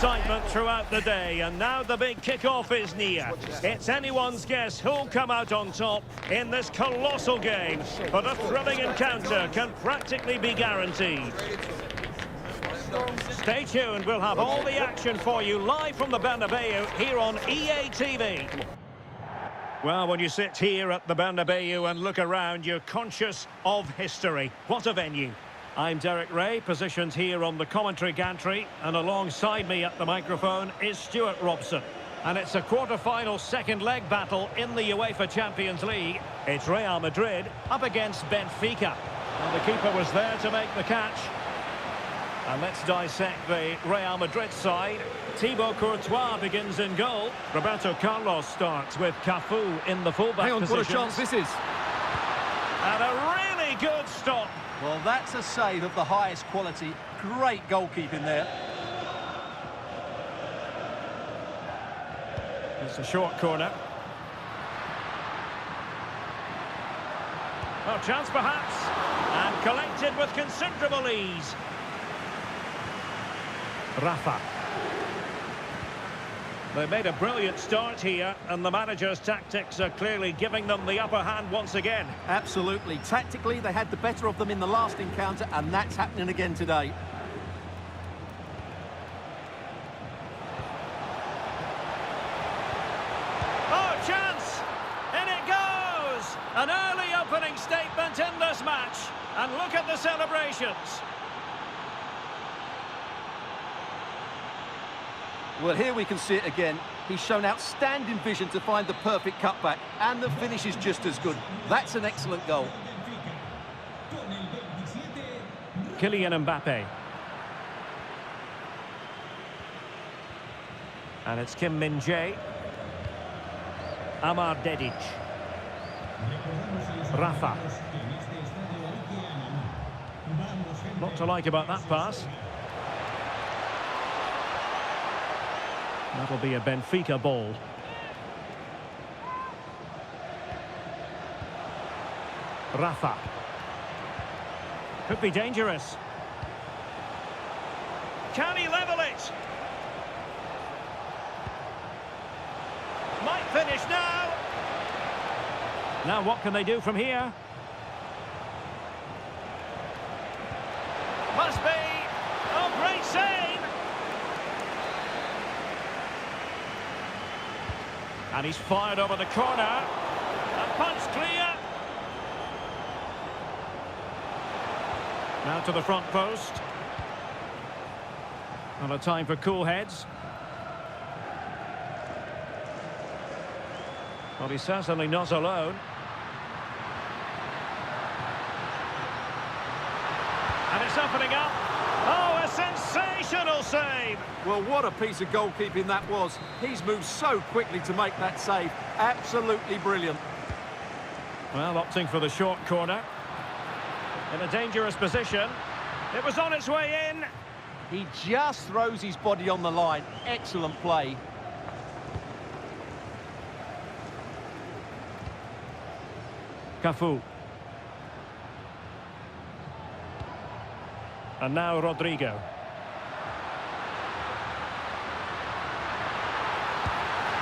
excitement throughout the day, and now the big kick-off is near. It's anyone's guess who'll come out on top in this colossal game, but a thrilling encounter can practically be guaranteed. Stay tuned, we'll have all the action for you live from the Bernabeu here on EA TV. Well, when you sit here at the Bernabeu and look around, you're conscious of history. What a venue. I'm Derek Ray, positioned here on the commentary gantry, and alongside me at the microphone is Stuart Robson. And it's a quarter-final second leg battle in the UEFA Champions League. It's Real Madrid up against Benfica. And the keeper was there to make the catch. And let's dissect the Real Madrid side. Thibaut Courtois begins in goal. Roberto Carlos starts with Cafu in the fullback position. What a chance this is. And a really good stop. Well, that's a save of the highest quality. Great goalkeeping there. It's a short corner. Oh, chance perhaps. And collected with considerable ease. Rafa. They made a brilliant start here, and the manager's tactics are clearly giving them the upper hand once again. Absolutely. Tactically, they had the better of them in the last encounter, and that's happening again today. Oh, chance! In it goes! An early opening statement in this match. And look at the celebrations. Well, here we can see it again. He's shown outstanding vision to find the perfect cutback, and the finish is just as good. That's an excellent goal. Kylian Mbappe. And it's Kim Min-jae. Amar Dedic. Rafa. Not to like about that pass. That'll be a Benfica ball. Rafa. Could be dangerous. Can he level it? Might finish now. Now what can they do from here? Must be. Oh, great save. And he's fired over the corner. And punch clear. Now to the front post. Not a time for cool heads. Well, he's certainly not alone. And it's opening up. Oh, a sensational save! Well, what a piece of goalkeeping that was. He's moved so quickly to make that save. Absolutely brilliant. Well, opting for the short corner. In a dangerous position. It was on its way in. He just throws his body on the line. Excellent play. Cafu. And now Rodrigo.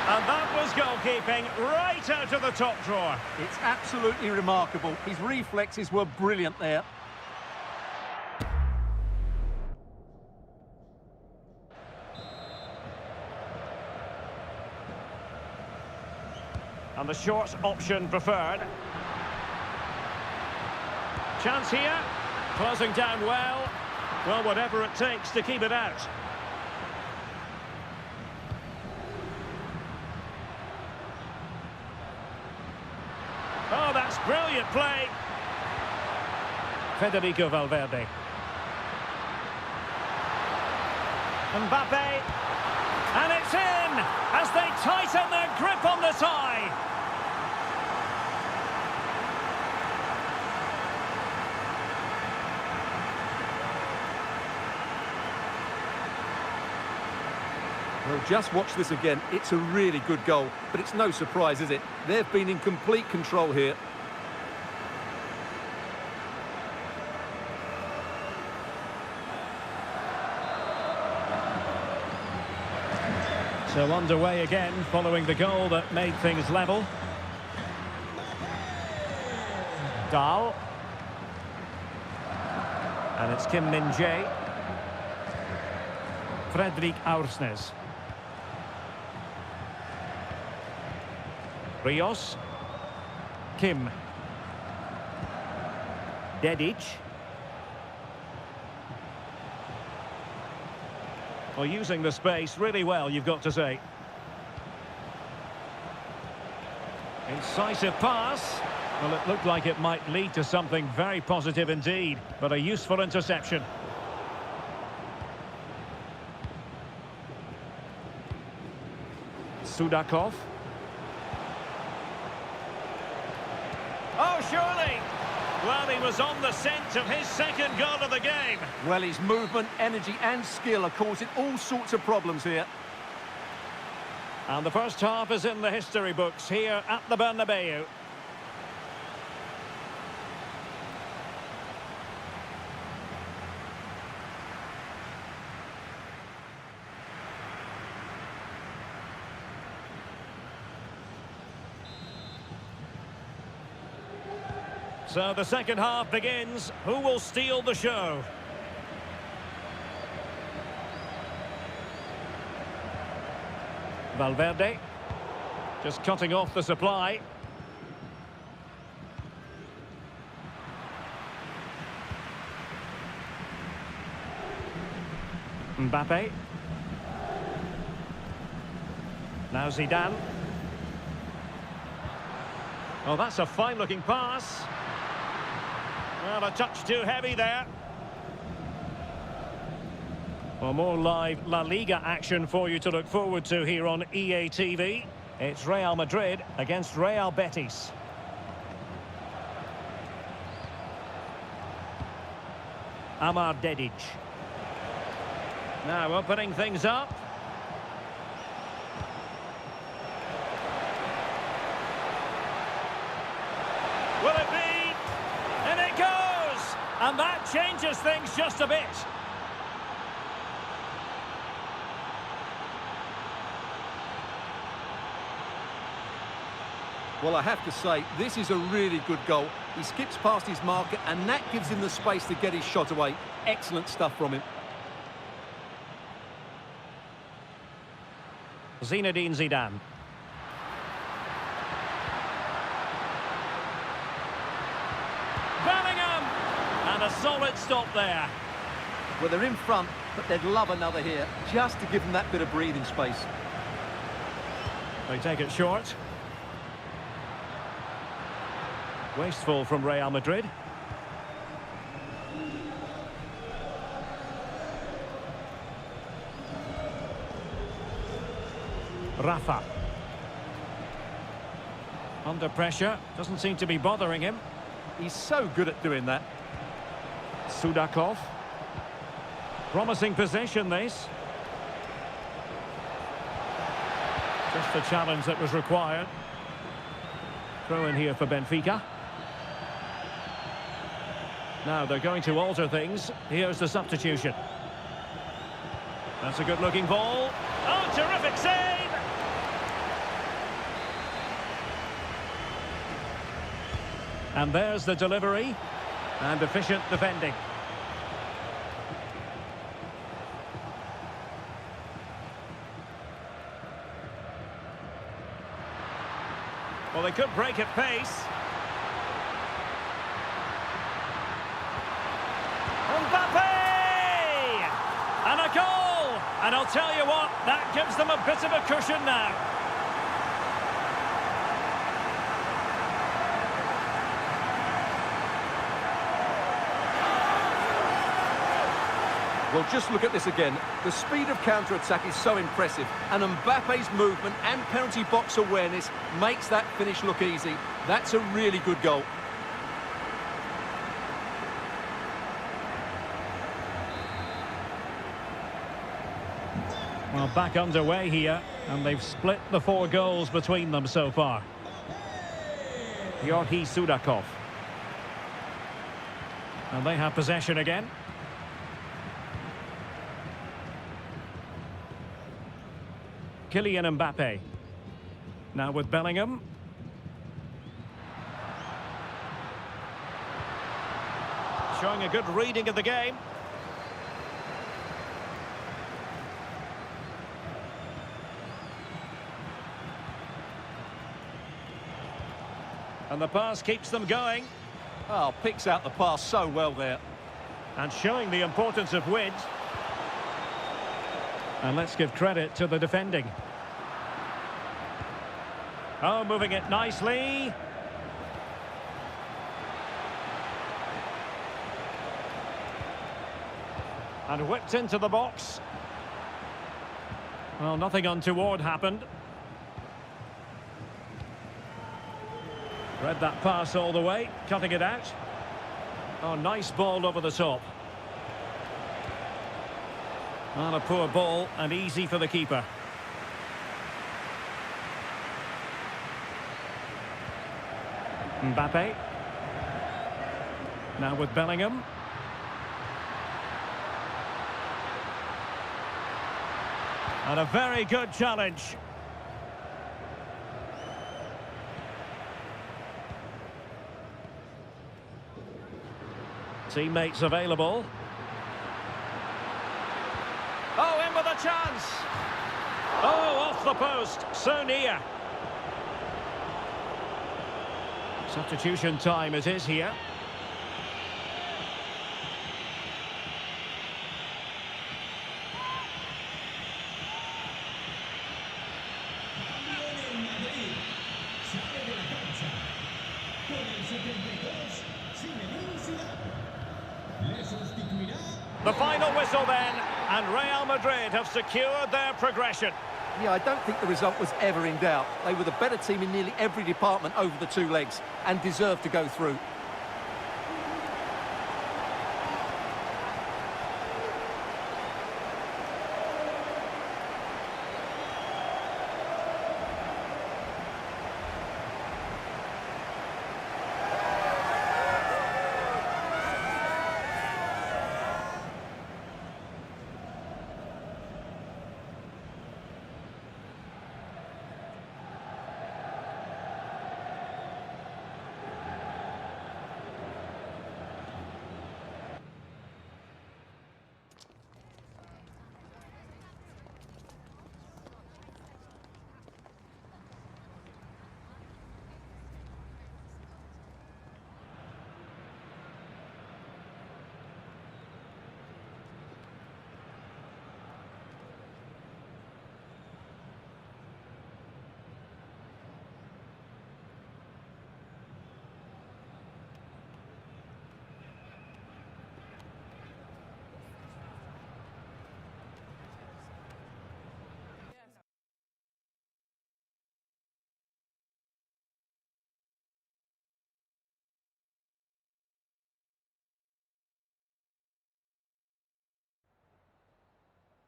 And that was goalkeeping right out of the top drawer. It's absolutely remarkable. His reflexes were brilliant there. And the short option preferred. Chance here. Closing down well. Well, whatever it takes to keep it out. Oh, that's brilliant play. Federico Valverde. Mbappe. And it's in as they tighten their grip on the tie. Well, just watch this again. It's a really good goal, but it's no surprise, is it? They've been in complete control here. So underway again, following the goal that made things level. Dahl. And it's Kim Min-jae. Fredrik Aursnes. Rios. Kim. Dedic. Well, using the space really well, you've got to say. Incisive pass. Well, it looked like it might lead to something very positive indeed, but a useful interception. Sudakov. Oh, surely! Well, he was on the scent of his second goal of the game. Well, his movement, energy and skill are causing all sorts of problems here. And the first half is in the history books here at the Bernabeu. So the second half begins. Who will steal the show? Valverde. Just cutting off the supply. Mbappe. Now Zidane. Oh, that's a fine-looking pass. Well, a touch too heavy there. Well, more live La Liga action for you to look forward to here on EA TV. It's Real Madrid against Real Betis. Amar Dedic. Now opening things up. Will it be? And it goes! And that changes things just a bit. Well, I have to say, this is a really good goal. He skips past his marker, and that gives him the space to get his shot away. Excellent stuff from him. Zinedine Zidane. Bellingham! And a solid stop there. Well, they're in front, but they'd love another here, just to give them that bit of breathing space. They take it short. Wasteful from Real Madrid. Rafa. Under pressure. Doesn't seem to be bothering him. He's so good at doing that. Sudakov. Promising possession, this. Just the challenge that was required. Throw in here for Benfica. Now they're going to alter things. Here's the substitution. That's a good-looking ball. Oh, terrific save! And there's the delivery. And efficient defending. Well, they could break at pace. Mbappe! And a goal! And I'll tell you what, that gives them a bit of a cushion now. Well, just look at this again. The speed of counter-attack is so impressive, and Mbappe's movement and penalty box awareness makes that finish look easy. That's a really good goal. Well, back underway here, and they've split the 4 goals between them so far. Yorhi Sudakov. And they have possession again. Kylian Mbappe. Now with Bellingham. Showing a good reading of the game. And the pass keeps them going. Oh, picks out the pass so well there. And showing the importance of width. And let's give credit to the defending. Oh, moving it nicely. And whipped into the box. Well, nothing untoward happened. Read that pass all the way, cutting it out. Oh, nice ball over the top. And a poor ball, and easy for the keeper. Mbappe. Now with Bellingham. And a very good challenge. Teammates available. Oh, in with a chance. Oh, off the post. So near. Substitution time it is here. The final whistle then, and Real Madrid have secured their progression. Yeah, I don't think the result was ever in doubt. They were the better team in nearly every department over the two legs and deserved to go through.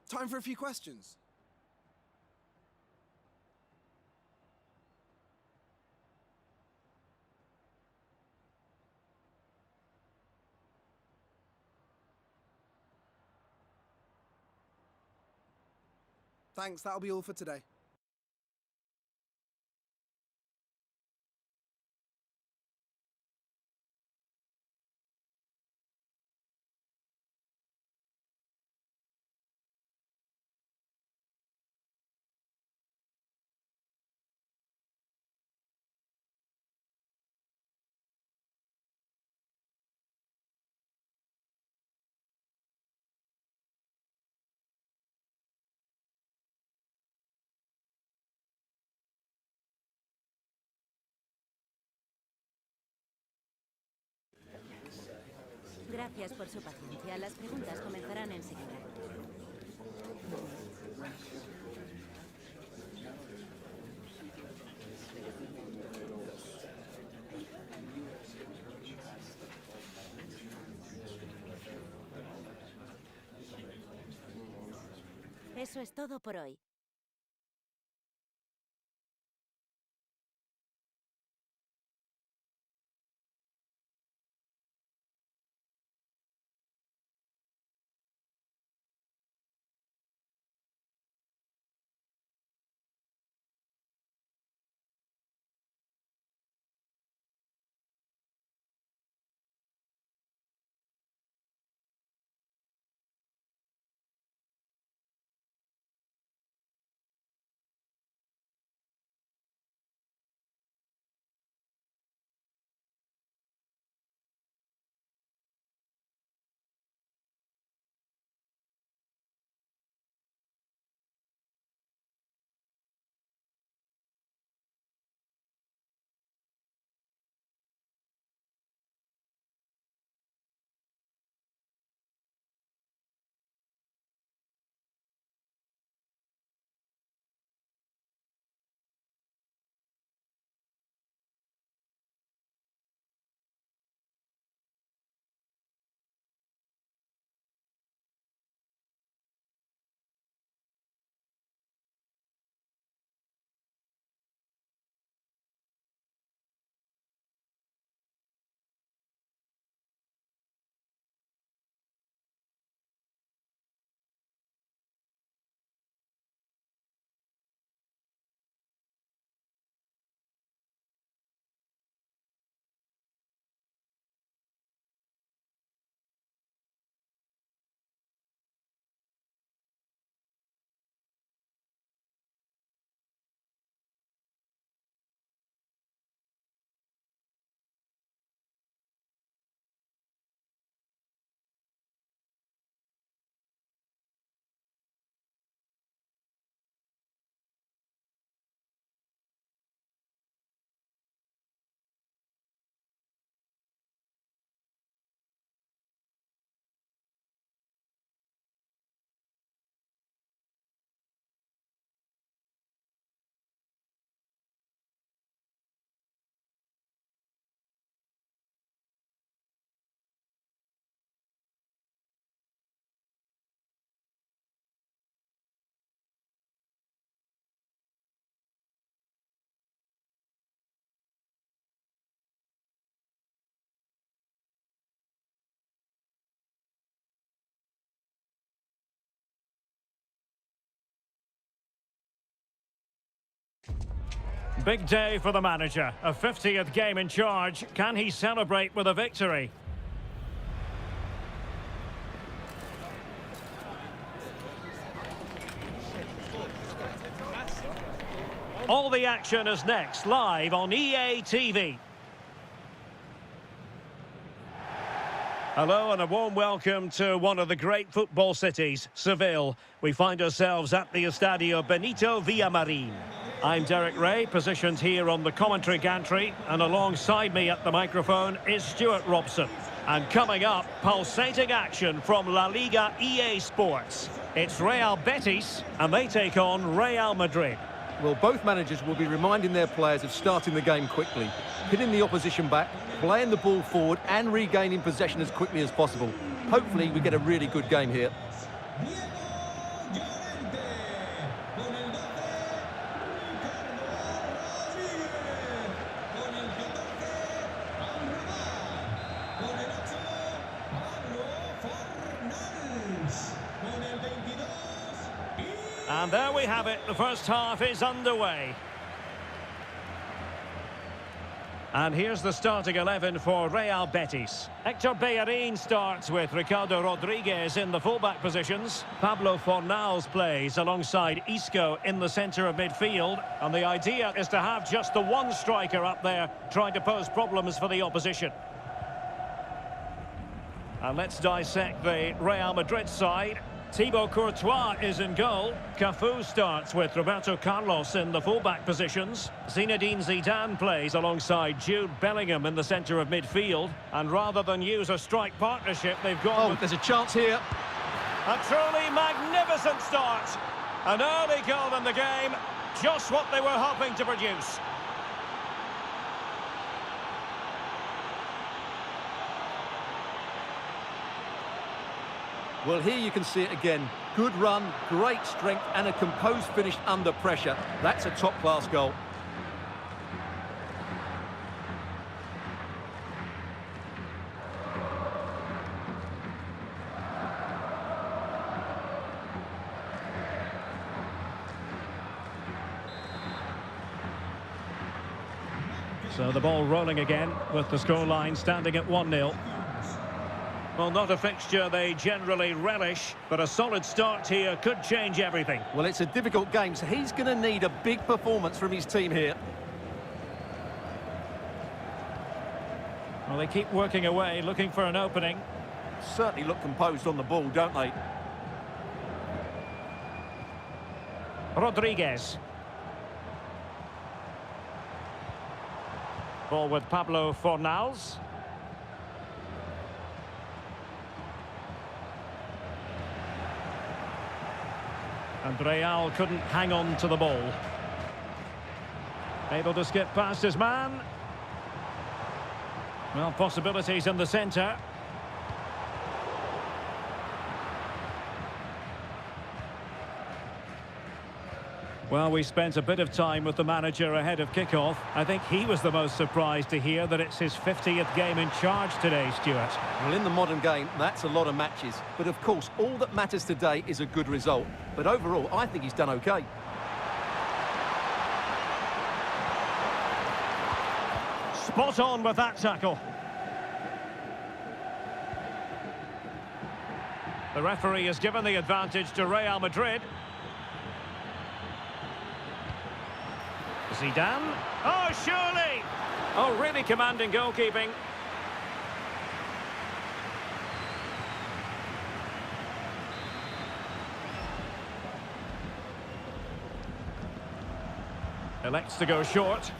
Time for a few questions. Thanks, that'll be all for today. Gracias por su paciencia. Las preguntas comenzarán enseguida. Eso es todo por hoy. Big day for the manager. A 50th game in charge. Can he celebrate with a victory? All the action is next, live on EA TV. Hello and a warm welcome to one of the great football cities, Seville. We find ourselves at the Estadio Benito Villamarin. I'm Derek Ray, positioned here on the commentary gantry, and alongside me at the microphone is Stuart Robson. And coming up, pulsating action from La Liga EA Sports. It's Real Betis, and they take on Real Madrid. Well, both managers will be reminding their players of starting the game quickly, hitting the opposition back, playing the ball forward and regaining possession as quickly as possible. Hopefully we get a really good game here. And there we have it, the first half is underway. And here's the starting 11 for Real Betis. Hector Bellerin starts with Ricardo Rodriguez in the fullback positions. Pablo Fornals plays alongside Isco in the centre of midfield. And the idea is to have just the one striker up there trying to pose problems for the opposition. And let's dissect the Real Madrid side. Thibaut Courtois is in goal. Cafu starts with Roberto Carlos in the fullback positions. Zinedine Zidane plays alongside Jude Bellingham in the centre of midfield. And rather than use a strike partnership, they've gone... Oh, there's a chance here. A truly magnificent start. An early goal in the game. Just what they were hoping to produce. Well, here you can see it again. Good run, great strength and a composed finish under pressure. That's a top-class goal. So the ball rolling again with the scoreline standing at 1-0. Well, not a fixture they generally relish, but a solid start here could change everything. Well, it's a difficult game, so he's going to need a big performance from his team here. Well, they keep working away, looking for an opening. Certainly look composed on the ball, don't they? Rodriguez. Ball with Pablo Fornals. And Real couldn't hang on to the ball. Able to skip past his man. Well, possibilities in the centre. Well, we spent a bit of time with the manager ahead of kick-off. I think he was the most surprised to hear that it's his 50th game in charge today, Stuart. Well, in the modern game, that's a lot of matches. But of course, all that matters today is a good result. But overall, I think he's done okay. Spot on with that tackle. The referee has given the advantage to Real Madrid. Zidane. Oh, surely! Oh, really commanding goalkeeping. Elects to go short.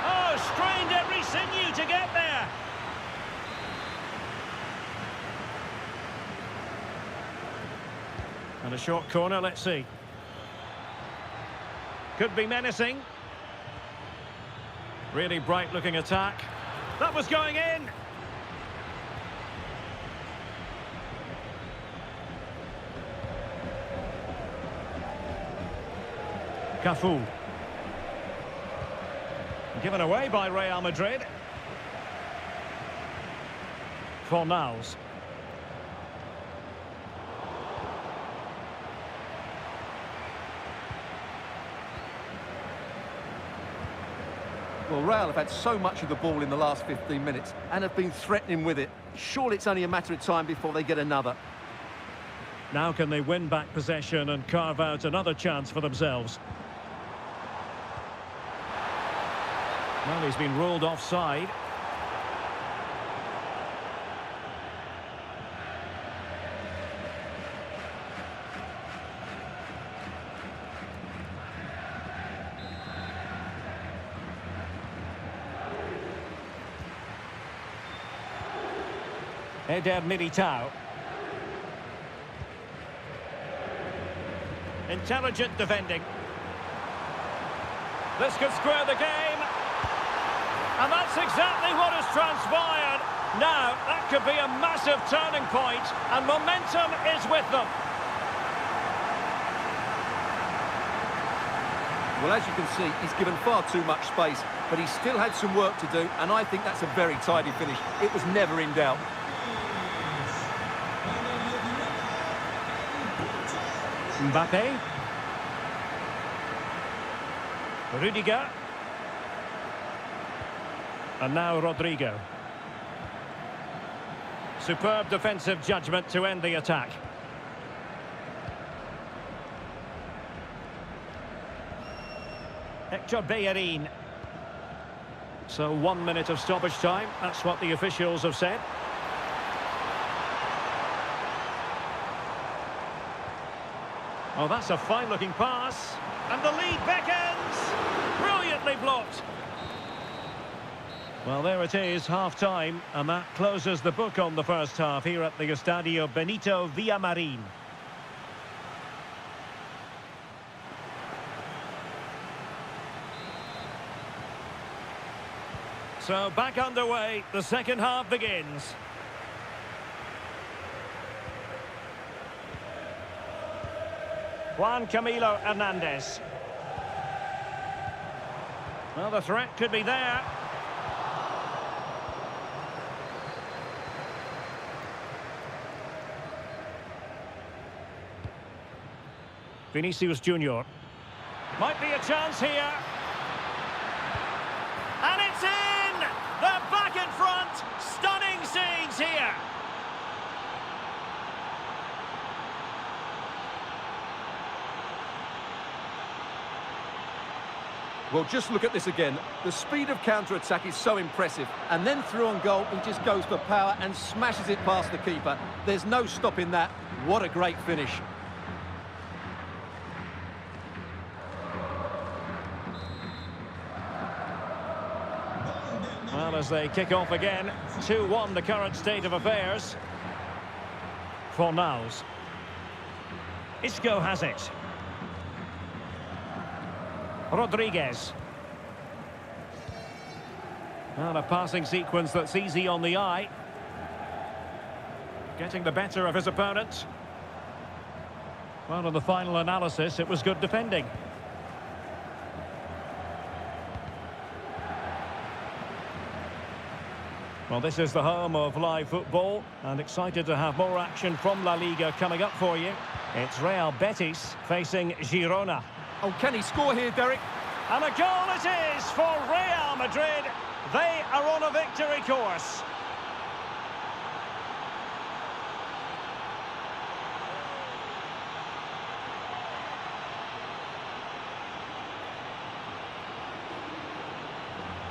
Oh, strained every sinew to get there. And a short corner, let's see. Could be menacing. Really bright-looking attack. That was going in. Cafu. Given away by Real Madrid. Fornals. Well, Real have had so much of the ball in the last 15 minutes and have been threatening with it. Surely it's only a matter of time before they get another. Now can they win back possession and carve out another chance for themselves? Well, he's been ruled offside. Eder Militao. Intelligent defending. This could square the game. And that's exactly what has transpired. Now, that could be a massive turning point, and momentum is with them. Well, as you can see, he's given far too much space, but he still had some work to do, and I think that's a very tidy finish. It was never in doubt. Mbappe. Rudiger. And now Rodrigo. Superb defensive judgment to end the attack. Hector Bellerin. So 1 minute of stoppage time. That's what the officials have said. Oh, that's a fine-looking pass. And the lead beckons. Brilliantly blocked. Well, there it is, half-time. And that closes the book on the first half here at the Estadio Benito Villamarín. So, back underway. The second half begins. Juan Camilo Hernandez. Well, the threat could be there. Vinicius Junior. Might be a chance here. And it's in! They're back in front! Stunning scenes here! Well, just look at this again. The speed of counter-attack is so impressive. And then through on goal, he just goes for power and smashes it past the keeper. There's no stopping that. What a great finish. Well, as they kick off again, 2-1 the current state of affairs. Fornals. Isco has it. Rodriguez. And a passing sequence that's easy on the eye. Getting the better of his opponent. Well, in the final analysis, it was good defending. Well, this is the home of live football, and excited to have more action from La Liga coming up for you. It's Real Betis facing Girona. Oh, can he score here, Derek? And a goal it is for Real Madrid. They are on a victory course.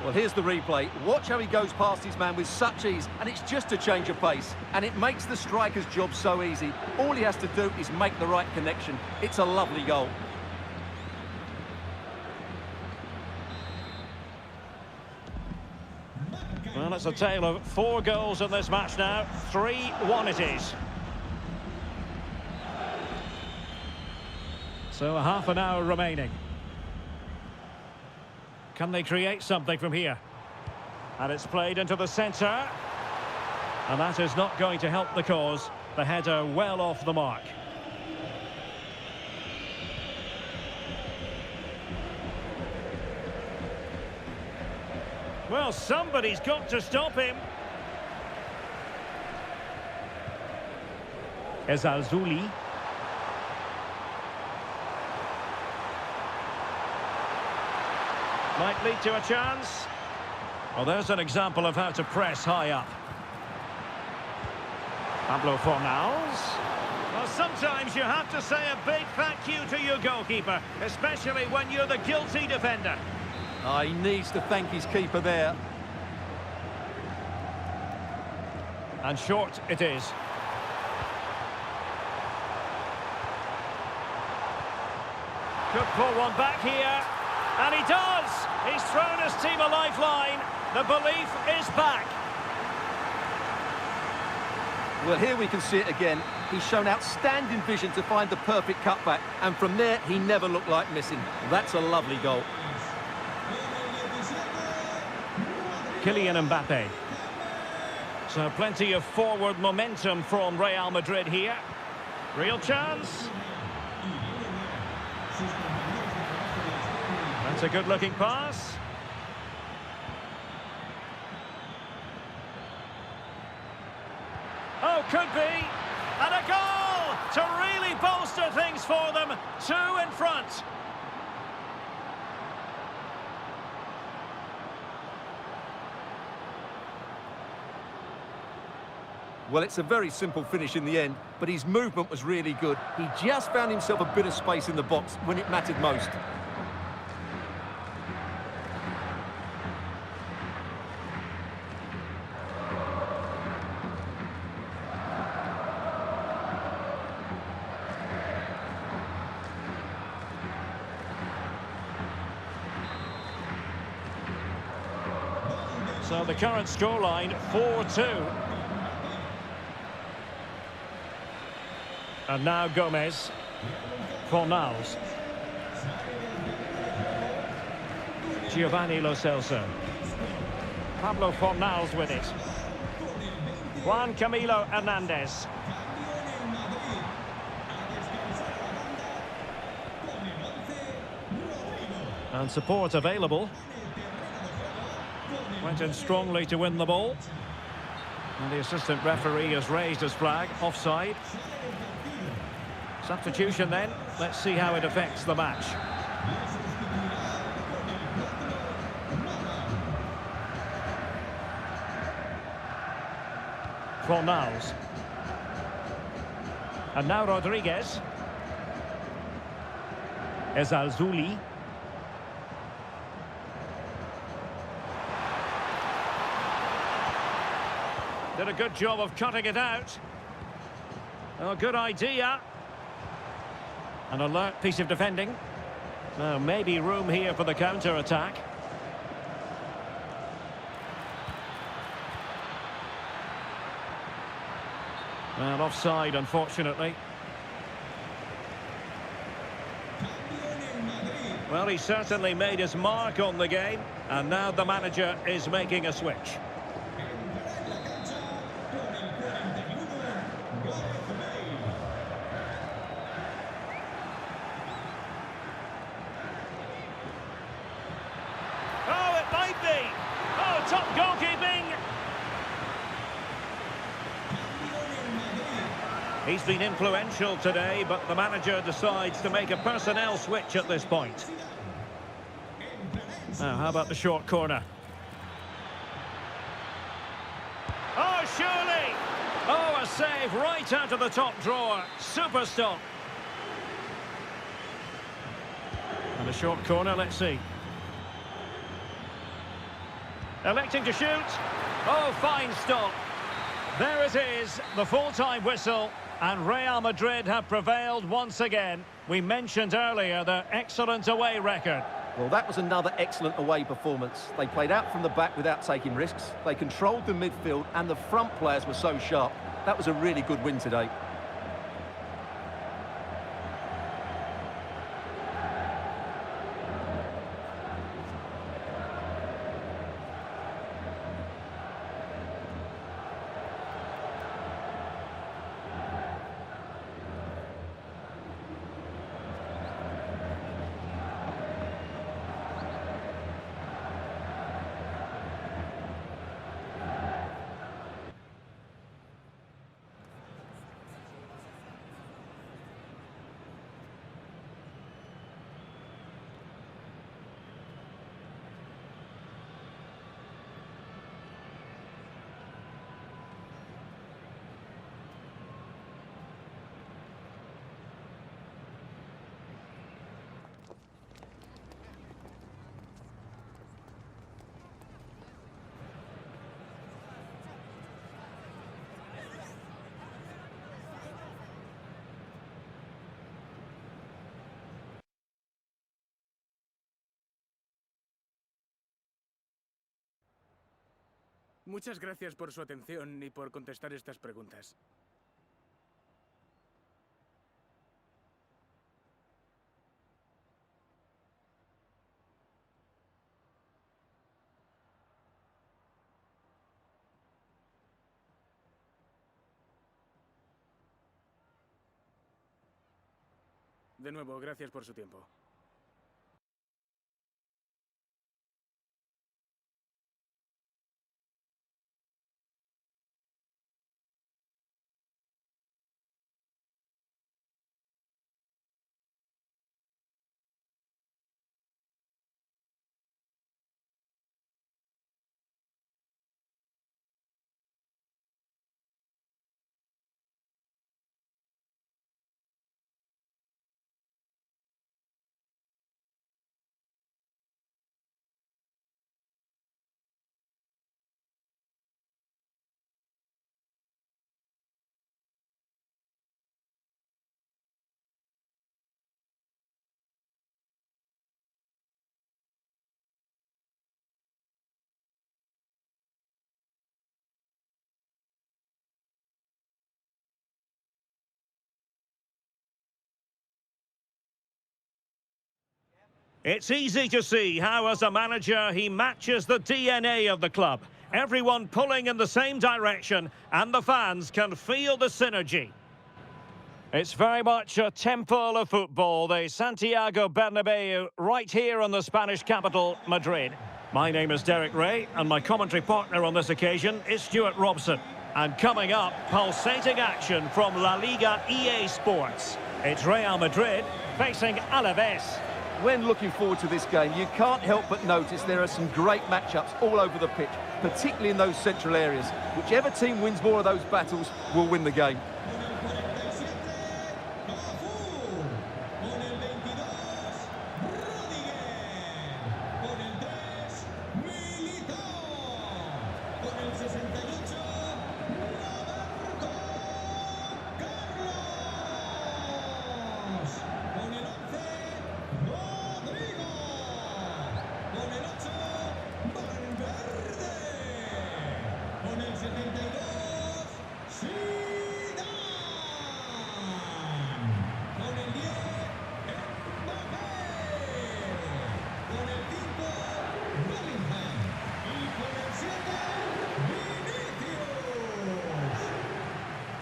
Well, here's the replay. Watch how he goes past his man with such ease, and it's just a change of pace. And it makes the striker's job so easy. All he has to do is make the right connection. It's a lovely goal. Well, it's a tale of 4 goals in this match now. 3-1 it is. So a half an hour remaining. Can they create something from here? And it's played into the centre. And that is not going to help the cause. The header well off the mark. Well, somebody's got to stop him. Ezalzouli. Might lead to a chance. Well, there's an example of how to press high up. Pablo Fornals. Well, sometimes you have to say a big thank you to your goalkeeper, especially when you're the guilty defender. Oh, he needs to thank his keeper there. And short it is. Could pull one back here. And he does! He's thrown his team a lifeline. The belief is back. Well, here we can see it again. He's shown outstanding vision to find the perfect cutback. And from there, he never looked like missing. That's a lovely goal. Kylian Mbappe. So plenty of forward momentum from Real Madrid here. Real chance. That's a good-looking pass. Oh, could be. And a goal to really bolster things for them. 2 in front. Well, it's a very simple finish in the end, but his movement was really good. He just found himself a bit of space in the box when it mattered most. So the current scoreline, 4-2. And now Gomez. Fornals. Giovanni Lo Celso. Pablo Fornals with it. Juan Camilo Hernandez. And support available. Went in strongly to win the ball. And the assistant referee has raised his flag. Offside. Substitution then. Let's see how it affects the match. Fornals. And now Rodriguez. Ezalzouli. Did a good job of cutting it out. Oh, good idea. An alert piece of defending. Now, maybe room here for the counter-attack. And offside, unfortunately. Well, he certainly made his mark on the game. And now the manager is making a switch. Top goalkeeping. He's been influential today, but the manager decides to make a personnel switch at this point. Now, how about the short corner? Oh, surely! Oh, a save right out of the top drawer. Super stop. And a short corner, let's see. Electing to shoot. Oh, fine stop. There it is, the full-time whistle. And Real Madrid have prevailed once again. We mentioned earlier their excellent away record. Well, that was another excellent away performance. They played out from the back without taking risks. They controlled the midfield and the front players were so sharp. That was a really good win today. Muchas gracias por su atención y por contestar estas preguntas. De nuevo, gracias por su tiempo. It's easy to see how, as a manager, he matches the DNA of the club. Everyone pulling in the same direction, and the fans can feel the synergy. It's very much a temple of football, the Santiago Bernabeu, right here in the Spanish capital, Madrid. My name is Derek Ray, and my commentary partner on this occasion is Stuart Robson. And coming up, pulsating action from La Liga EA Sports. It's Real Madrid facing Alaves. When looking forward to this game, you can't help but notice there are some great matchups all over the pitch, particularly in those central areas. Whichever team wins more of those battles will win the game.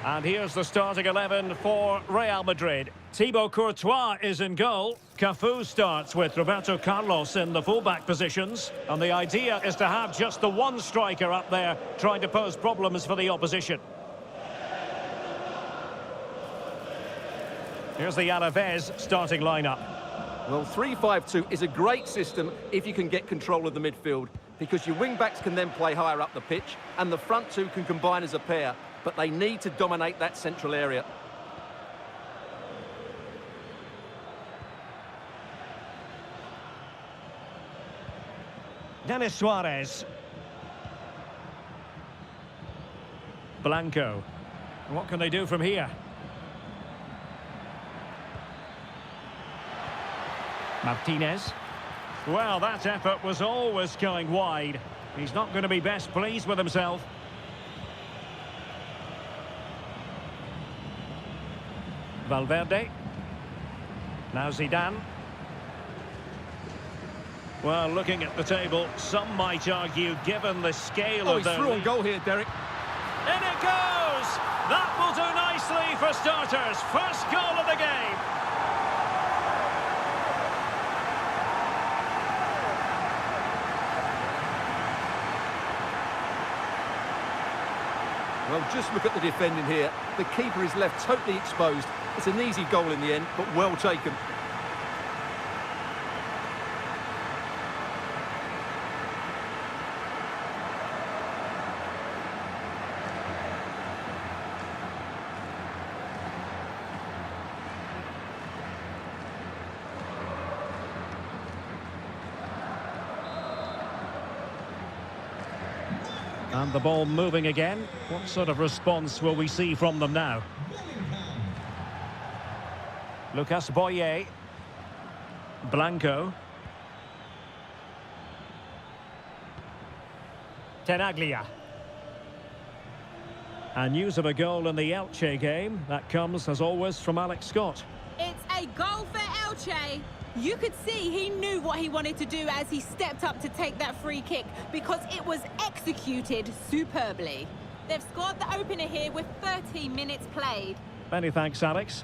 And here's the starting 11 for Real Madrid. Thibaut Courtois is in goal. Cafu starts with Roberto Carlos in the fullback positions. And the idea is to have just the one striker up there trying to pose problems for the opposition. Here's the Alaves starting lineup. Well, 3-5-2 is a great system if you can get control of the midfield, because your wing-backs can then play higher up the pitch and the front two can combine as a pair, but they need to dominate that central area. Denis Suarez. Blanco. What can they do from here? Martinez. Well, that effort was always going wide. He's not going to be best pleased with himself. Valverde. Now Zidane. Well, looking at the table, some might argue, given the scale of he's their through on goal here, Derek. In it goes! That will do nicely for starters. First goal of the game. Well, just look at the defending here. The keeper is left totally exposed. It's an easy goal in the end, but well taken. And the ball moving again. What sort of response will we see from them now? Lucas Boye. Blanco. Tenaglia. And news of a goal in the Elche game. That comes, as always, from Alex Scott. It's a goal for Elche. You could see he knew what he wanted to do as he stepped up to take that free kick because it was executed superbly. They've scored the opener here with 30 minutes played. Many thanks, Alex.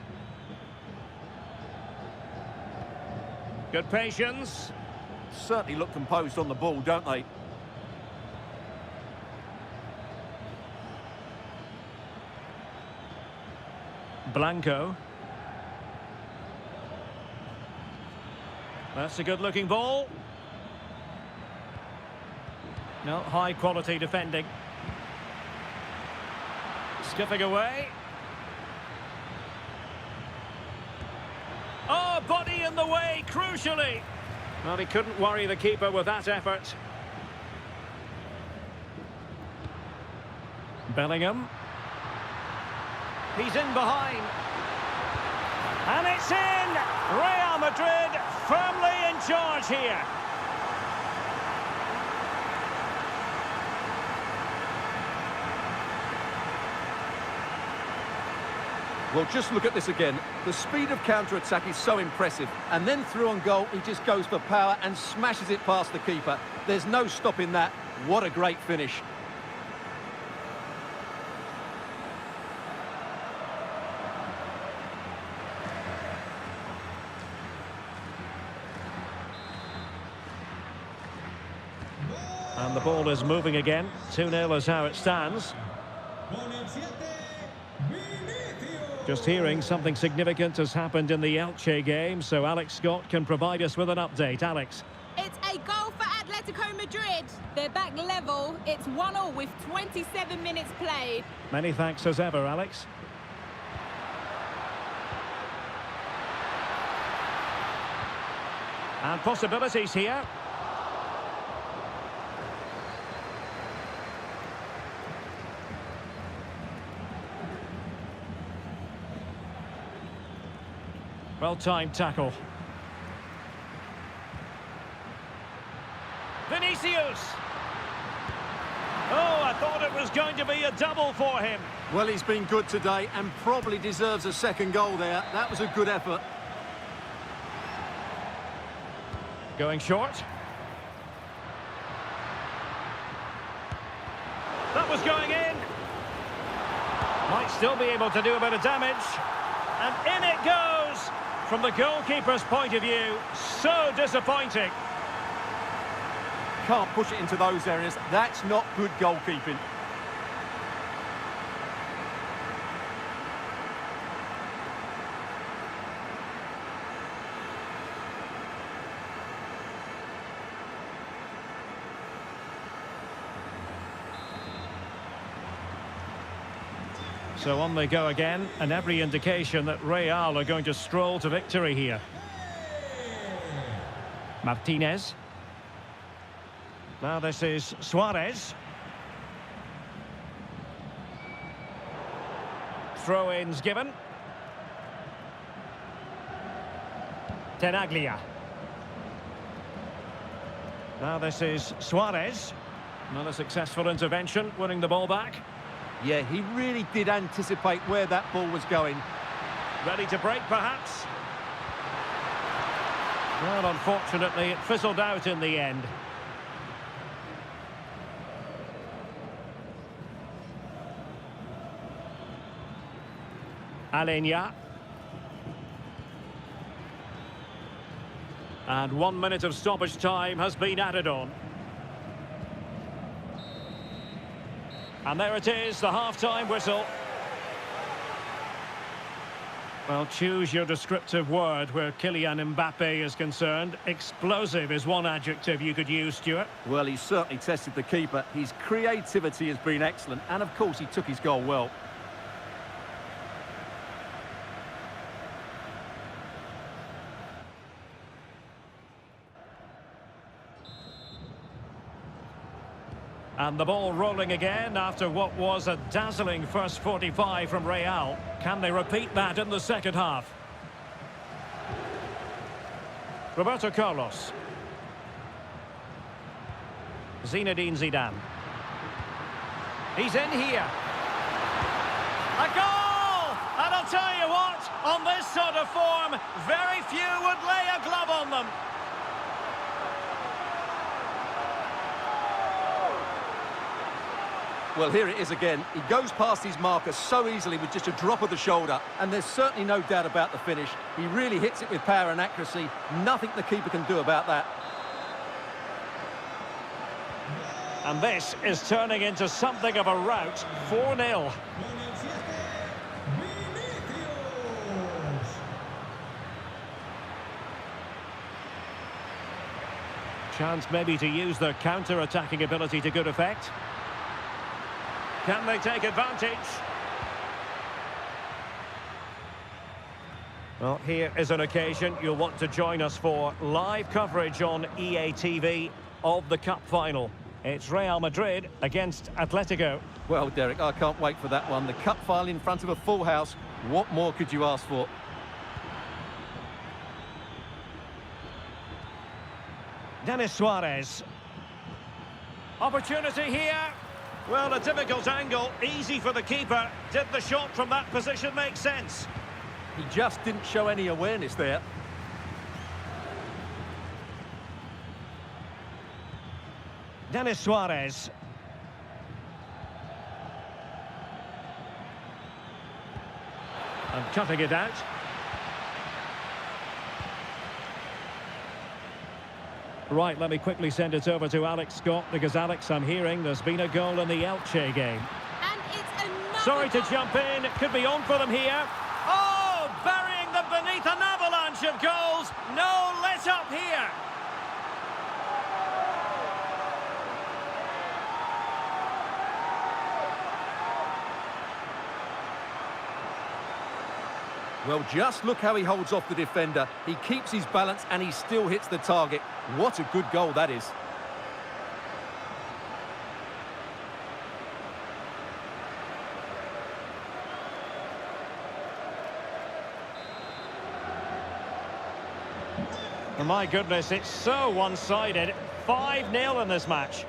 Good patience. Certainly look composed on the ball, don't they? Blanco. That's a good-looking ball. No, high-quality defending. Skipping away. Oh, body in the way, crucially. Well, he couldn't worry the keeper with that effort. Bellingham. He's in behind. And it's in! Real Madrid firmly in charge here. Well, just look at this again. The speed of counter-attack is so impressive. And then through on goal, he just goes for power and smashes it past the keeper. There's no stopping that. What a great finish. And the ball is moving again. 2-0 is how it stands. Just hearing something significant has happened in the Elche game, so Alex Scott can provide us with an update. Alex. It's a goal for Atletico Madrid. They're back level. It's 1-1 with 27 minutes played. Many thanks as ever, Alex. And possibilities here. Well-timed tackle. Vinicius! Oh, I thought it was going to be a double for him. Well, he's been good today and probably deserves a second goal there. That was a good effort. Going short. That was going in. Might still be able to do a bit of damage. And in it goes. From the goalkeeper's point of view, so disappointing. Can't push it into those areas. That's not good goalkeeping. So on they go again, and every indication that Real are going to stroll to victory here. Martinez. Now this is Suarez. Throw-ins given. Tenaglia. Now this is Suarez. Not a successful intervention, winning the ball back. Yeah, he really did anticipate where that ball was going. Ready to break, perhaps? Well, unfortunately, it fizzled out in the end. Alenia. And 1 minute of stoppage time has been added on. And there it is, the half-time whistle. Well, choose your descriptive word where Kylian Mbappe is concerned. Explosive is one adjective you could use, Stuart. Well, he's certainly tested the keeper. His creativity has been excellent. And, of course, he took his goal well. And the ball rolling again after what was a dazzling first 45 from Real. Can they repeat that in the second half? Roberto Carlos. Zinedine Zidane. He's in here. A goal! And I'll tell you what, on this sort of form, very few would lay a glove on them. Well, here it is again. He goes past his marker so easily with just a drop of the shoulder, and there's certainly no doubt about the finish. He really hits it with power and accuracy. Nothing the keeper can do about that. And this is turning into something of a rout. 4-0. Chance maybe to use their counter-attacking ability to good effect. Can they take advantage? Well, here is an occasion you'll want to join us for live coverage on EA TV of the Cup final. It's Real Madrid against Atletico. Well, Derek, I can't wait for that one. The cup final in front of a full house. What more could you ask for? Denis Suarez. Opportunity here. Well, a difficult angle, easy for the keeper. Did the shot from that position make sense? He just didn't show any awareness there. Denis Suarez. And cutting it out. Right, let me quickly send it over to Alex Scott, because Alex, I'm hearing there's been a goal in the Elche game. And it's another Sorry to goal. jump in, it could be on for them here. Oh, burying them beneath an avalanche of goals. No let up here. Well, just look how he holds off the defender. He keeps his balance and he still hits the target. What a good goal that is. Oh, my goodness, it's so one-sided. 5-0 in this match.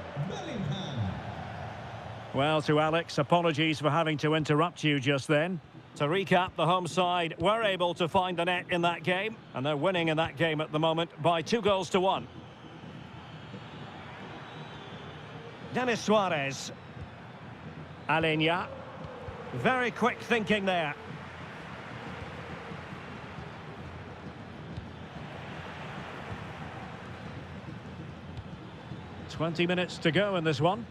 Well, to Alex, apologies for having to interrupt you just then. To recap, the home side were able to find the net in that game, and they're winning in that game at the moment by 2-1. Denis Suarez. Alenia. Very quick thinking there. "20 minutes to go in this one.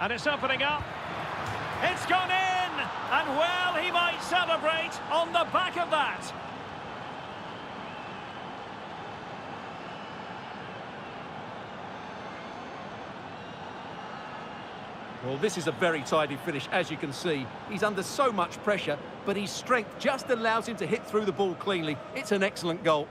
And it's opening up. It's gone in! And well, he might celebrate on the back of that. Well, this is a very tidy finish, as you can see. He's under so much pressure, but his strength just allows him to hit through the ball cleanly. It's an excellent goal.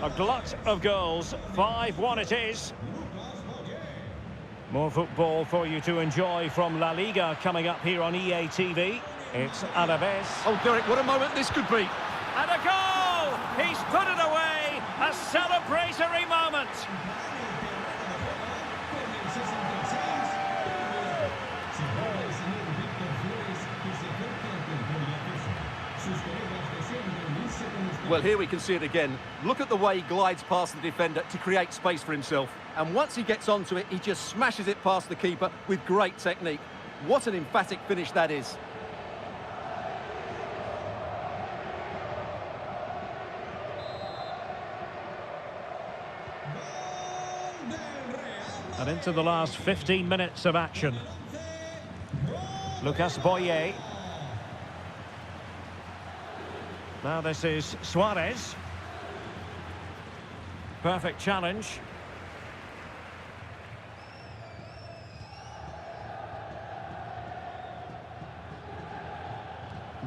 A glut of goals. 5-1 it is. More football for you to enjoy from La Liga coming up here on EA TV. It's Alaves. Oh, Derek, what a moment this could be. And a goal! He's put it away! A celebratory moment! Well, here we can see it again. Look at the way he glides past the defender to create space for himself. And once he gets onto it, he just smashes it past the keeper with great technique. What an emphatic finish that is. And into the last 15 minutes of action. Lucas Boye. Now this is Suarez. Perfect challenge.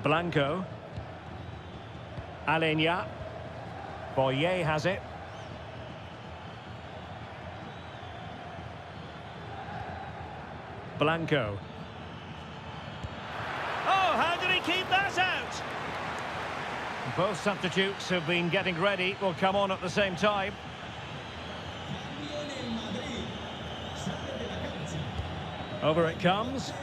Blanco. Alenia. Boye has it. Blanco. Oh, how did he keep that out? Both substitutes have been getting ready, will come on at the same time. Over it comes.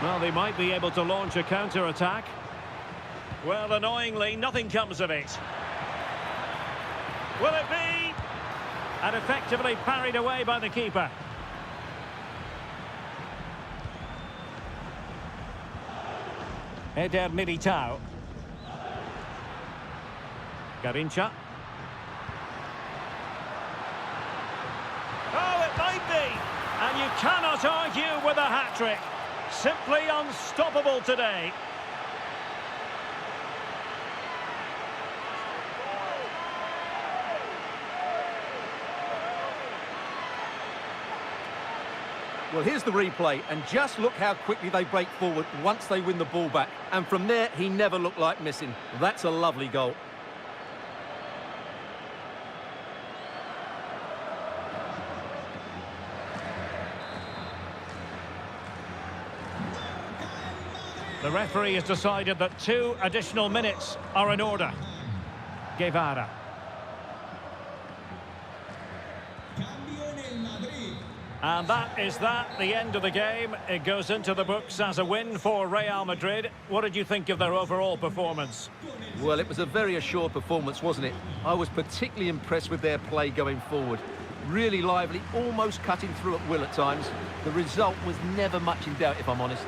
Well, they might be able to launch a counter-attack. Well, annoyingly, nothing comes of it. Will it be? And effectively parried away by the keeper. Eder Militao. Garincha. Oh, it might be. And you cannot argue with a hat-trick. Simply unstoppable today. Well, here's the replay, and just look how quickly they break forward once they win the ball back. And from there, he never looked like missing. That's a lovely goal. The referee has decided that 2 additional minutes are in order. Guevara. And that is the end of the game. It goes into the books as a win for Real Madrid. What did you think of their overall performance? Well, it was a very assured performance, wasn't it? I was particularly impressed with their play going forward. Really lively, almost cutting through at will at times. The result was never much in doubt, if I'm honest.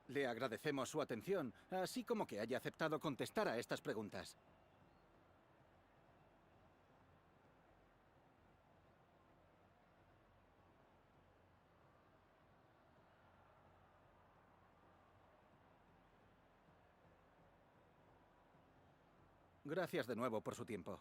Le agradecemos su atención, así como que haya aceptado contestar a estas preguntas. Gracias de nuevo por su tiempo.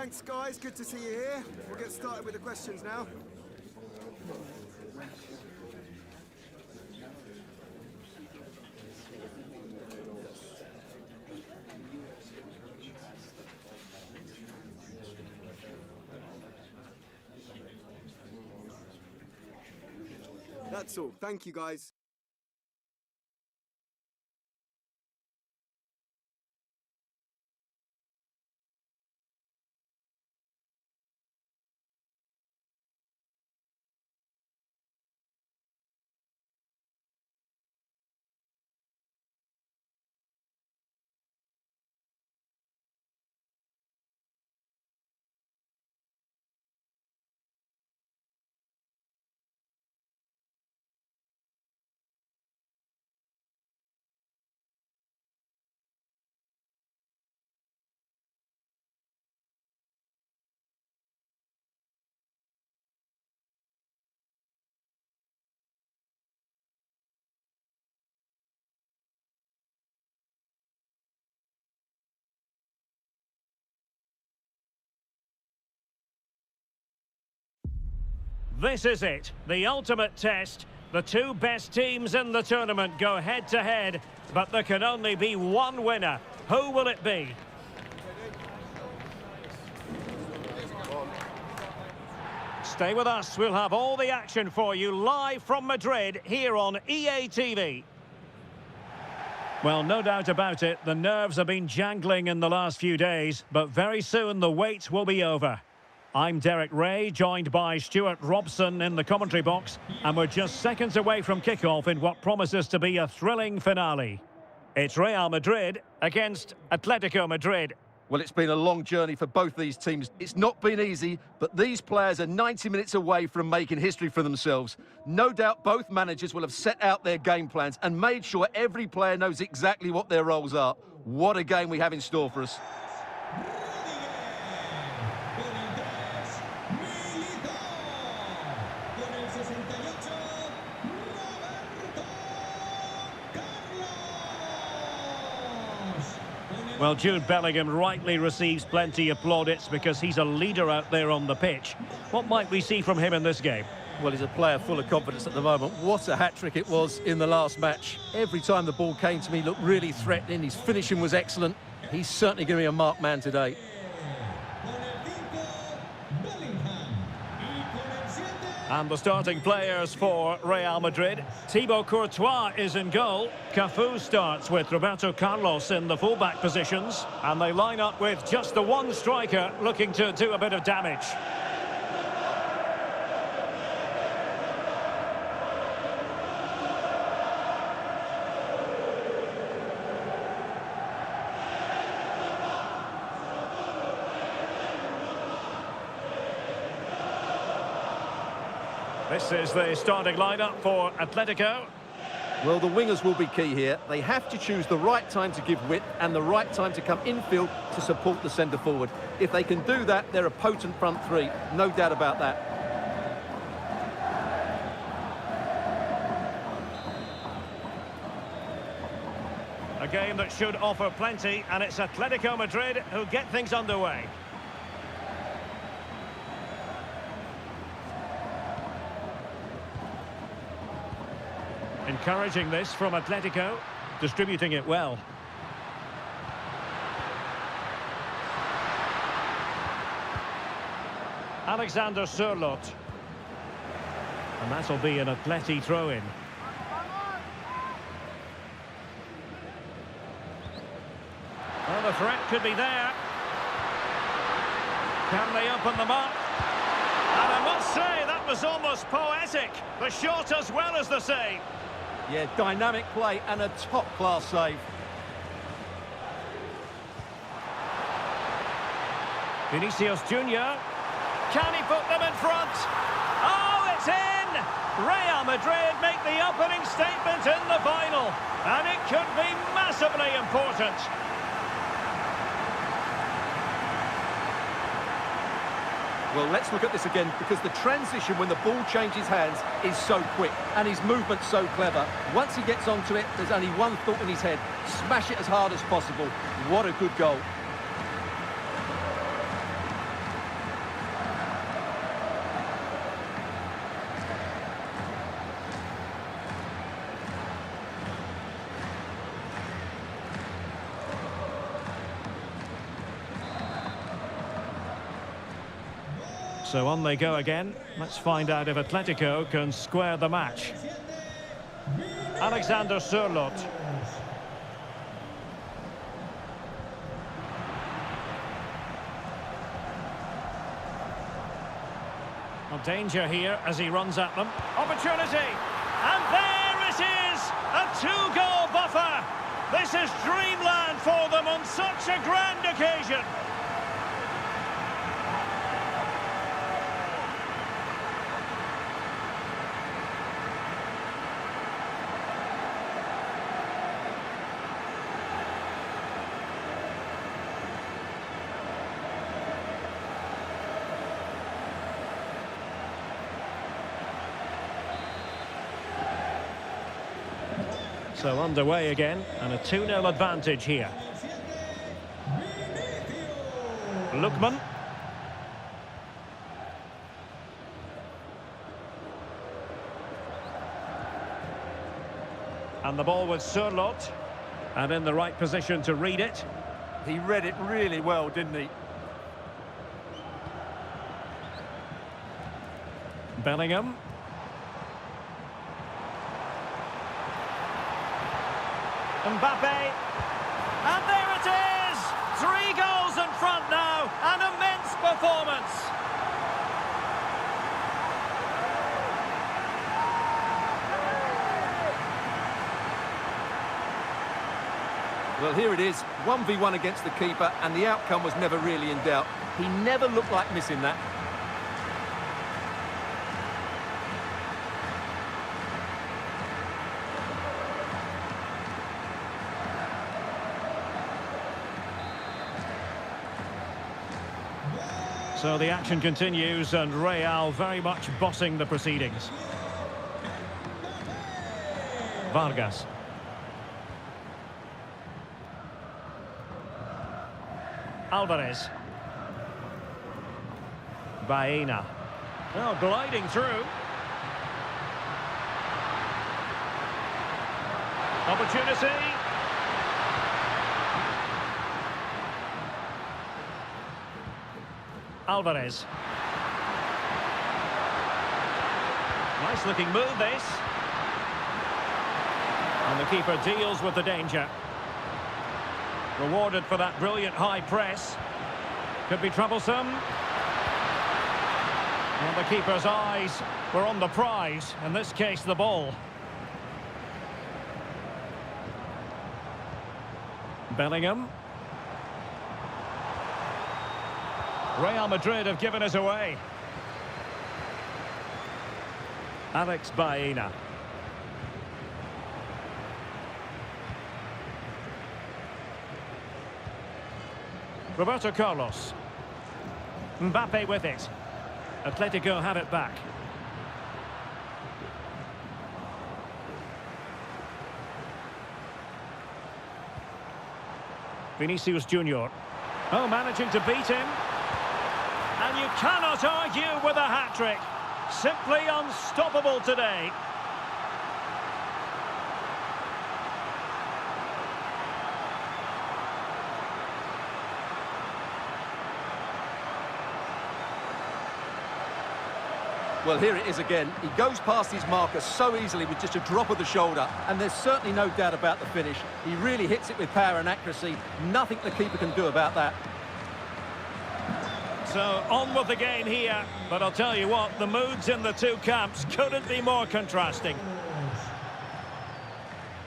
Thanks, guys. Good to see you here. We'll get started with the questions now. That's all. Thank you, guys. This is it, the ultimate test. The two best teams in the tournament go head-to-head, but there can only be one winner. Who will it be? Stay with us, we'll have all the action for you live from Madrid here on EA TV. Well, no doubt about it, the nerves have been jangling in the last few days, but very soon the wait will be over. I'm Derek Ray, joined by Stuart Robson in the commentary box, and we're just seconds away from kickoff in what promises to be a thrilling finale. It's Real Madrid against Atletico Madrid. Well, it's been a long journey for both these teams. It's not been easy, but these players are 90 minutes away from making history for themselves. No doubt both managers will have set out their game plans and made sure every player knows exactly what their roles are. What a game we have in store for us. Well, Jude Bellingham rightly receives plenty of plaudits because he's a leader out there on the pitch. What might we see from him in this game? Well, he's a player full of confidence at the moment. What a hat-trick it was in the last match. Every time the ball came to me, he looked really threatening. His finishing was excellent. He's certainly going to be a marked man today. And the starting players for Real Madrid. Thibaut Courtois is in goal. Cafu starts with Roberto Carlos in the fullback positions. And they line up with just the one striker looking to do a bit of damage. This is the starting lineup for Atletico. Well, the wingers will be key here. They have to choose the right time to give width and the right time to come infield to support the centre forward. If they can do that, they're a potent front three. No doubt about that. A game that should offer plenty, and it's Atletico Madrid who get things underway. Encouraging this from Atletico, distributing it well. Alexander Sørloth. And that'll be an Atleti throw-in. Well, the threat could be there. Can they open them up? And I must say, that was almost poetic. The shot as well as the save. Yeah, dynamic play and a top-class save. Vinicius Junior. Can he put them in front? Oh, it's in! Real Madrid make the opening statement in the final. And it could be massively important. Well, let's look at this again, because the transition when the ball changes hands is so quick and his movement's so clever. Once he gets onto it, there's only one thought in his head: smash it as hard as possible. What a good goal. So on they go again. Let's find out if Atletico can square the match. Alexander Sørloth. Well, danger here as he runs at them. Opportunity! And there it is! A two-goal buffer! This is dreamland for them on such a grand occasion! So underway again, and a 2-0 advantage here. Lookman. And the ball with Sørloth. And in the right position to read it. He read it really well, didn't he? Bellingham. Mbappe, and there it is! 3 goals in front now, an immense performance! Well, here it is, 1v1 against the keeper, and the outcome was never really in doubt. He never looked like missing that. So the action continues, and Real very much bossing the proceedings. Vargas. Alvarez. Baena. Oh, gliding through. Opportunity. Alvarez. Nice looking move this. And the keeper deals with the danger. Rewarded for that brilliant high press. Could be troublesome. And the keeper's eyes were on the prize, in this case the ball. Bellingham. Real Madrid have given us away. Alex Baena. Roberto Carlos. Mbappe with it. Atletico have it back. Vinicius Junior. Oh, managing to beat him. And you cannot argue with a hat-trick. Simply unstoppable today. Well, here it is again. He goes past his marker so easily with just a drop of the shoulder, and there's certainly no doubt about the finish. He really hits it with power and accuracy. Nothing the keeper can do about that. So, on with the game here, but I'll tell you what, the moods in the two camps couldn't be more contrasting.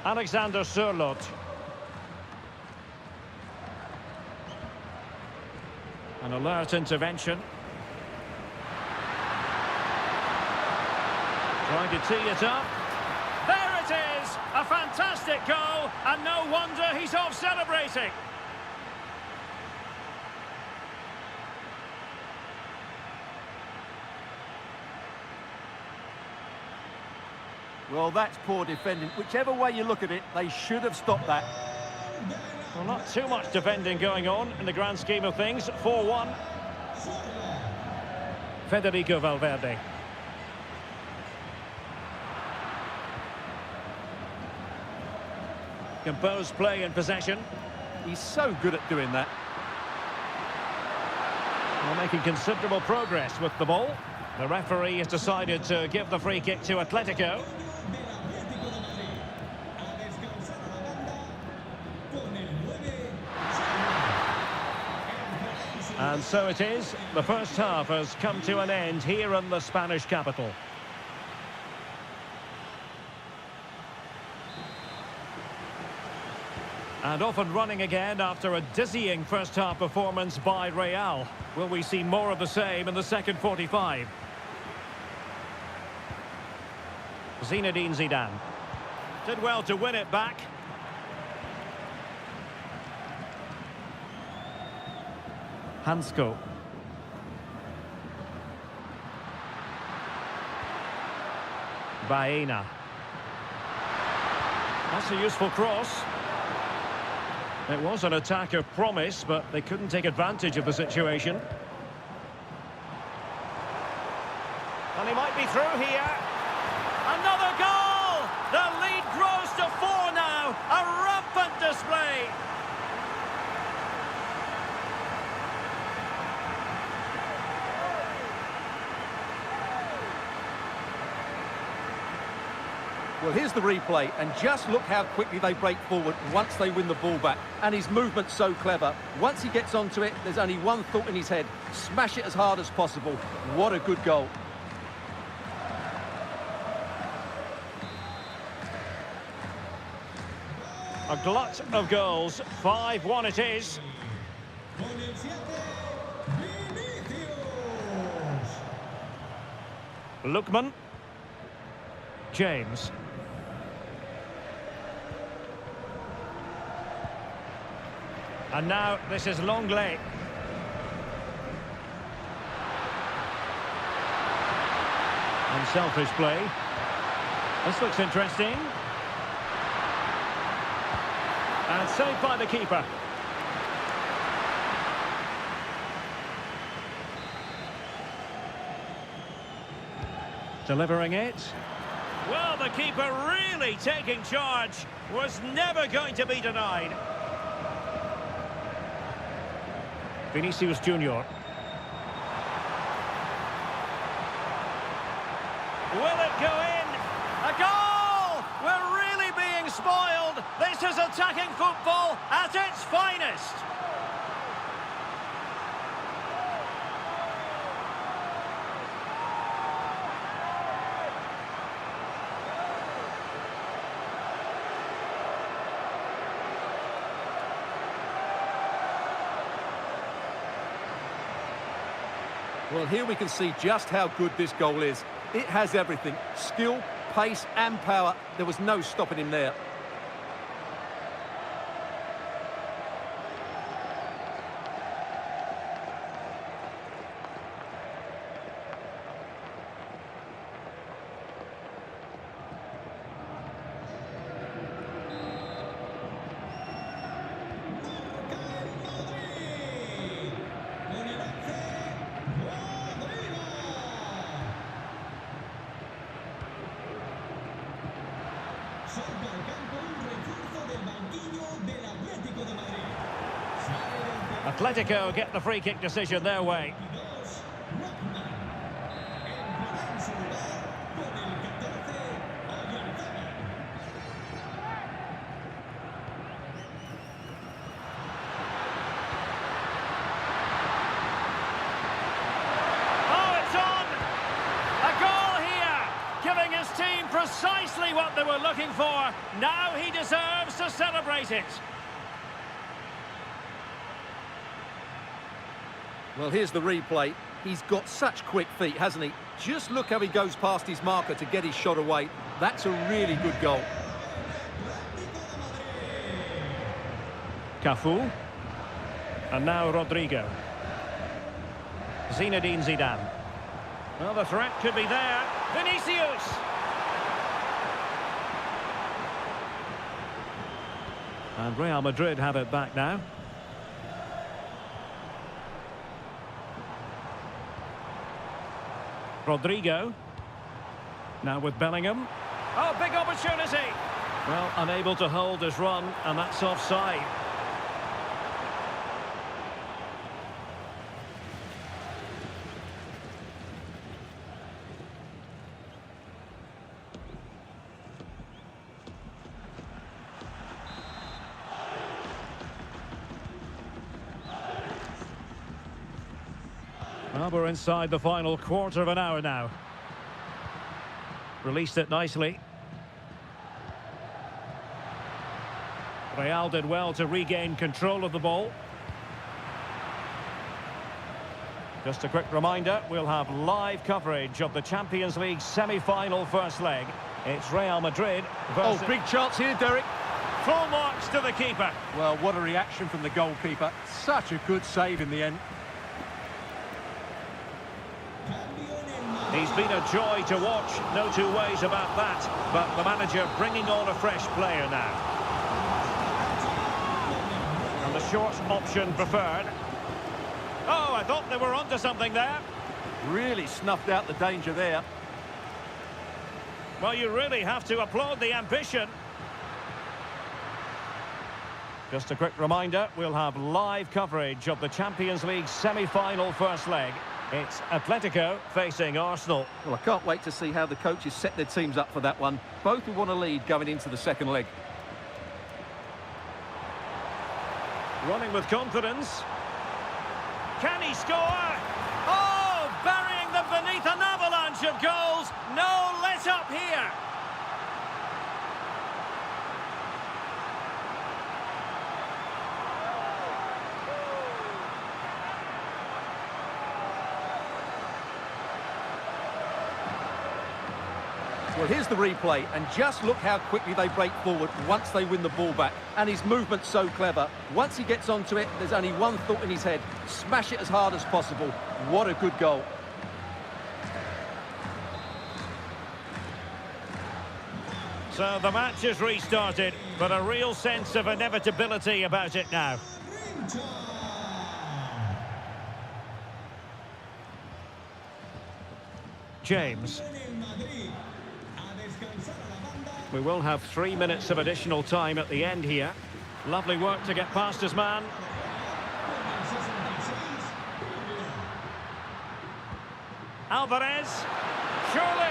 Alexander Sørloth. An alert intervention. Trying to tee it up. There it is! A fantastic goal, and no wonder he's off celebrating. Well, that's poor defending. Whichever way you look at it, they should have stopped that. Well, not too much defending going on in the grand scheme of things. 4-1. Federico Valverde. Composed play in possession. He's so good at doing that. Well, making considerable progress with the ball. The referee has decided to give the free kick to Atletico. And so it is. The first half has come to an end here in the Spanish capital. And off and running again after a dizzying first-half performance by Real. Will we see more of the same in the second 45? Zinedine Zidane. Did well to win it back. Hansko. Baena. That's a useful cross. It was an attack of promise, but they couldn't take advantage of the situation. And he might be through here. Another goal! The lead grows to 4 now. A rampant display. Well, here's the replay, and just look how quickly they break forward once they win the ball back. And his movement's so clever. Once he gets onto it, there's only one thought in his head. Smash it as hard as possible. What a good goal. A glut of goals. 5-1 it is. Lookman. James. And now this is Longley. Unselfish play. This looks interesting. And saved by the keeper. Delivering it. Well, the keeper really taking charge. Was never going to be denied. Vinicius Junior. Will it go in? A goal! We're really being spoiled. This is attacking football at its finest. Well, here we can see just how good this goal is. It has everything. Skill, pace and power. There was no stopping him there. Atletico get the free kick decision their way. Oh, it's on! A goal here, giving his team precisely what they were looking for. Now he deserves to celebrate it. Well, here's the replay. He's got such quick feet, hasn't he? Just look how he goes past his marker to get his shot away. That's a really good goal. Cafu. And now Rodrigo. Zinedine Zidane. Well, the threat could be there. Vinicius! And Real Madrid have it back now. Rodrigo. Now with Bellingham. Oh, big opportunity! Well, unable to hold his run, and that's offside. Well, we're inside the final quarter of an hour now. Released it nicely. Real did well to regain control of the ball. Just a quick reminder, we'll have live coverage of the Champions League semi-final first leg. It's Real Madrid versus... Oh, big chance here, Derek. Full marks to the keeper. Well, what a reaction from the goalkeeper. Such a good save in the end. He's been a joy to watch, no two ways about that. But the manager bringing on a fresh player now. And the short option preferred. Oh, I thought they were onto something there. Really snuffed out the danger there. Well, you really have to applaud the ambition. Just a quick reminder, we'll have live coverage of the Champions League semi-final first leg. It's Atletico facing Arsenal. Well, I can't wait to see how the coaches set their teams up for that one. Both will want to lead going into the second leg. Running with confidence. Can he score? Oh, burying them beneath an avalanche of goals. No let up here. Well, here's the replay, and just look how quickly they break forward once they win the ball back. And his movement's so clever. Once he gets onto it, there's only one thought in his head. Smash it as hard as possible. What a good goal. So the match is restarted, but a real sense of inevitability about it now. James. We will have 3 minutes of additional time at the end here. Lovely work to get past his man. Alvarez. Surely.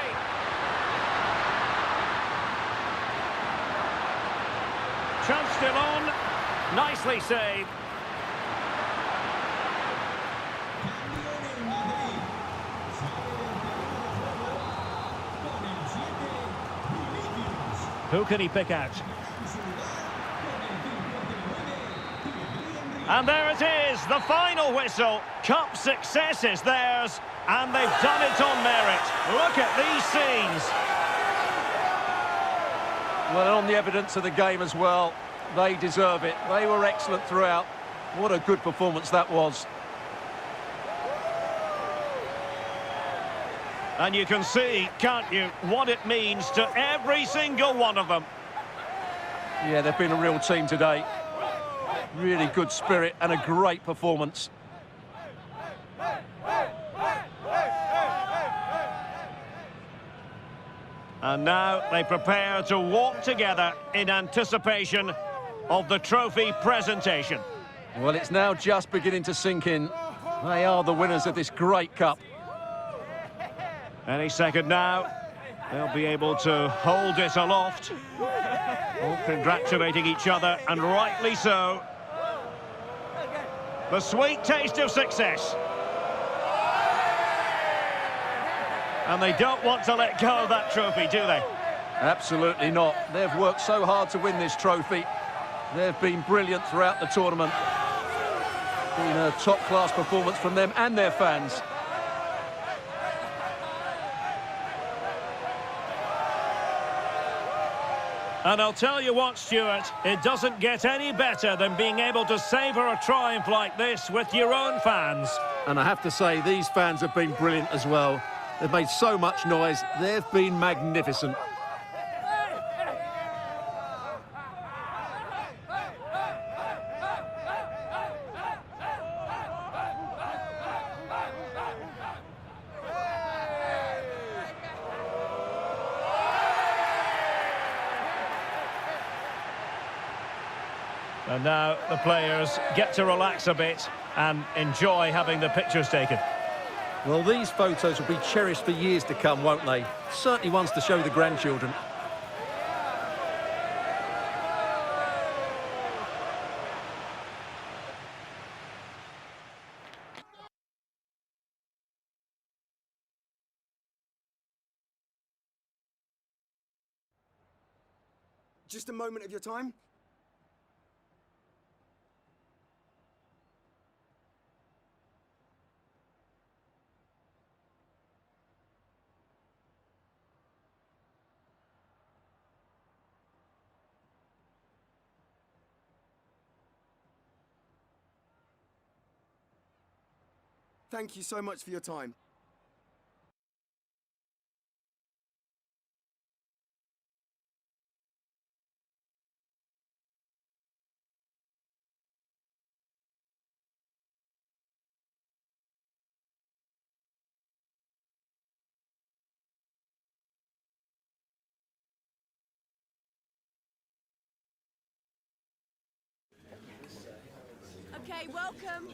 Chance still on. Nicely saved. Who can he pick out? And there it is, the final whistle. Cup success is theirs, and they've done it on merit. Look at these scenes. Well, on the evidence of the game as well, they deserve it. They were excellent throughout. What a good performance that was. And you can see, can't you, what it means to every single one of them. Yeah, they've been a real team today. Really good spirit and a great performance. And now they prepare to walk together in anticipation of the trophy presentation. Well, it's now just beginning to sink in. They are the winners of this great cup. Any second now, they'll be able to hold it aloft. All congratulating each other, and rightly so. The sweet taste of success. And they don't want to let go of that trophy, do they? Absolutely not. They've worked so hard to win this trophy. They've been brilliant throughout the tournament. Been a top-class performance from them and their fans. And I'll tell you what, Stuart, it doesn't get any better than being able to savour a triumph like this with your own fans. And I have to say, these fans have been brilliant as well. They've made so much noise. They've been magnificent. And now the players get to relax a bit and enjoy having the pictures taken. Well, these photos will be cherished for years to come, won't they? Certainly ones to show the grandchildren. Just a moment of your time? Thank you so much for your time. Okay, welcome.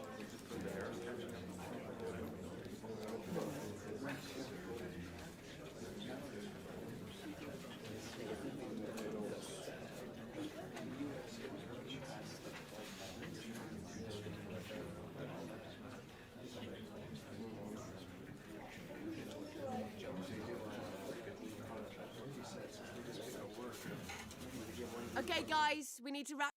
Okay, guys, we need to wrap.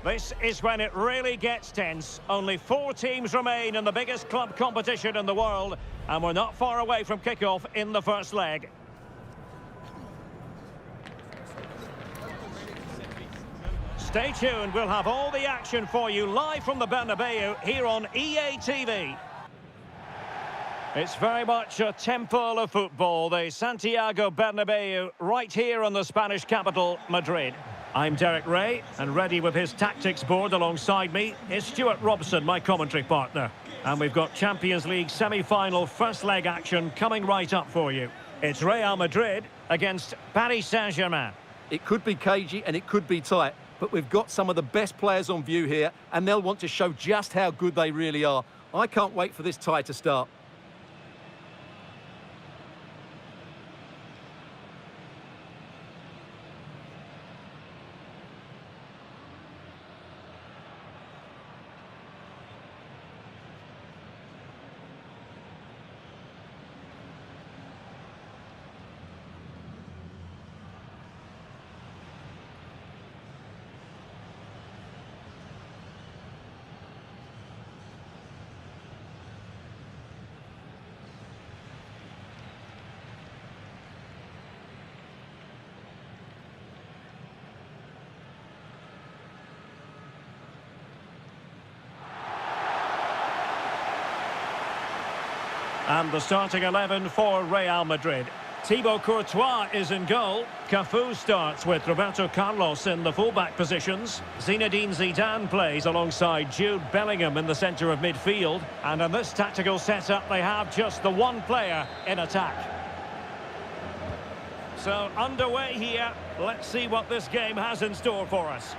This is when it really gets tense. Only 4 teams remain in the biggest club competition in the world, and we're not far away from kickoff in the first leg. Stay tuned, we'll have all the action for you live from the Bernabeu here on EA TV. It's very much a temple of football, the Santiago Bernabeu, right here in the Spanish capital, Madrid. I'm Derek Ray, and ready with his tactics board alongside me is Stuart Robson, my commentary partner. And we've got Champions League semi-final first leg action coming right up for you. It's Real Madrid against Paris Saint-Germain. It could be cagey and it could be tight, but we've got some of the best players on view here, and they'll want to show just how good they really are. I can't wait for this tie to start. And the starting 11 for Real Madrid. Thibaut Courtois is in goal. Cafu starts with Roberto Carlos in the fullback positions. Zinedine Zidane plays alongside Jude Bellingham in the centre of midfield. And in this tactical setup, they have just the one player in attack. So underway here. Let's see what this game has in store for us.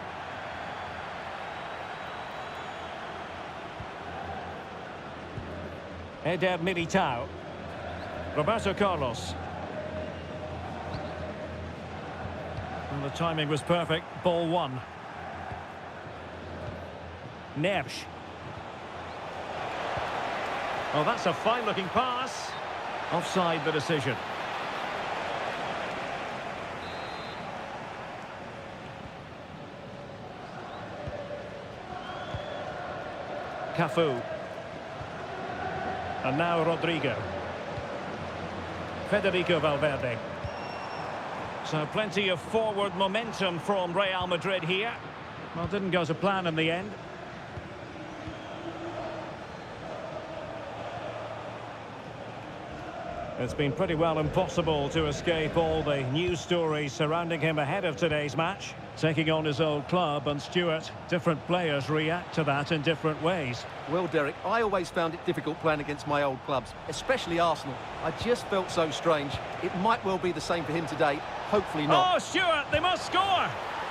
Eder Militao. Roberto Carlos. And the timing was perfect. Ball one. Neves. Oh, that's a fine-looking pass. Offside the decision. Cafu. And now Rodrigo. Federico Valverde. So plenty of forward momentum from Real Madrid here. Well, didn't go to plan in the end. It's been pretty well impossible to escape all the news stories surrounding him ahead of today's match. Taking on his old club, and Stuart, different players react to that in different ways. Well, Derek, I always found it difficult playing against my old clubs, especially Arsenal. I just felt so strange. It might well be the same for him today. Hopefully not. Oh, Stuart, they must score!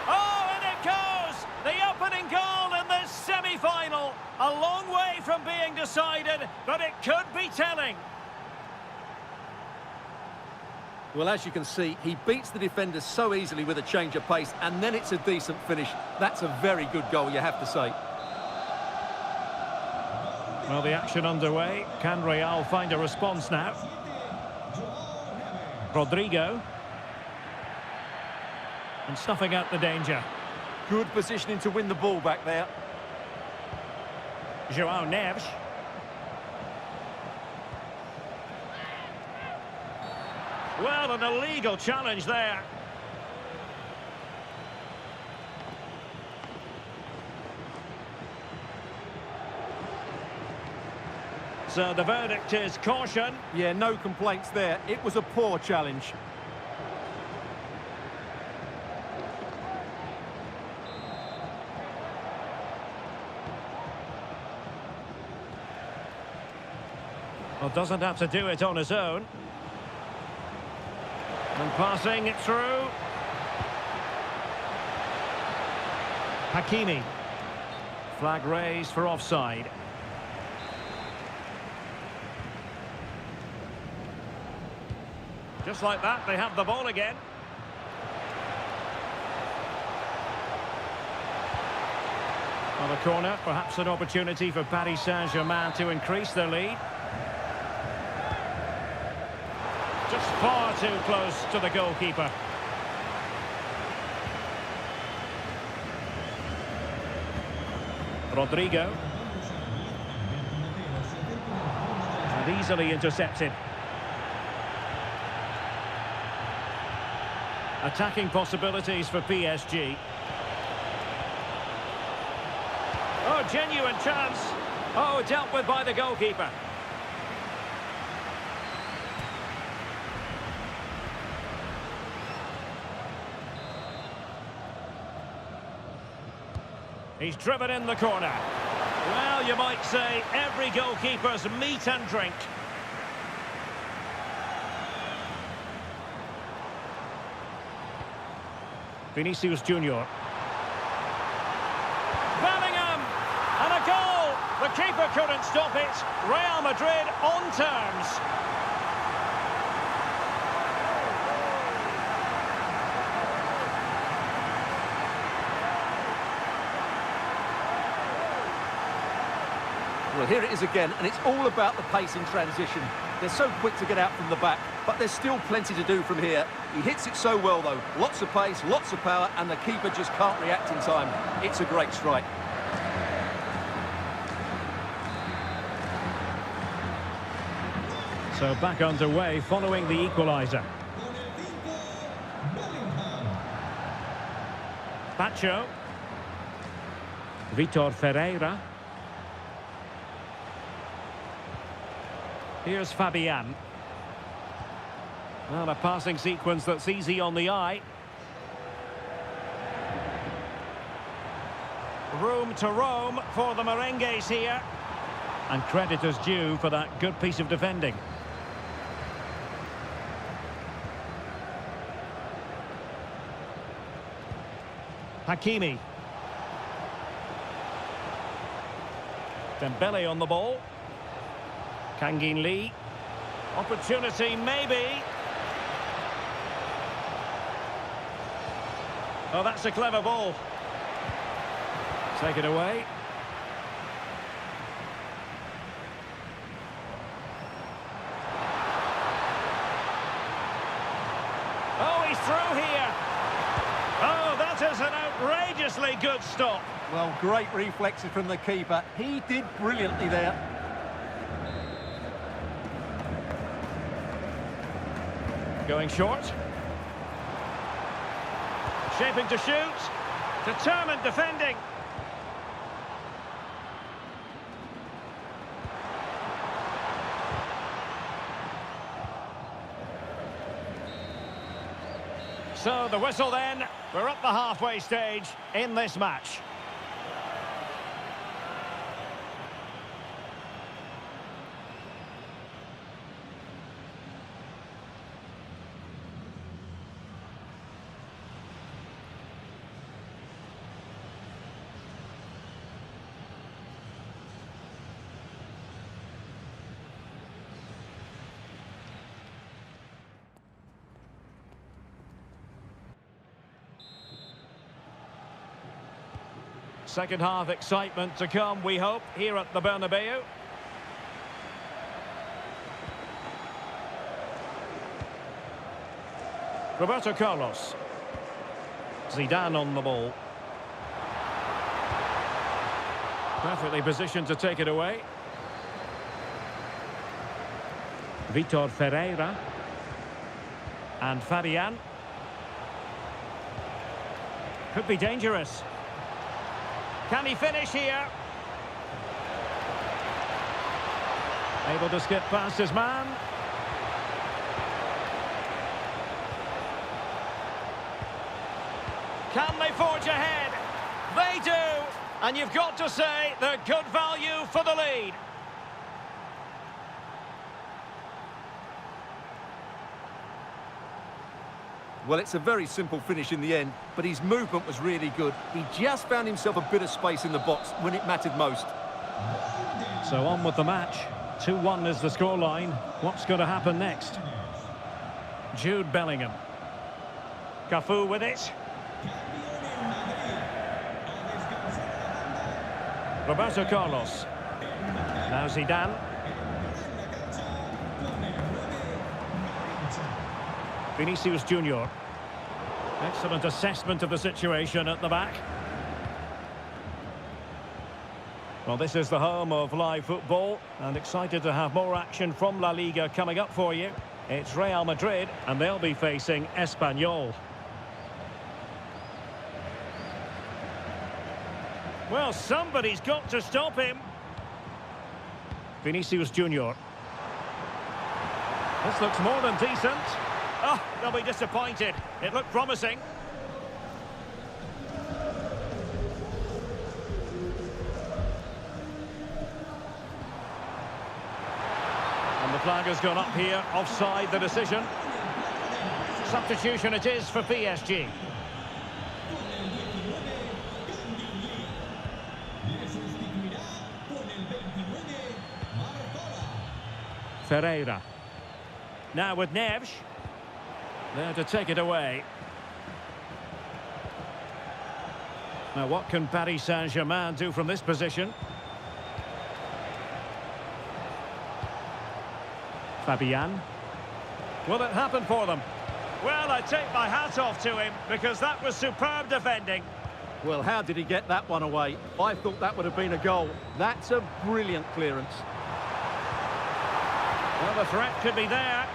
Oh, and it goes! The opening goal in this semi-final. A long way from being decided, but it could be telling. Well, as you can see, he beats the defenders so easily with a change of pace, and then it's a decent finish. That's a very good goal, you have to say. Well, the action underway. Can Real find a response now? Rodrigo. And snuffing out the danger. Good positioning to win the ball back there. João Neves. Well, an illegal challenge there. So the verdict is caution. Yeah, no complaints there. It was a poor challenge. Well, doesn't have to do it on his own. And passing it through. Hakimi. Flag raised for offside. Just like that, they have the ball again. On the corner, perhaps an opportunity for Paris Saint-Germain to increase their lead. Just far too close to the goalkeeper. Rodrigo. And easily intercepted. Attacking possibilities for PSG. Oh, genuine chance. Oh, dealt with by the goalkeeper. He's driven in the corner. Well, you might say every goalkeeper's meat and drink. Vinicius Junior. Bellingham! And a goal! The keeper couldn't stop it. Real Madrid on terms. Well, here it is again, and it's all about the pace in transition. They're so quick to get out from the back, but there's still plenty to do from here. He hits it so well, though. Lots of pace, lots of power, and the keeper just can't react in time. It's a great strike. So back underway following the equaliser. Pacho. Vitor Ferreira. Here's Fabian. Well, a passing sequence that's easy on the eye. Room to roam for the Merengues here. And credit is due for that good piece of defending. Hakimi. Dembele on the ball. Kangin Lee. Opportunity, maybe. Oh, that's a clever ball. Take it away. Oh, he's through here. Oh, that is an outrageously good stop. Well, great reflexes from the keeper. He did brilliantly there. Going short. Shaping to shoot. Determined defending. So the whistle then. We're up the halfway stage in this match. Second half excitement to come, we hope, here at the Bernabeu. Roberto Carlos. Zidane on the ball. Perfectly positioned to take it away. Vitor Ferreira. And Fabian. Could be dangerous. Can he finish here? Able to skip past his man. Can they forge ahead? They do! And you've got to say they're good value for the lead. Well, it's a very simple finish in the end, but his movement was really good. He just found himself a bit of space in the box when it mattered most. So on with the match. 2-1 is the scoreline. What's going to happen next? Jude Bellingham. Cafu with it. Roberto Carlos. Now Zidane. Vinicius Junior. Excellent assessment of the situation at the back. Well, this is the home of live football, and excited to have more action from La Liga coming up for you. It's Real Madrid, and they'll be facing Espanyol. Well, somebody's got to stop him. Vinicius Junior. This looks more than decent. Oh, they'll be disappointed. It looked promising. And the flag has gone up here, offside the decision. Substitution it is for PSG. Ferreira. Now with Neves. There to take it away. Now what can Paris Saint-Germain do from this position? Fabian. Will it happen for them? Well, I take my hat off to him because that was superb defending. Well, how did he get that one away? I thought that would have been a goal. That's a brilliant clearance. Well, the threat could be there.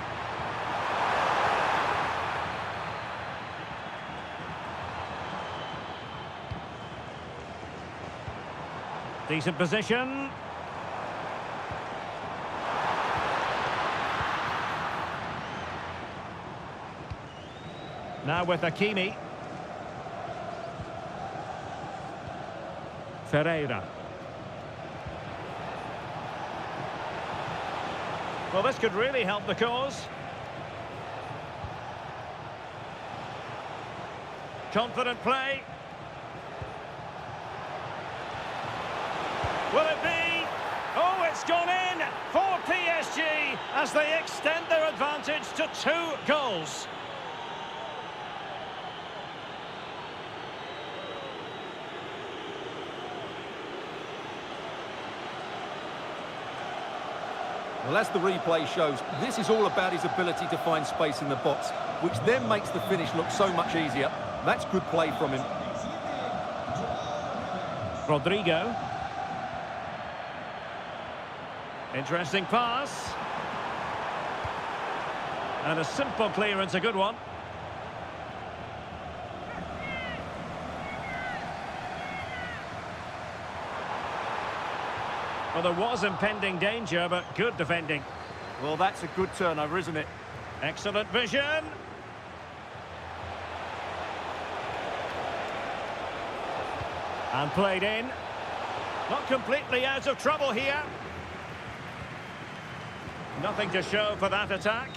Decent position. Now with Hakimi. Ferreira. Well, this could really help the cause. Confident play. Will it be? Oh, it's gone in for PSG as they extend their advantage to 2 goals. Well, as the replay shows, this is all about his ability to find space in the box, which then makes the finish look so much easier. That's good play from him. Rodrigo. Interesting pass. And a simple clearance, a good one. Well, there was impending danger, but good defending. Well, that's a good turnover, isn't it? Excellent vision. And played in. Not completely out of trouble here. Nothing to show for that attack.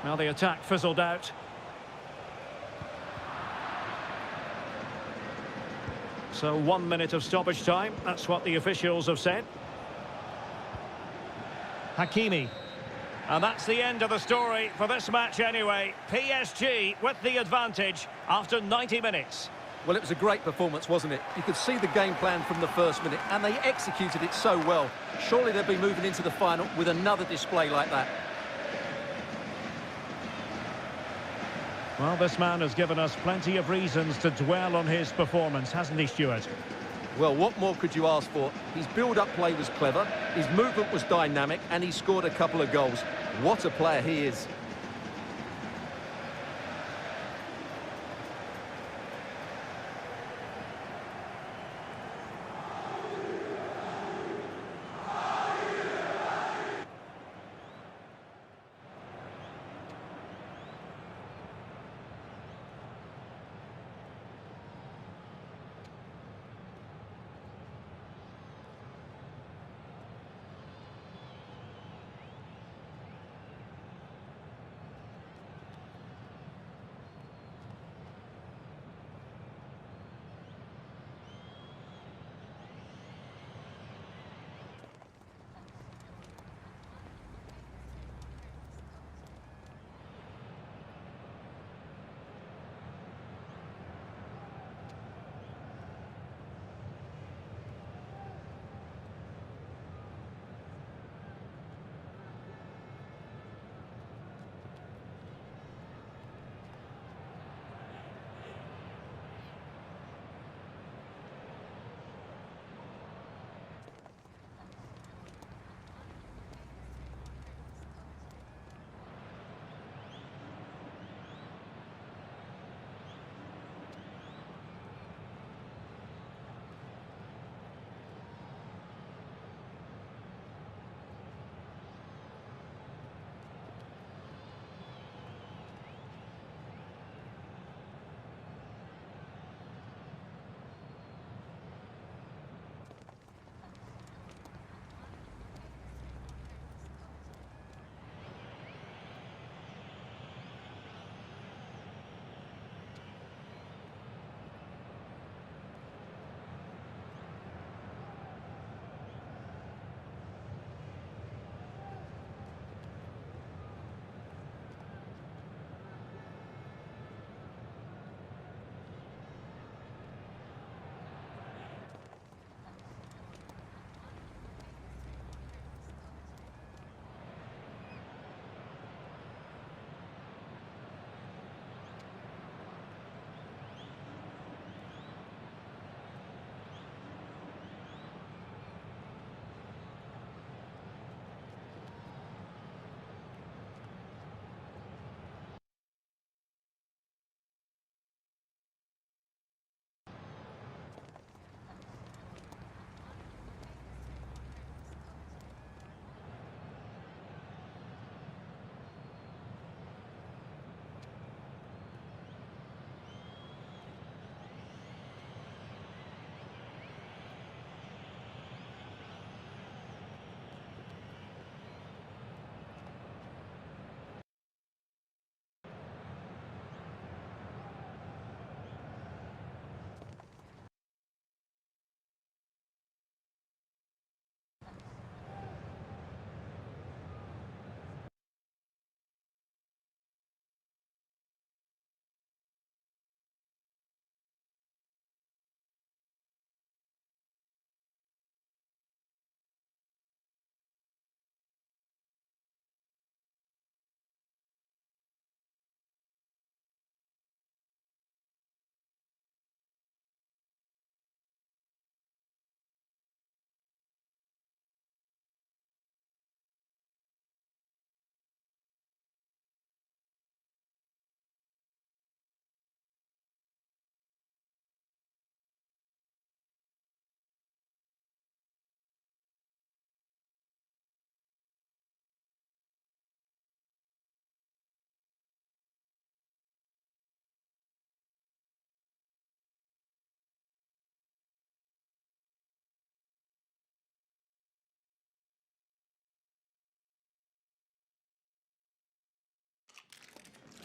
Well, the attack fizzled out. So 1 minute of stoppage time. That's what the officials have said. Hakimi. And that's the end of the story for this match anyway. PSG with the advantage after 90 minutes. Well, it was a great performance, wasn't it? You could see the game plan from the first minute, and they executed it so well. Surely they'll be moving into the final with another display like that. Well, this man has given us plenty of reasons to dwell on his performance, hasn't he, Stuart? Well, what more could you ask for? His build-up play was clever, his movement was dynamic, and he scored a couple of goals. What a player he is.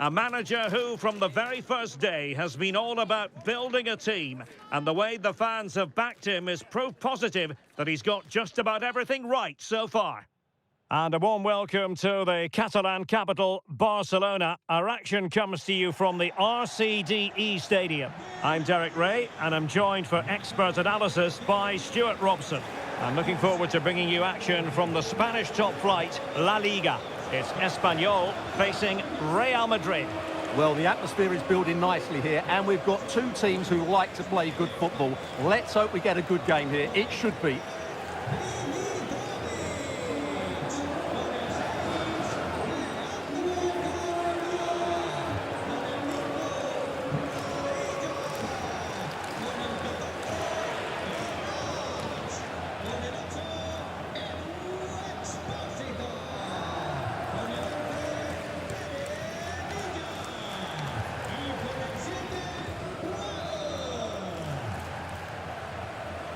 A manager who, from the very first day, has been all about building a team. And the way the fans have backed him is proof positive that he's got just about everything right so far. And a warm welcome to the Catalan capital, Barcelona. Our action comes to you from the RCDE Stadium. I'm Derek Ray, and I'm joined for expert analysis by Stuart Robson. I'm looking forward to bringing you action from the Spanish top flight, La Liga. It's Espanyol facing Real Madrid. Well, the atmosphere is building nicely here, and we've got two teams who like to play good football. Let's hope we get a good game here. It should be.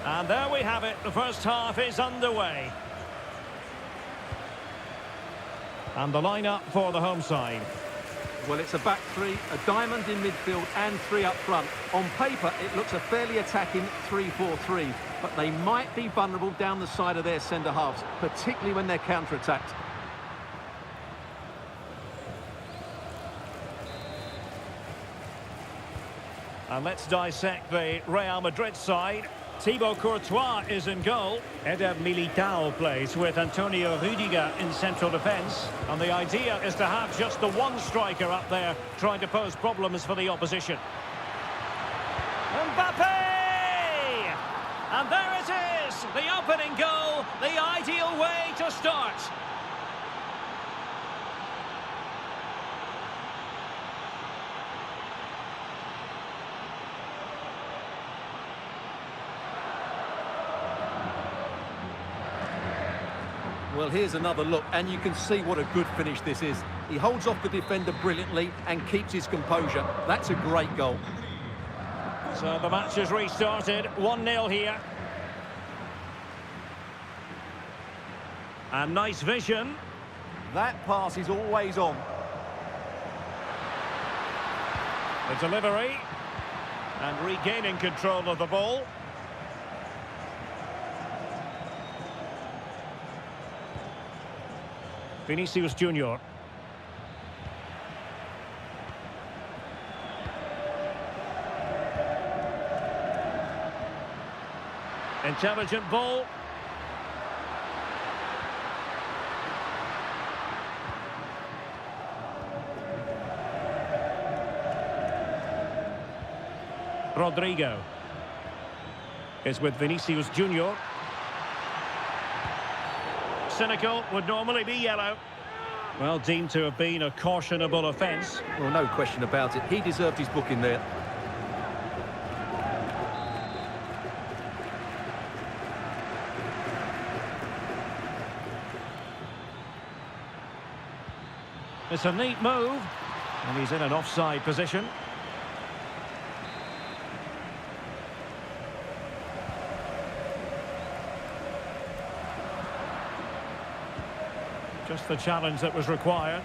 And there we have it, the first half is underway. And the lineup for the home side. Well, it's a back three, a diamond in midfield and three up front. On paper, it looks a fairly attacking 3-4-3, but they might be vulnerable down the side of their centre-halves, particularly when they're counter-attacked. And let's dissect the Real Madrid side. Thibaut Courtois is in goal. Eder Militao plays with Antonio Rüdiger in central defence. And the idea is to have just the one striker up there trying to pose problems for the opposition. Mbappe! And there it is! The opening goal, the ideal way to start. Well, here's another look, and you can see what a good finish this is. He holds off the defender brilliantly and keeps his composure. That's a great goal. So the match has restarted, 1-0 here. And nice vision. That pass is always on. The delivery. And regaining control of the ball. Vinicius Junior. Intelligent ball. Rodrigo is with Vinicius Junior. Cynical, would normally be yellow. Well, deemed to have been a cautionable offence. Well, no question about it. He deserved his booking there. It's a neat move, and he's in an offside position. Just the challenge that was required.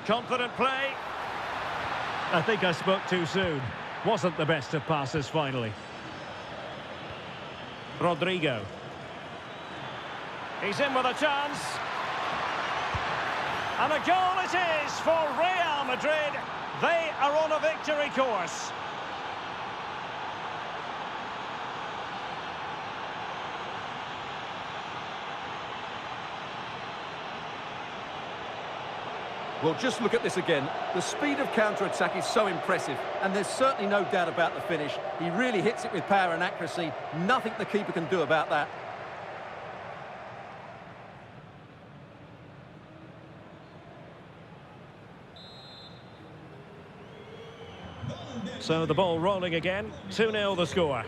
Confident play. I think I spoke too soon. Wasn't the best of passes finally. Rodrigo. He's in with a chance. And a goal it is for Real Madrid. They are on a victory course. Well, just look at this again. The speed of counter-attack is so impressive, and there's certainly no doubt about the finish. He really hits it with power and accuracy. Nothing the keeper can do about that. So the ball rolling again. 2-0 the score.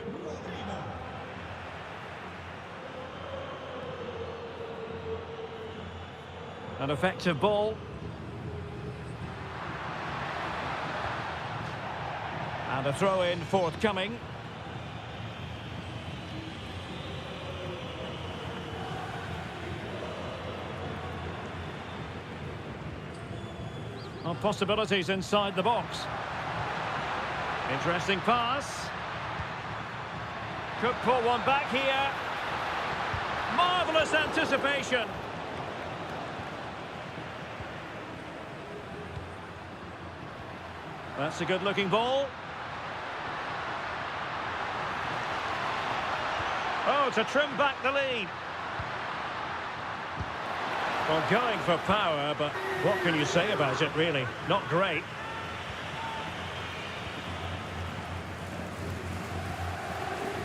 An effective ball. And a throw-in forthcoming. Well, possibilities inside the box. Interesting pass. Could pull one back here. Marvellous anticipation. That's a good-looking ball. Oh, to trim back the lead. Well, going for power, but what can you say about it, really? Not great.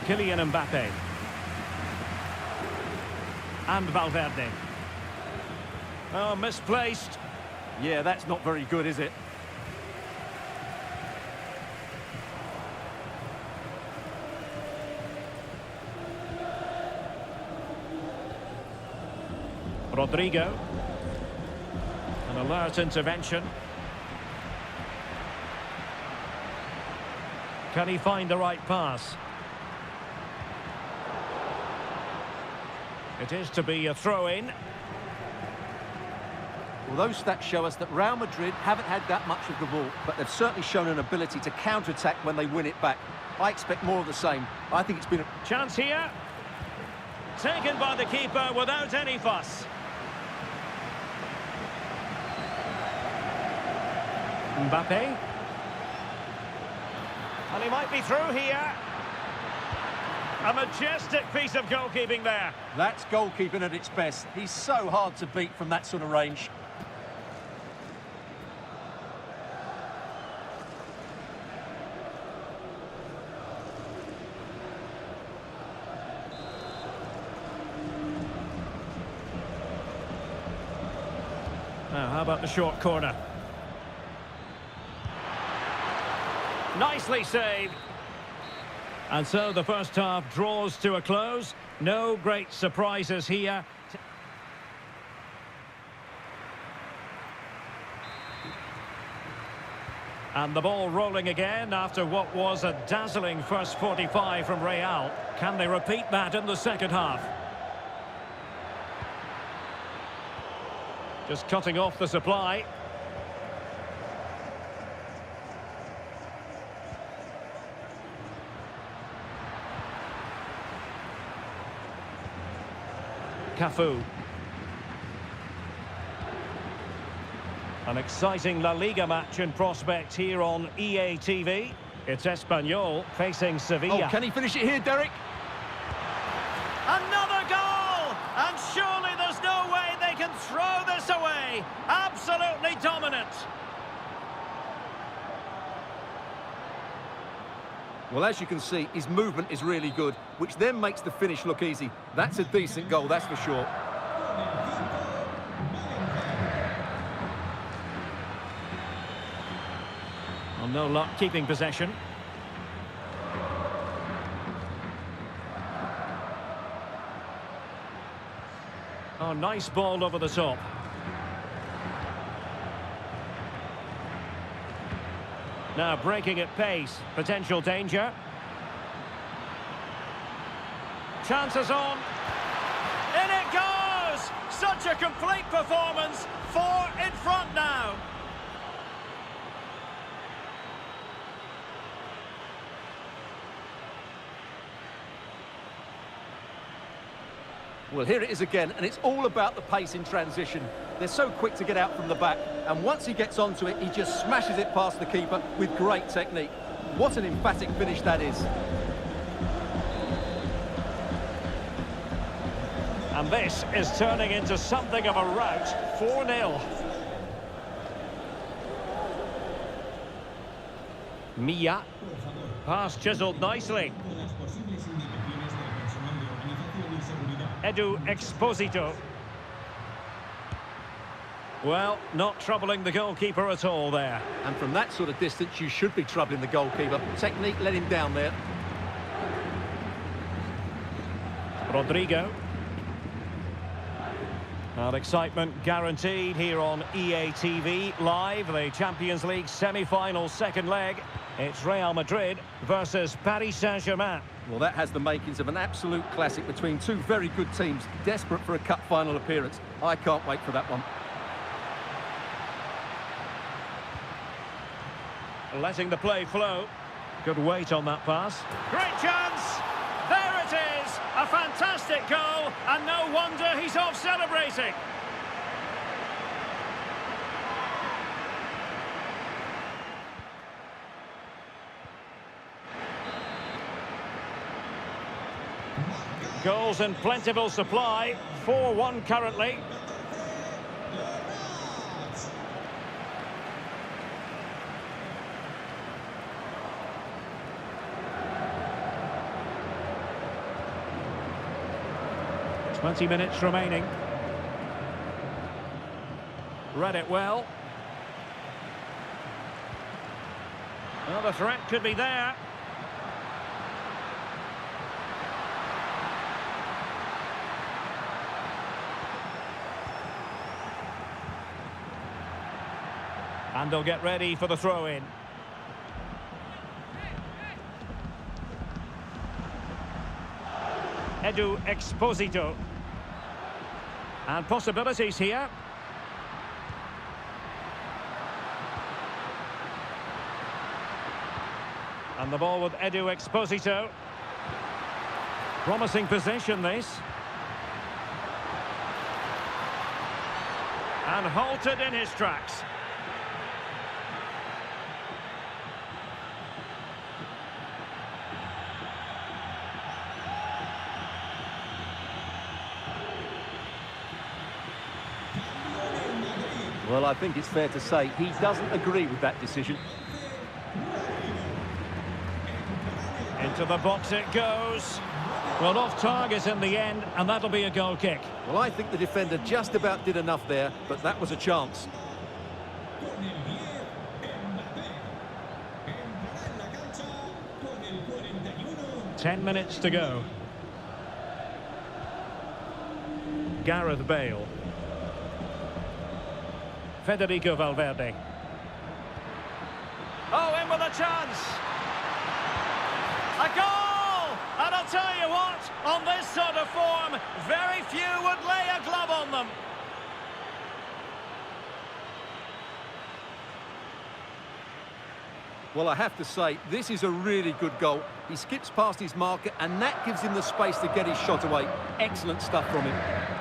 Kylian Mbappe. And Valverde. Oh, misplaced. Yeah, that's not very good, is it? Rodrigo. An alert intervention. Can he find the right pass? It is to be a throw-in. Well, those stats show us that Real Madrid haven't had that much of the ball, but they've certainly shown an ability to counter-attack when they win it back. I expect more of the same. I think it's been a Chance here. Taken by the keeper without any fuss. Mbappe. And he might be through here. A majestic piece of goalkeeping there. That's goalkeeping at its best. He's so hard to beat from that sort of range. Now, how about the short corner? Nicely saved. And so the first half draws to a close. No great surprises here. And the ball rolling again after what was a dazzling first 45 from Real. Can they repeat that in the second half? Just cutting off the supply. Cafu. An exciting La Liga match in prospect here on EA TV. It's Espanyol facing Sevilla. Oh, can he finish it here, Derek? Another goal! And surely there's no way they can throw this away. Absolutely dominant. Well, as you can see, his movement is really good, which then makes the finish look easy. That's a decent goal, that's for sure. Well, no luck keeping possession. Oh, nice ball over the top. Now breaking at pace, potential danger. Chances on. In it goes! Such a complete performance. 4 in front now. Well, here it is again, and it's all about the pace in transition. They're so quick to get out from the back, and once he gets onto it, he just smashes it past the keeper with great technique. What an emphatic finish that is. And this is turning into something of a rout. 4-0. Milla. Pass chiselled nicely. Edu Exposito. Well, not troubling the goalkeeper at all there. And from that sort of distance, you should be troubling the goalkeeper. Technique let him down there. Rodrigo. And excitement guaranteed here on EA TV Live, the Champions League semi-final second leg. It's Real Madrid versus Paris Saint-Germain. Well, that has the makings of an absolute classic between two very good teams, desperate for a cup final appearance. I can't wait for that one. letting the play flow. Good weight on that pass. Great chance! There it is! A fantastic goal, and no wonder he's off celebrating. Goals in plentiful supply, 4-1 currently. Twenty minutes remaining. Read it well. Well, the threat could be there. And they'll get ready for the throw-in. Edu Exposito. And possibilities here. And the ball with Edu Exposito. Promising possession, this. And halted in his tracks. Well, I think it's fair to say he doesn't agree with that decision. Into the box it goes. Well, off target in the end, and that'll be a goal kick. Well, I think the defender just about did enough there, but that was a chance. Ten minutes to go. Gareth Bale. Federico Valverde. Oh, in with a chance. A goal! And I'll tell you what, on this sort of form, very few would lay a glove on them. Well, I have to say, this is a really good goal. He skips past his marker, and that gives him the space to get his shot away. Excellent stuff from him.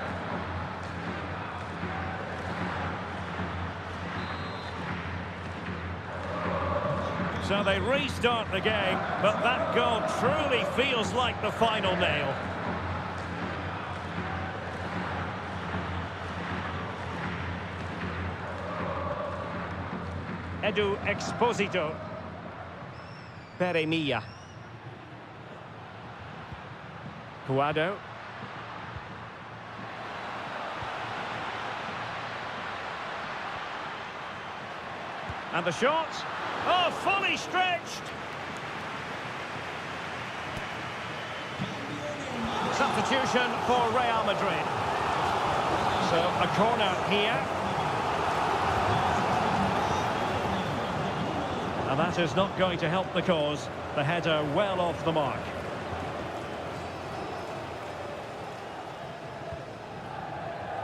So they restart the game, but that goal truly feels like the final nail. Edu Exposito. Peremilla. Guado. And the shot. Oh, fully stretched. Substitution for Real Madrid. So a corner here. And that is not going to help the cause. The header well off the mark.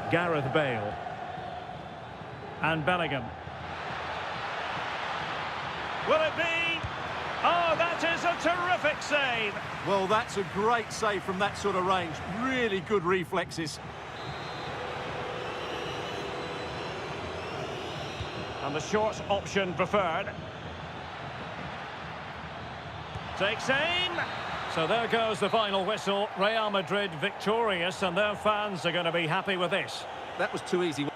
Gareth Bale. And Bellingham. Will it be? Oh, that is a terrific save. Well, that's a great save from that sort of range. Really good reflexes. And the short option preferred. Takes aim. So there goes the final whistle. Real Madrid victorious, and their fans are going to be happy with this. That was too easy.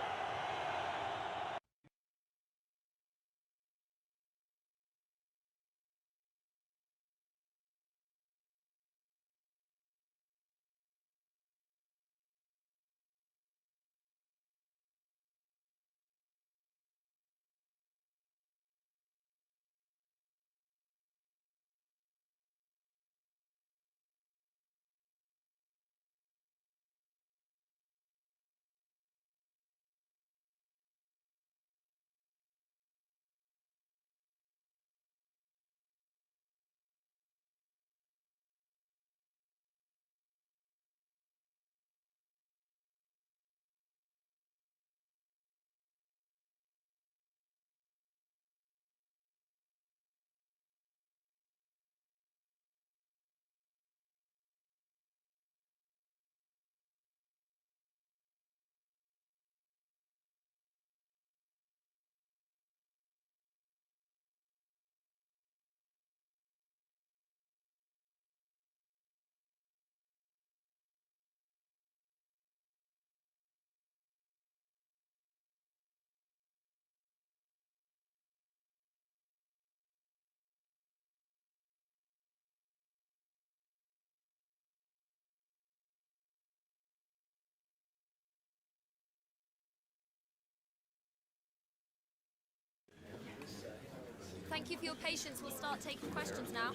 Thank you for your patience. We'll start taking questions now.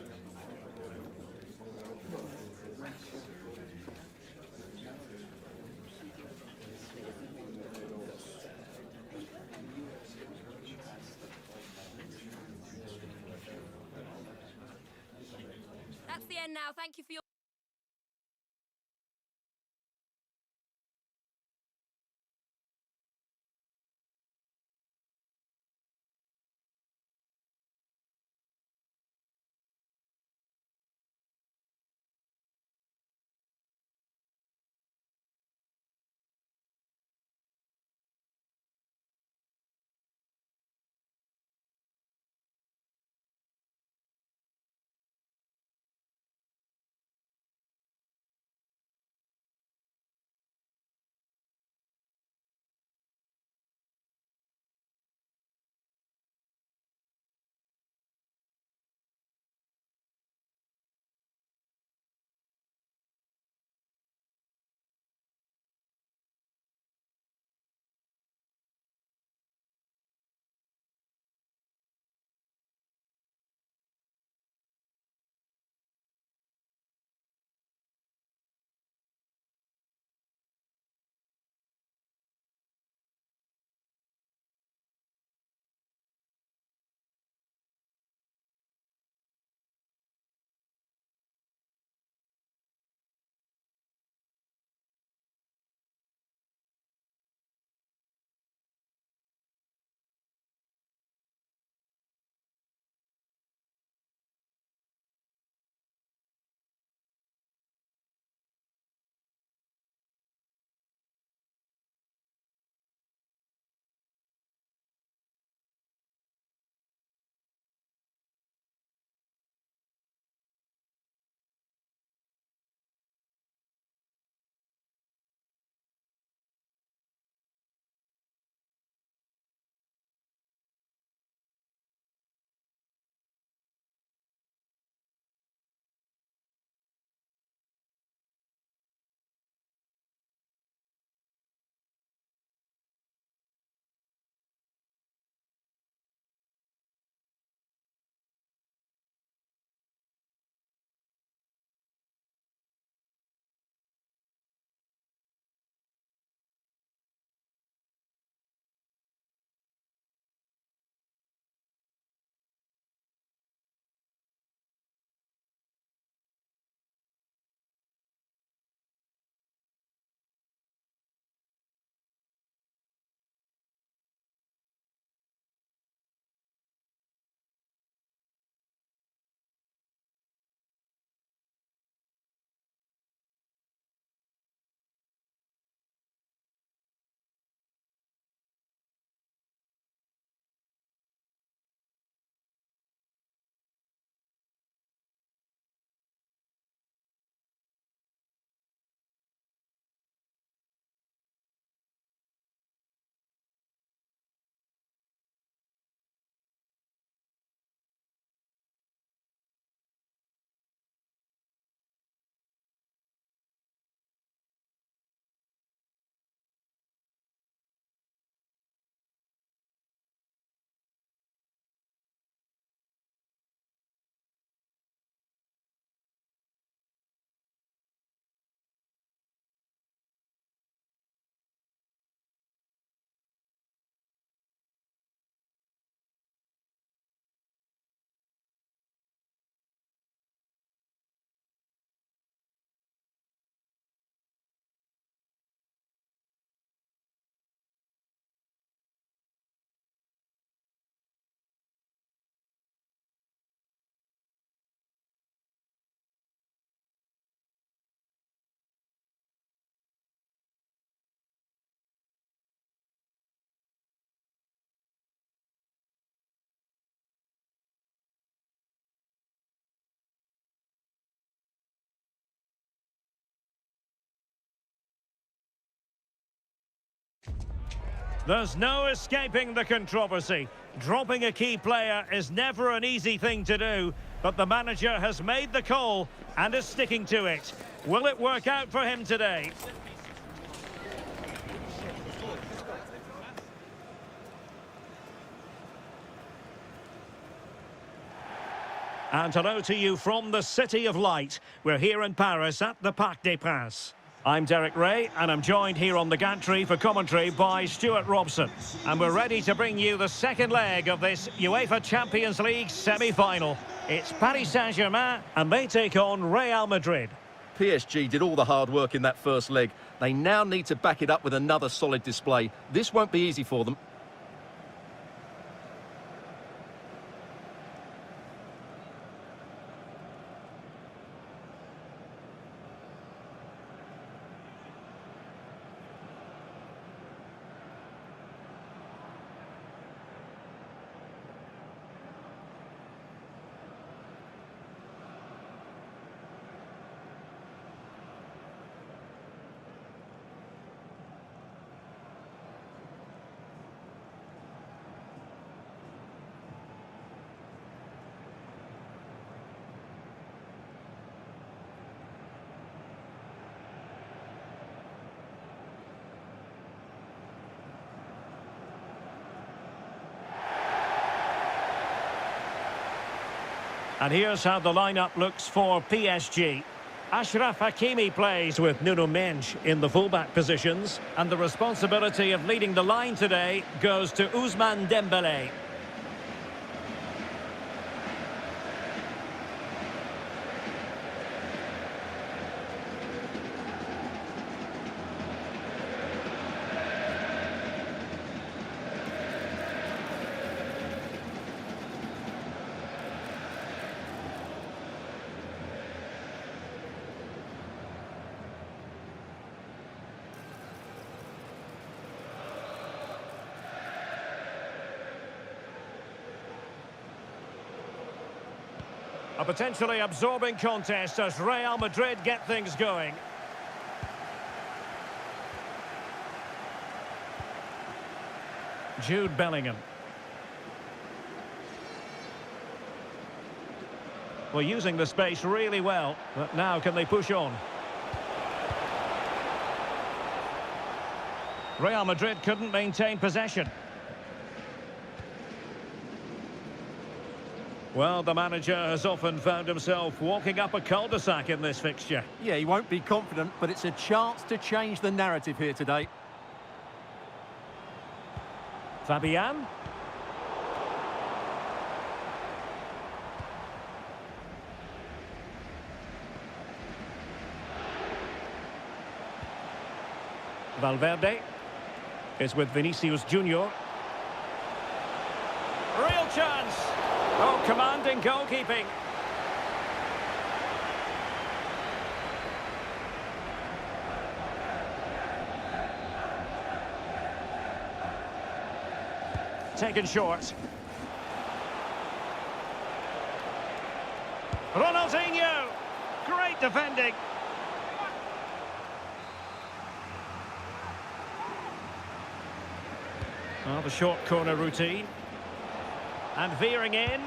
That's the end now. Thank you for your... There's no escaping the controversy. Dropping a key player is never an easy thing to do, but the manager has made the call and is sticking to it. Will it work out for him today? And hello to you from the City of Light. We're here in Paris at the Parc des Princes. I'm Derek Ray, and I'm joined here on the gantry for commentary by Stuart Robson. And we're ready to bring you the second leg of this UEFA Champions League semi-final. It's Paris Saint-Germain, and they take on Real Madrid. PSG did all the hard work in that first leg. They now need to back it up with another solid display. This won't be easy for them. And here's how the lineup looks for PSG. Achraf Hakimi plays with Nuno Mendes in the fullback positions. And the responsibility of leading the line today goes to Ousmane Dembélé. A potentially absorbing contest as Real Madrid get things going. Jude Bellingham. Well, using the space really well, but now can they push on? Real Madrid couldn't maintain possession. Well, the manager has often found himself walking up a cul-de-sac in this fixture. Yeah, he won't be confident, but it's a chance to change the narrative here today. Fabian. Valverde is with Vinicius Junior. Real chance. Oh, commanding goalkeeping. Taken short. Ronaldinho. Great defending. Oh, the short corner routine. And veering in.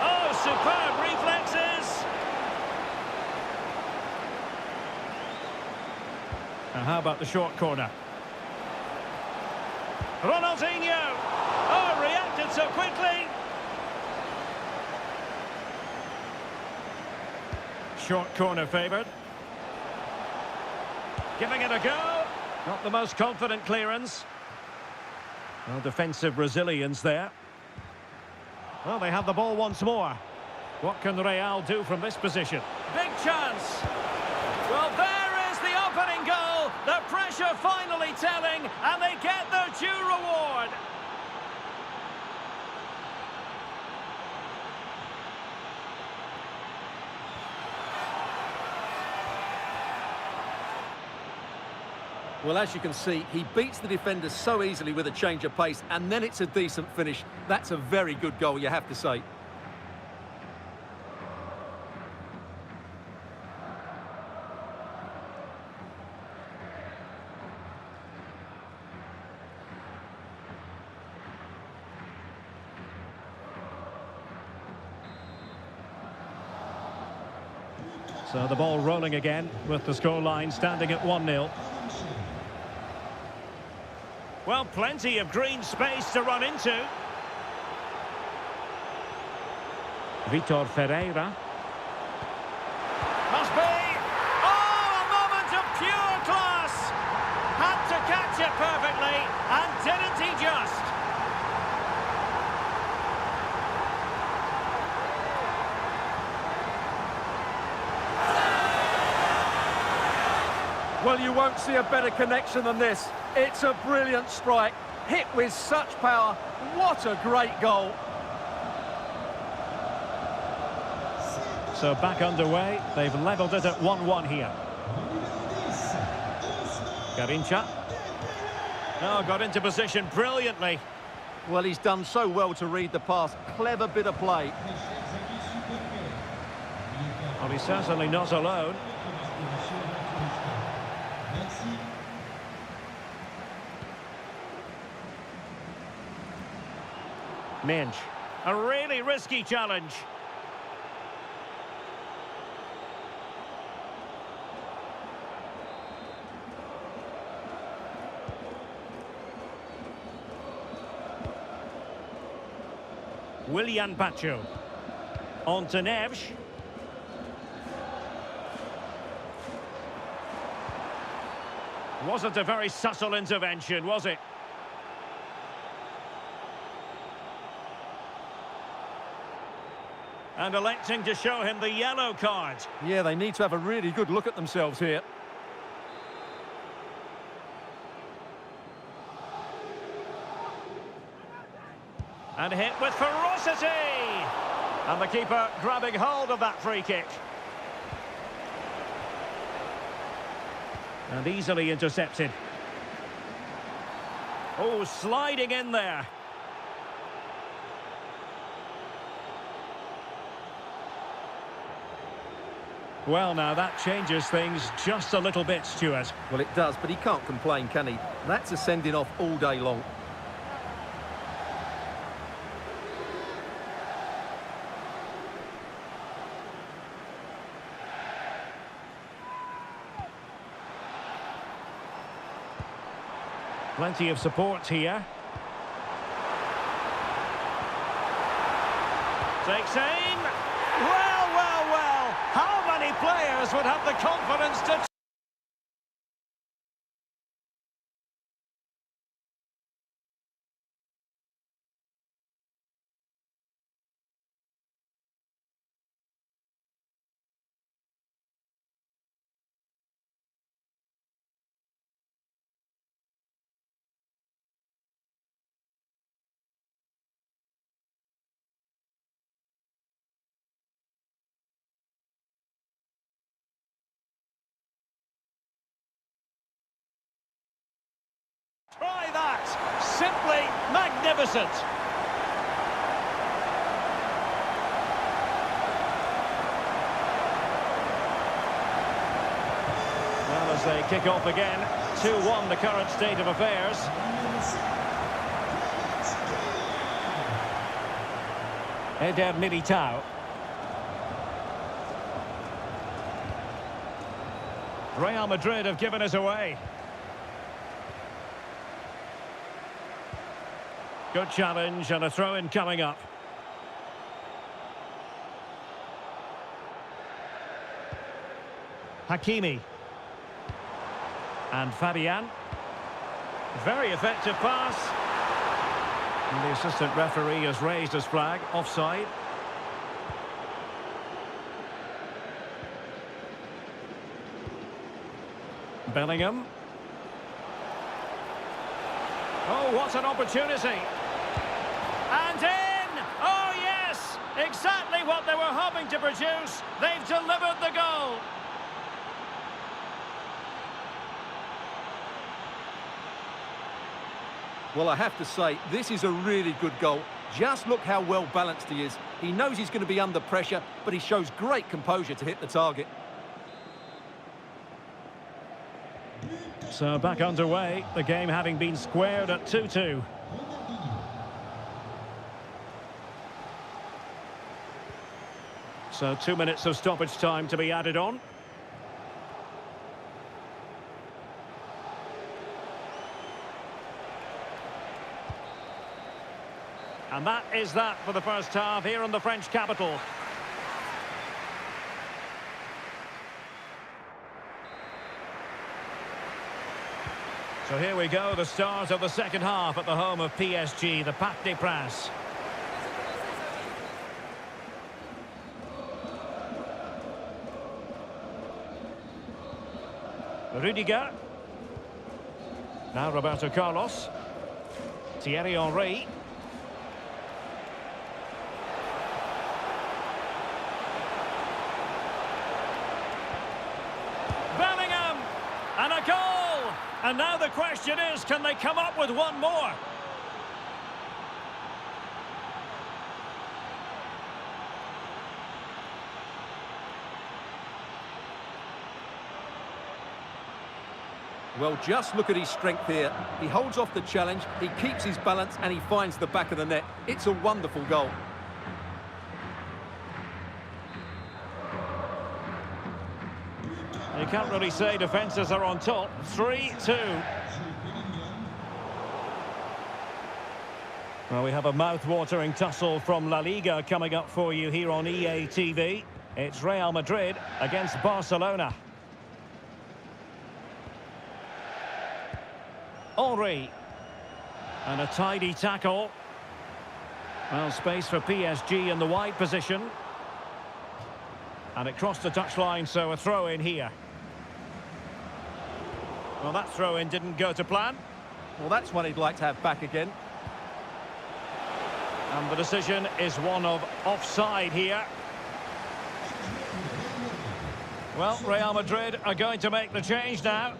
Oh, superb reflexes! And how about the short corner? Ronaldinho! Oh, reacted so quickly! Short corner favoured. Giving it a go. Not the most confident clearance. Well, defensive resilience there. Well, they have the ball once more. What can Real do from this position? Big chance! Well, there is the opening goal! The pressure finally telling, and they get their due reward! Well, as you can see, he beats the defender so easily with a change of pace, and then it's a decent finish. That's a very good goal, you have to say. So the ball rolling again with the scoreline standing at 1-0. Well, plenty of green space to run into. Vitor Ferreira. Must be! Oh, a moment of pure class! Had to catch it perfectly, and didn't he just? Well, you won't see a better connection than this. It's a brilliant strike, hit with such power. What a great goal. So back underway, they've levelled it at 1-1 here. Garincha. Oh, got into position brilliantly. Well, he's done so well to read the pass. Clever bit of play. Well, he's certainly not alone. Minge. A really risky challenge. Willian Pacho. On to Neves. Wasn't a very subtle intervention, was it? And electing to show him the yellow card. Yeah, they need to have a really good look at themselves here. And hit with ferocity! And the keeper grabbing hold of that free kick. And easily intercepted. Oh, sliding in there. Well, now that changes things just a little bit, Stuart. Well, it does, but he can't complain, can he? That's a sending off all day long. Plenty of support here. Takes aim. Well, well, well. How many players would have the confidence to... Try that! Simply magnificent! Well, as they kick off again, 2-1 the current state of affairs. Eder Militao. Real Madrid have given us away. Good challenge and a throw-in coming up. Hakimi. And Fabian. Very effective pass. And the assistant referee has raised his flag. Offside. Bellingham. Oh, what an opportunity. And in! Oh, yes! Exactly what they were hoping to produce. They've delivered the goal. Well, I have to say, this is a really good goal. Just look how well balanced he is. He knows he's going to be under pressure, but he shows great composure to hit the target. So back underway, the game having been squared at 2-2. So 2 minutes of stoppage time to be added on. And that is that for the first half here in the French capital. So here we go, the start of the second half at the home of PSG, the Parc des Princes. Rudiger. Now Roberto Carlos. Thierry Henry. Bellingham. And a goal! And now the question is, can they come up with one more? Well, just look at his strength here. He holds off the challenge, he keeps his balance, and he finds the back of the net. It's a wonderful goal. You can't really say defences are on top. 3-2. Well, we have a mouth-watering tussle from La Liga coming up for you here on EA TV. It's Real Madrid against Barcelona. Henry. And a tidy tackle. Well, space for PSG in the wide position. And it crossed the touchline, so a throw-in here. Well, that throw-in didn't go to plan. Well, that's one he'd like to have back again. And the decision is one of offside here. Well, Real Madrid are going to make the change now.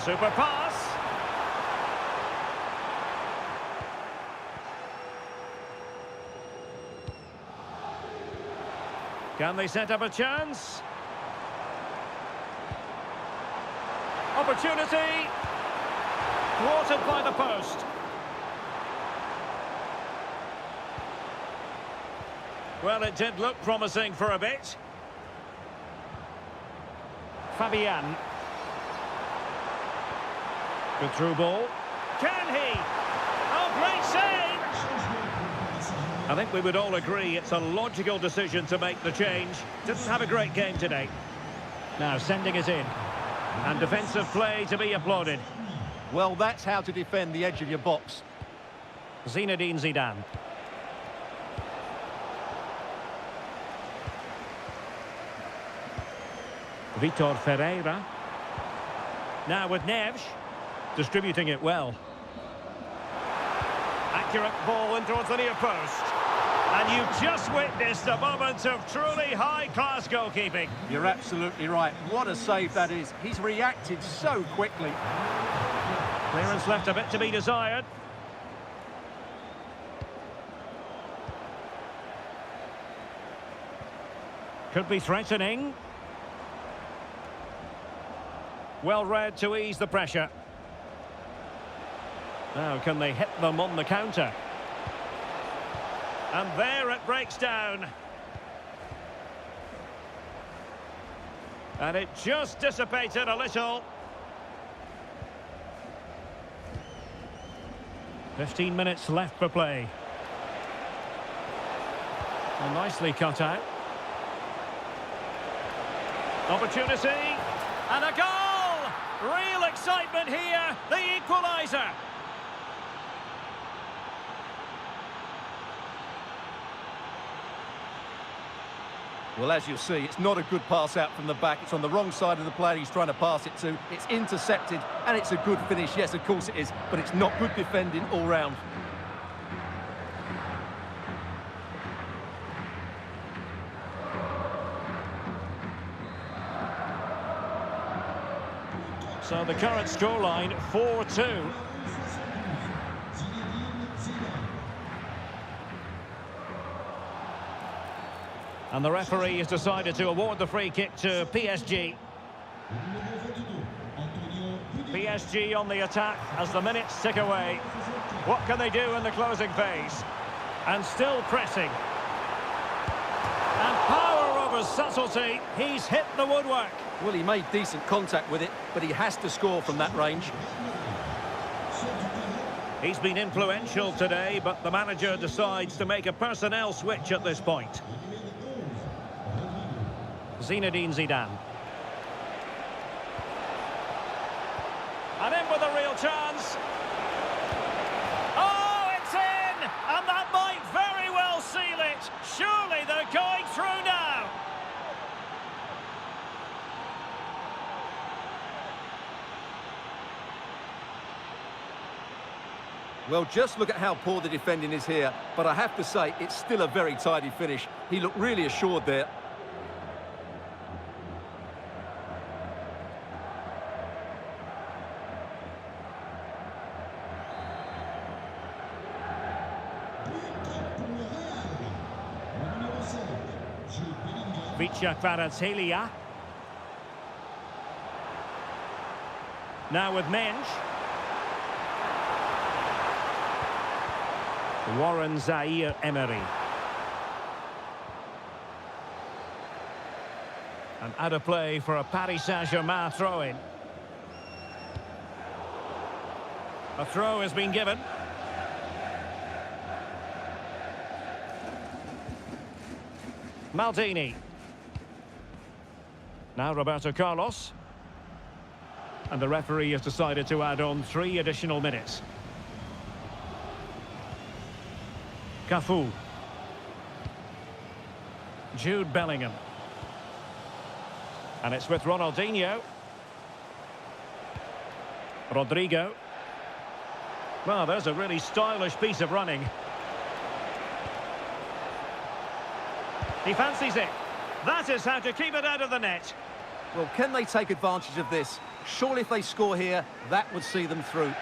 Super pass. Can they set up a chance? Opportunity. Thwarted by the post. Well, it did look promising for a bit. Fabian. Good through ball. Can he? Oh, great save! I think we would all agree it's a logical decision to make the change. Didn't have a great game today. Now sending it in. And defensive play to be applauded. Well, that's how to defend the edge of your box. Zinedine Zidane. Vitor Ferreira. Now with Neves. Distributing it well. Accurate ball in towards the near post. And you've just witnessed a moment of truly high-class goalkeeping. You're absolutely right. What a save that is. He's reacted so quickly. Clearance left a bit to be desired. Could be threatening. Well read to ease the pressure. Now, can they hit them on the counter? And there it breaks down. And it just dissipated a little. 15 minutes left for play. And nicely cut out. Opportunity. And a goal! Real excitement here. The equaliser. Well, as you'll see, it's not a good pass out from the back. It's on the wrong side of the player he's trying to pass it to. It's intercepted, and it's a good finish. Yes, of course it is, but it's not good defending all round. So the current scoreline, 4-2. And the referee has decided to award the free kick to PSG. PSG on the attack as the minutes tick away. What can they do in the closing phase? And still pressing. And power over subtlety, he's hit the woodwork. Well, he made decent contact with it, but he has to score from that range. He's been influential today, but the manager decides to make a personnel switch at this point. Zinedine Zidane. And in with a real chance. Oh, it's in! And that might very well seal it. Surely they're going through now. Well, just look at how poor the defending is here. But I have to say, it's still a very tidy finish. He looked really assured there. Kvaratskhelia. Now with Mensch. Warren Zaire-Emery. And out of play for a Paris Saint-Germain throw-in. A throw has been given. Maldini. Now Roberto Carlos. And the referee has decided to add on 3 additional minutes. Cafu. Jude Bellingham. And it's with Ronaldinho. Rodrigo. Well, there's a really stylish piece of running. He fancies it. That is how to keep it out of the net. Well, can they take advantage of this? Surely if they score here, that would see them through.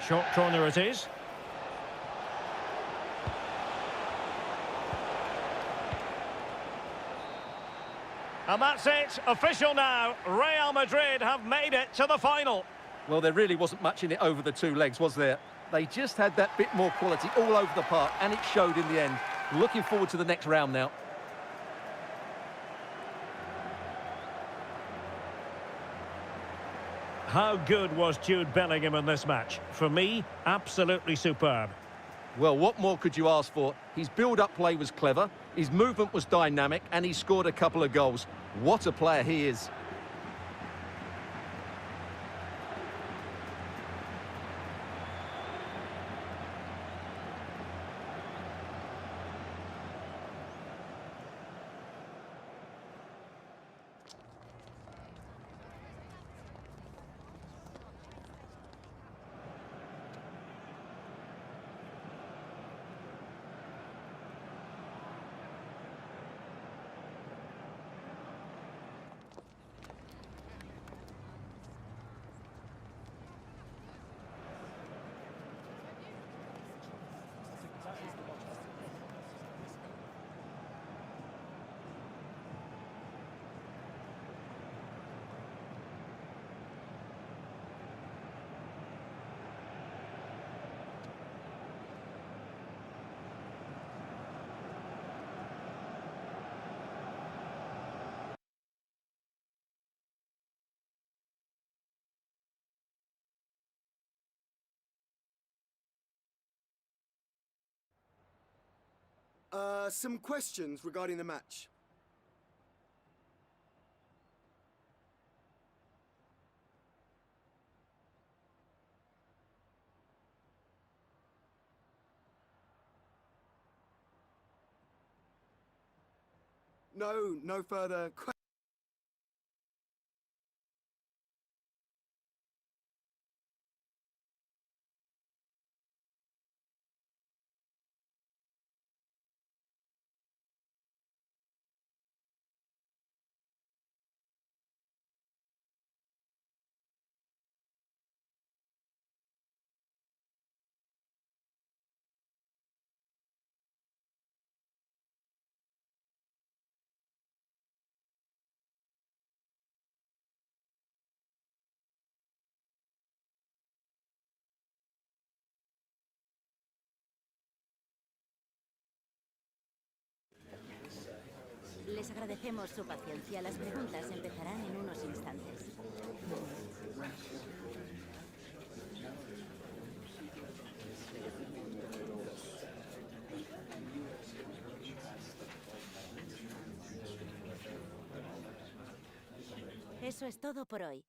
Short corner it is. And that's it. Official now. Real Madrid have made it to the final. Well, there really wasn't much in it over the 2 legs, was there? They just had that bit more quality all over the park, and it showed in the end. Looking forward to the next round now. How good was Jude Bellingham in this match? For me, absolutely superb. Well, what more could you ask for? His build-up play was clever, his movement was dynamic, and he scored a couple of goals. What a player he is. Some questions regarding the match. No further questions. Les agradecemos su paciencia. Las preguntas empezarán en unos instantes. Eso es todo por hoy.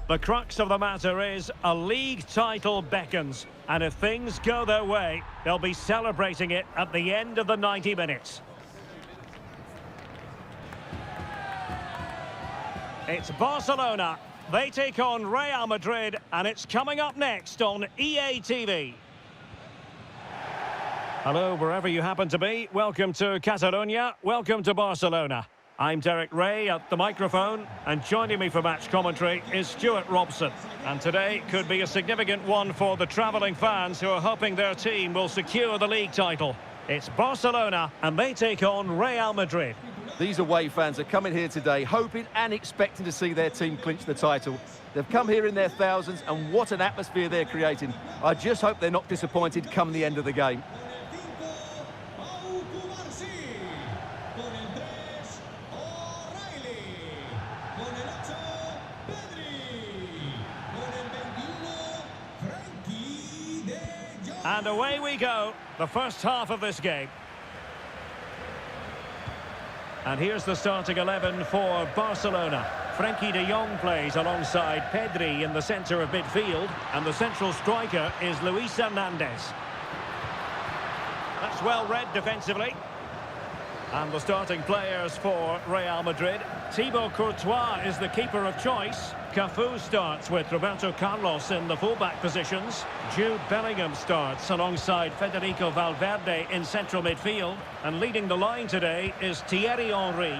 The crux of the matter is a league title beckons, and if things go their way, they'll be celebrating it at the end of the 90 minutes. It's Barcelona. They take on Real Madrid, and it's coming up next on EA TV. Hello, wherever you happen to be. Welcome to Catalonia. Welcome to Barcelona. I'm Derek Ray at the microphone, and joining me for match commentary is Stuart Robson. And today could be a significant one for the travelling fans who are hoping their team will secure the league title. It's Barcelona, and they take on Real Madrid. These away fans are coming here today hoping and expecting to see their team clinch the title. They've come here in their thousands, and what an atmosphere they're creating. I just hope they're not disappointed come the end of the game. And away we go, the first half of this game. And here's the starting 11 for Barcelona. Frenkie de Jong plays alongside Pedri in the centre of midfield, and the central striker is Luis Hernandez. That's well read defensively. And the starting players for Real Madrid. Thibaut Courtois is the keeper of choice. Cafu starts with Roberto Carlos in the fullback positions. Jude Bellingham starts alongside Federico Valverde in central midfield. And leading the line today is Thierry Henry.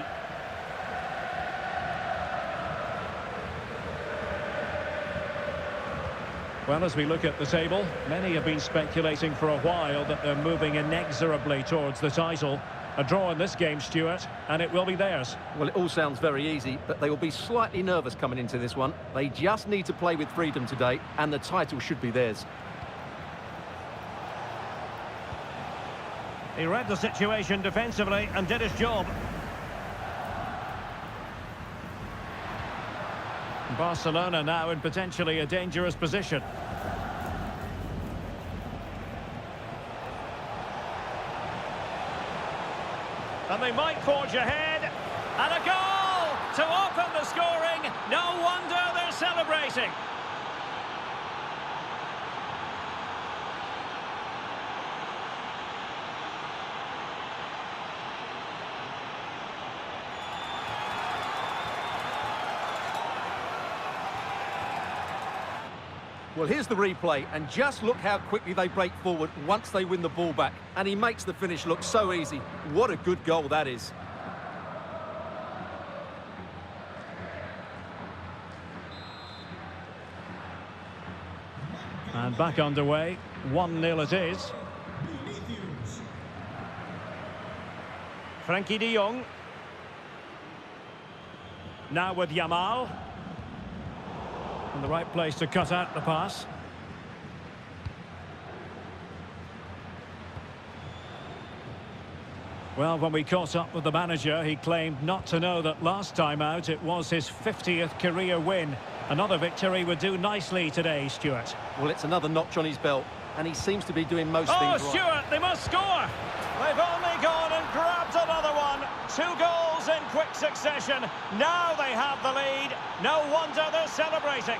Well, as we look at the table, many have been speculating for a while that they're moving inexorably towards the title. A draw in this game, Stuart, and it will be theirs. Well, it all sounds very easy, but they will be slightly nervous coming into this one. They just need to play with freedom today, and the title should be theirs. He read the situation defensively and did his job. Barcelona now in potentially a dangerous position. And they might forge ahead. And a goal to open the scoring. No wonder they're celebrating. Well, here's the replay, and just look how quickly they break forward once they win the ball back. And he makes the finish look so easy. What a good goal that is. And back underway, 1-0 it is. Frenkie de Jong. Now with Yamal. And the right place to cut out the pass. Well, when we caught up with the manager, he claimed not to know that last time out it was his 50th career win. Another victory would do nicely today, Stuart. Well, it's another notch on his belt, and he seems to be doing most things right. Oh, Stuart, they must score! They've only gone and grabbed another one. 2 goals in quick succession. Now they have the lead. No wonder they're celebrating.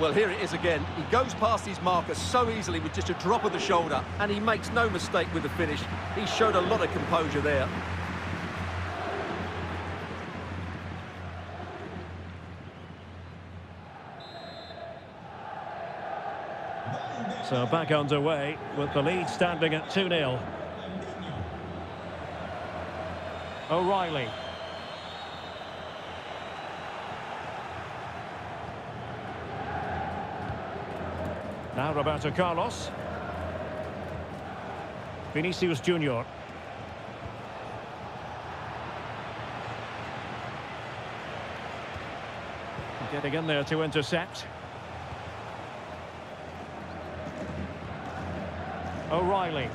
Well, here it is again. He goes past his marker so easily with just a drop of the shoulder, and he makes no mistake with the finish. He showed a lot of composure there. So back underway with the lead standing at 2-0. O'Reilly. Now Roberto Carlos. Vinicius Junior. Getting in there to intercept. O'Reilly.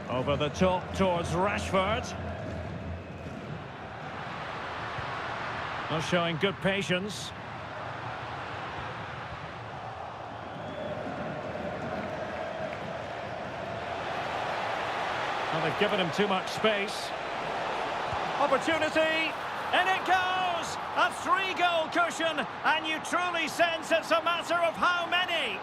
Over the top towards Rashford. Not showing good patience. Well, they've given him too much space. Opportunity, and it goes! A 3-goal cushion, and you truly sense it's a matter of how many.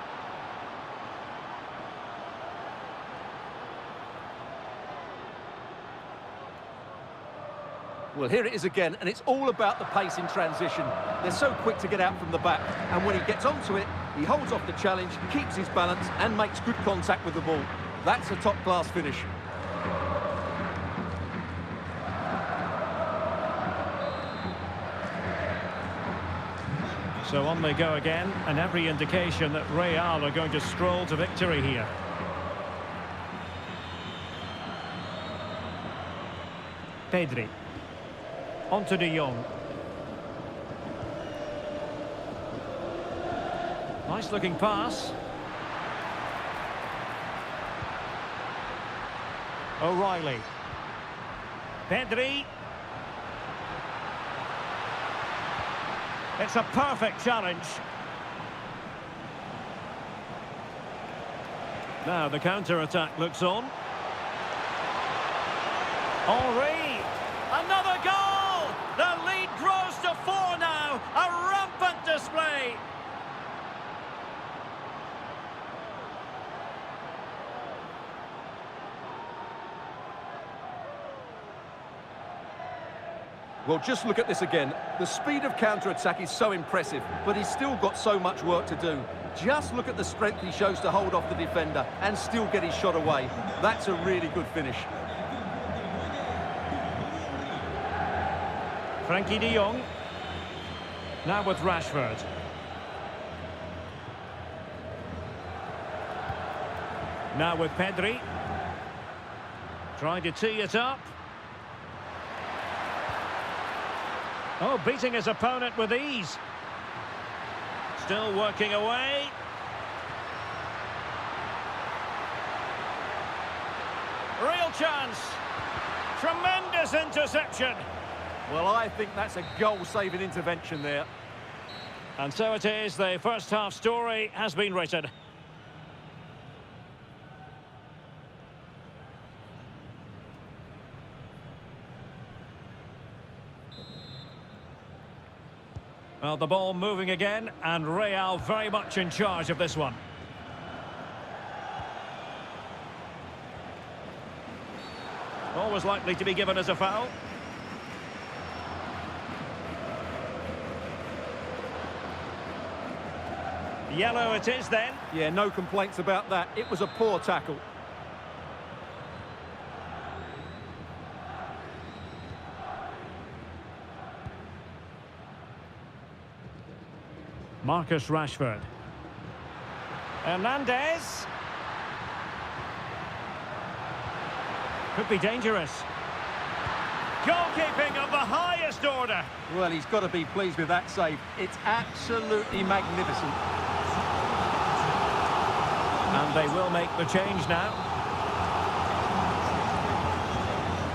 Well, here it is again, and it's all about the pace in transition. They're so quick to get out from the back, and when he gets onto it, he holds off the challenge, keeps his balance, and makes good contact with the ball. That's a top-class finish. So on they go again, and every indication that Real are going to stroll to victory here. Pedri. On to De Jong. Nice looking pass. O'Reilly. Pedri. It's a perfect challenge. Now the counter-attack looks on. Henry. Another goal! The lead grows to 4 now. A rampant display. Well, just look at this again. The speed of counter-attack is so impressive, but he's still got so much work to do. Just look at the strength he shows to hold off the defender and still get his shot away. That's a really good finish. Frankie de Jong. Now with Rashford. Now with Pedri. Trying to tee it up. Oh, beating his opponent with ease. Still working away. Real chance. Tremendous interception. Well, I think that's a goal-saving intervention there. And so it is, the first half story has been written. Well, the ball moving again, and Real very much in charge of this one. Always likely to be given as a foul. Yellow it is then. Yeah, no complaints about that. It was a poor tackle. Marcus Rashford. Hernandez. Could be dangerous. Goalkeeping of the highest order. Well, he's got to be pleased with that save. It's absolutely magnificent. And they will make the change now.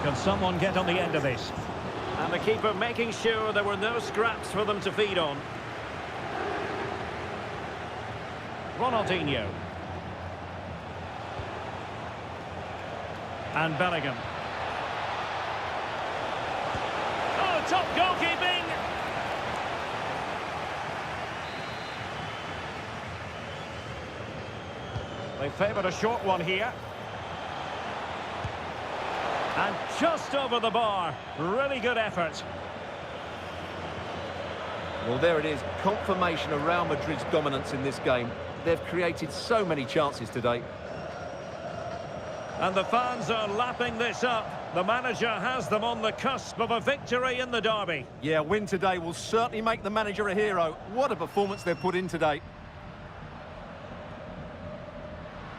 Can someone get on the end of this? And the keeper making sure there were no scraps for them to feed on. Ronaldinho. And Bellingham. Oh, top goalkeeping! They favoured a short one here. And just over the bar. Really good effort. Well, there it is. Confirmation of Real Madrid's dominance in this game. They've created so many chances today. And the fans are lapping this up. The manager has them on the cusp of a victory in the derby. Yeah, a win today will certainly make the manager a hero. What a performance they've put in today.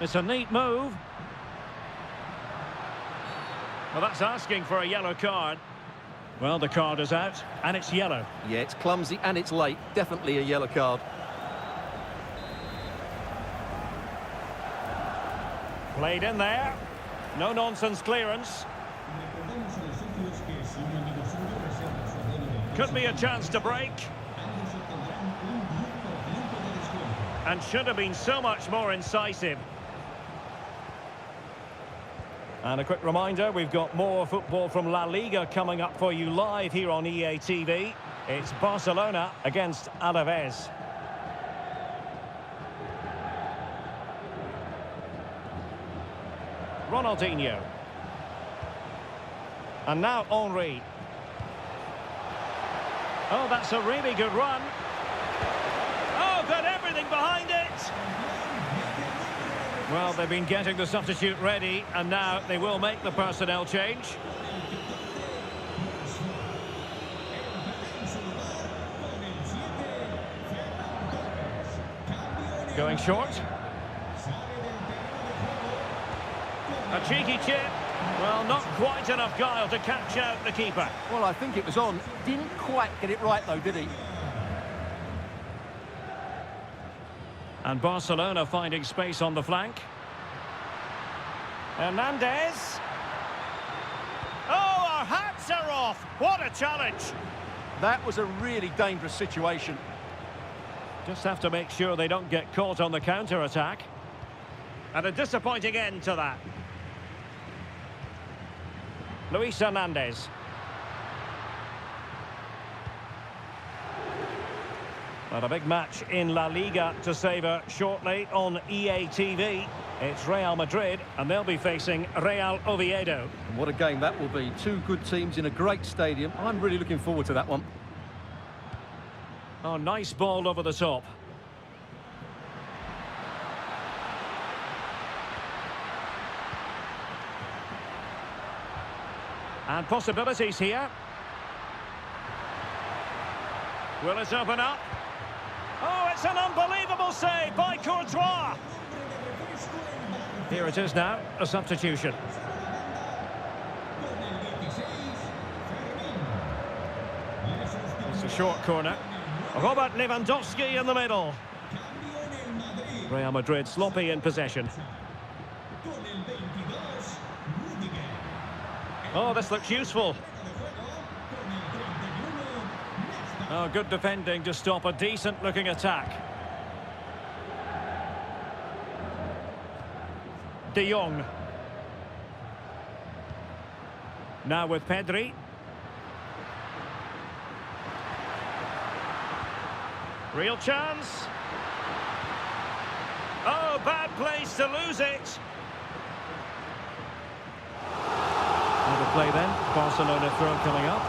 It's a neat move. Well, that's asking for a yellow card. Well, the card is out, and it's yellow. Yeah, it's clumsy and it's late. Definitely a yellow card. Played in there. No-nonsense clearance. Could be a chance to break. And should have been so much more incisive. And a quick reminder, we've got more football from La Liga coming up for you live here on EA TV. It's Barcelona against Alaves. Ronaldinho. And now Henry. Oh, that's a really good run. Oh, got everything behind it. Well, they've been getting the substitute ready, and now they will make the personnel change. Going short. A cheeky chip. Well, not quite enough guile to catch out the keeper. Well, I think it was on. Didn't quite get it right, though, did he? And Barcelona finding space on the flank. Hernandez. Oh, our hats are off. What a challenge. That was a really dangerous situation. Just have to make sure they don't get caught on the counter-attack. And a disappointing end to that. Luis Hernandez. But a big match in La Liga to savour shortly on EA TV. It's Real Madrid, and they'll be facing Real Oviedo. And what a game that will be. Two good teams in a great stadium. I'm really looking forward to that one. Oh, nice ball over the top. And possibilities here. Will it open up? Oh, it's an unbelievable save by Courtois. Here it is now, a substitution. It's a short corner. Robert Lewandowski in the middle. Real Madrid sloppy in possession. Oh, this looks useful. Oh, good defending to stop a decent-looking attack. De Jong. Now with Pedri. Real chance. Oh, bad place to lose it. Another play then. Barcelona throw coming up.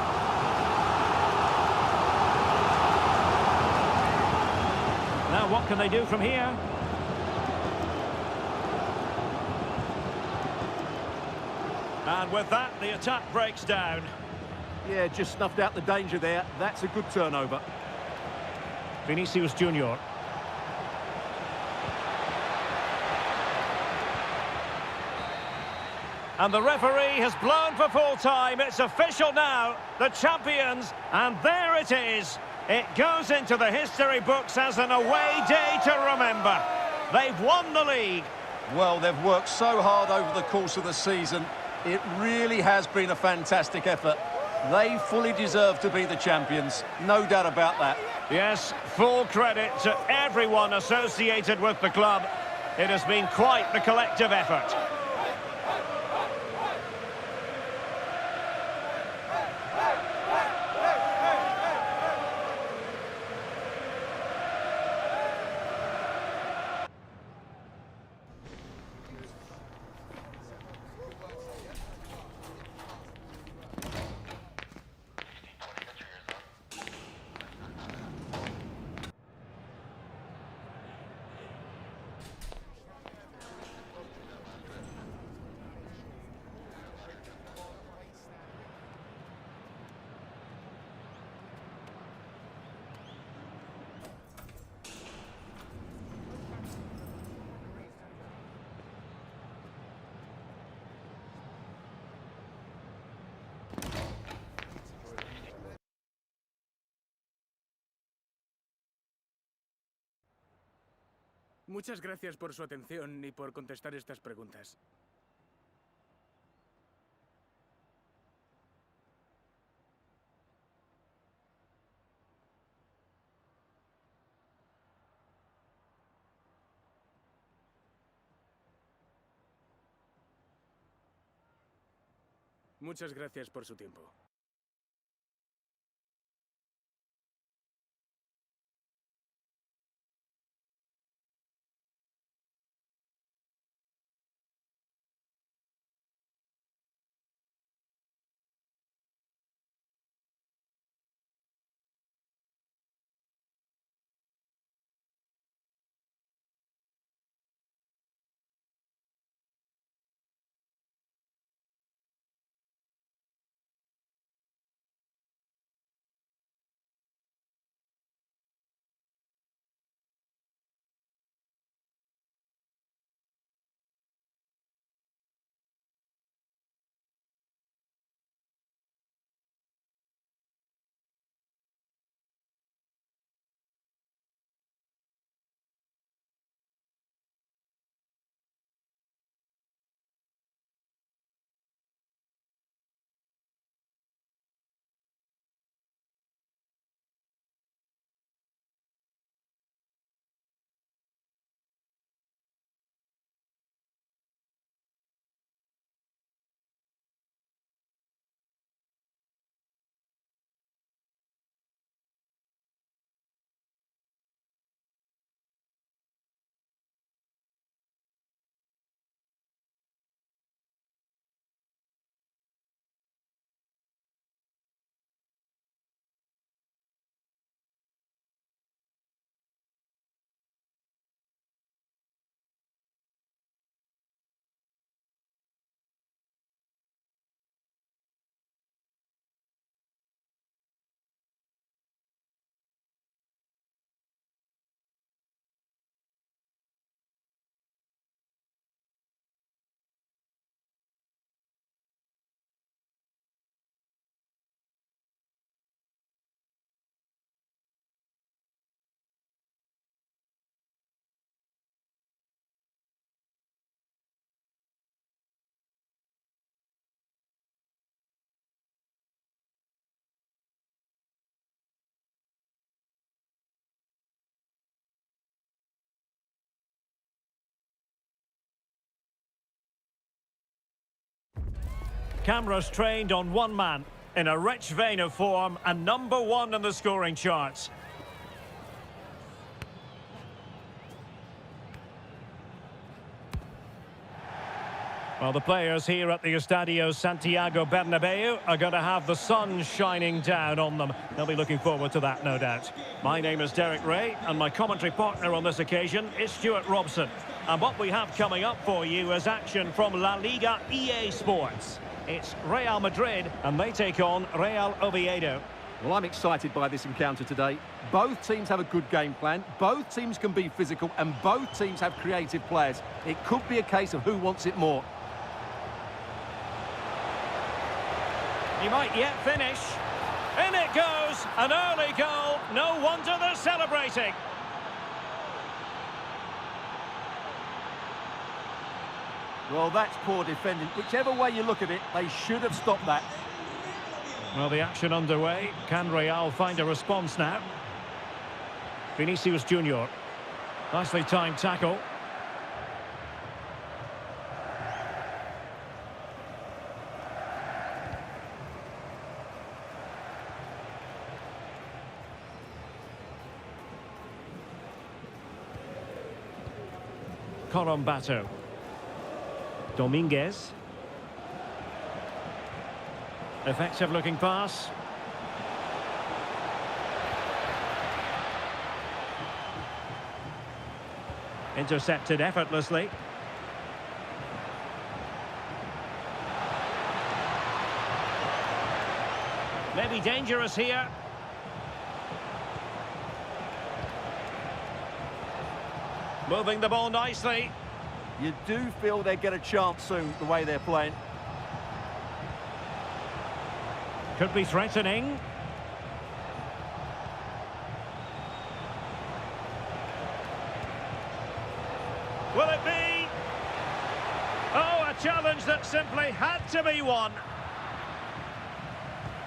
Now what can they do from here? And with that, the attack breaks down. Yeah, just snuffed out the danger there. That's a good turnover. Vinicius Junior. And the referee has blown for full time. It's official now. The champions, and there it is. It goes into the history books as an away day to remember. They've won the league. Well, they've worked so hard over the course of the season. It really has been a fantastic effort. They fully deserve to be the champions. No doubt about that. Yes, full credit to everyone associated with the club. It has been quite the collective effort. Muchas gracias por su atención y por contestar estas preguntas. Muchas gracias por su tiempo. Cameras trained on one man, in a rich vein of form and #1 in the scoring charts. Well, the players here at the Estadio Santiago Bernabeu are going to have the sun shining down on them. They'll be looking forward to that, no doubt. My name is Derek Ray, and my commentary partner on this occasion is Stuart Robson. And what we have coming up for you is action from La Liga EA Sports. It's Real Madrid, and they take on Real Oviedo. Well, I'm excited by this encounter today. Both teams have a good game plan, both teams can be physical, and both teams have creative players. It could be a case of who wants it more. He might yet finish. In it goes, an early goal. No wonder they're celebrating. Well, that's poor defending. Whichever way you look at it, they should have stopped that. Well, the action underway. Can Real find a response now? Vinicius Junior. Nicely timed tackle. Corombato. Dominguez. Effective looking pass. Intercepted effortlessly. Maybe dangerous here. Moving the ball nicely. You do feel they get a chance soon, the way they're playing. Could be threatening. Will it be? Oh, a challenge that simply had to be won.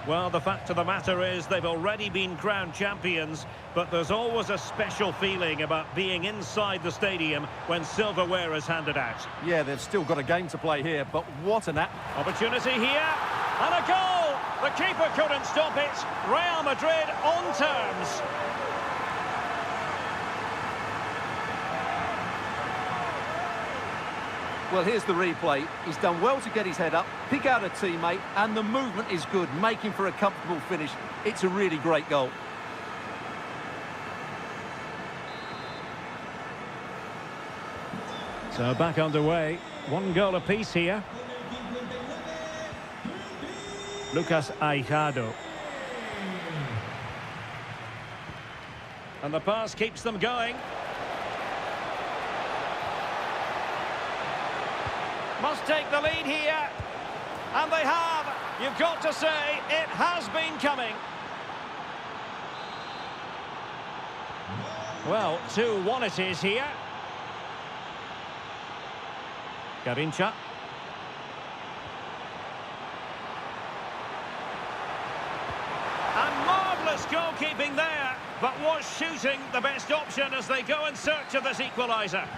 Well, the fact of the matter is they've already been crowned champions, but there's always a special feeling about being inside the stadium when silverware is handed out. Yeah, they've still got a game to play here, but what an opportunity here, and a goal! The keeper couldn't stop it. Real Madrid on terms. Well, here's the replay. He's done well to get his head up, pick out a teammate, and the movement is good, making for a comfortable finish. It's a really great goal. So back underway. One goal apiece here. Lucas Aijado. And the pass keeps them going. Must take the lead here. And they have. You've got to say, it has been coming. Well, 2-1 it is here. Garincha. And marvellous goalkeeping there. But was shooting the best option as they go in search of this equaliser?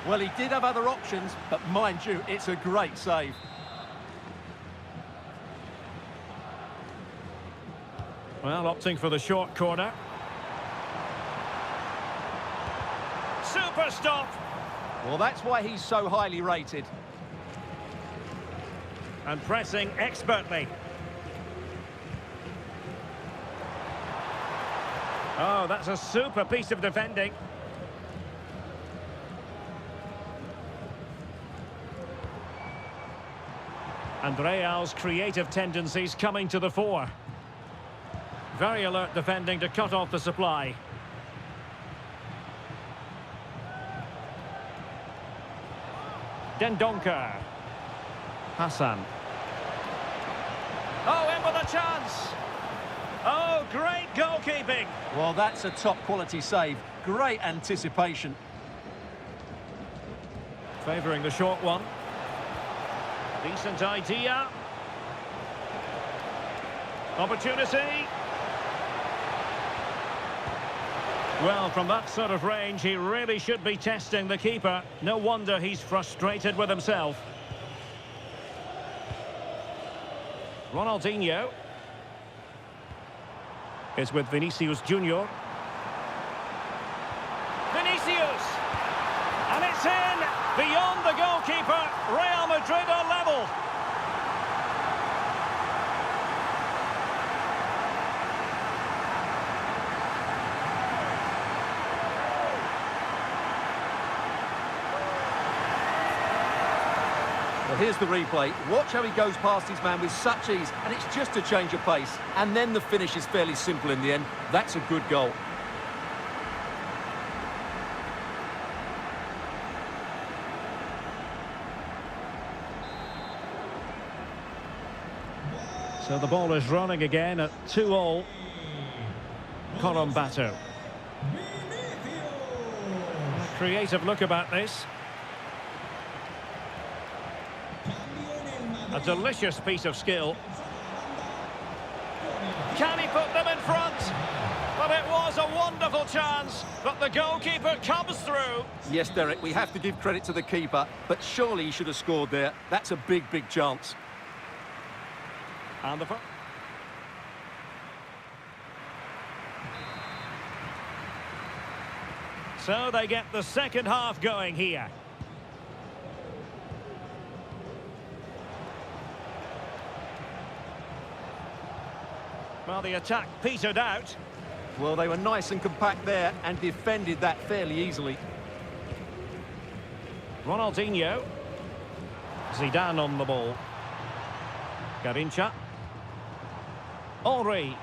Well, he did have other options, but mind you, it's a great save. Well, opting for the short corner. Super stop. Well, that's why he's so highly rated. And pressing expertly. Oh, that's a super piece of defending. And Real's creative tendencies coming to the fore. Very alert defending to cut off the supply. Dendoncker. Hassan. Oh, in with a chance. Oh, great goalkeeping. Well, that's a top quality save. Great anticipation. Favouring the short one. Decent idea. Opportunity. Well, from that sort of range, he really should be testing the keeper. No wonder he's frustrated with himself. Ronaldinho is with Vinicius Junior. Vinicius! And it's in! Beyond the goalkeeper, Real Madrid are level. Well, here's the replay. Watch how he goes past his man with such ease, and it's just a change of pace. And then the finish is fairly simple in the end. That's a good goal. So the ball is running again at 2-2. Colombato. Creative look about this. A delicious piece of skill. Can he put them in front? But it was a wonderful chance, but the goalkeeper comes through. Yes, Derek, we have to give credit to the keeper, but surely he should have scored there. That's a big, big chance. And the... So they get the second half going here. Well, the attack petered out. Well, they were nice and compact there and defended that fairly easily. Ronaldinho. Zidane on the ball. Garincha. Henry.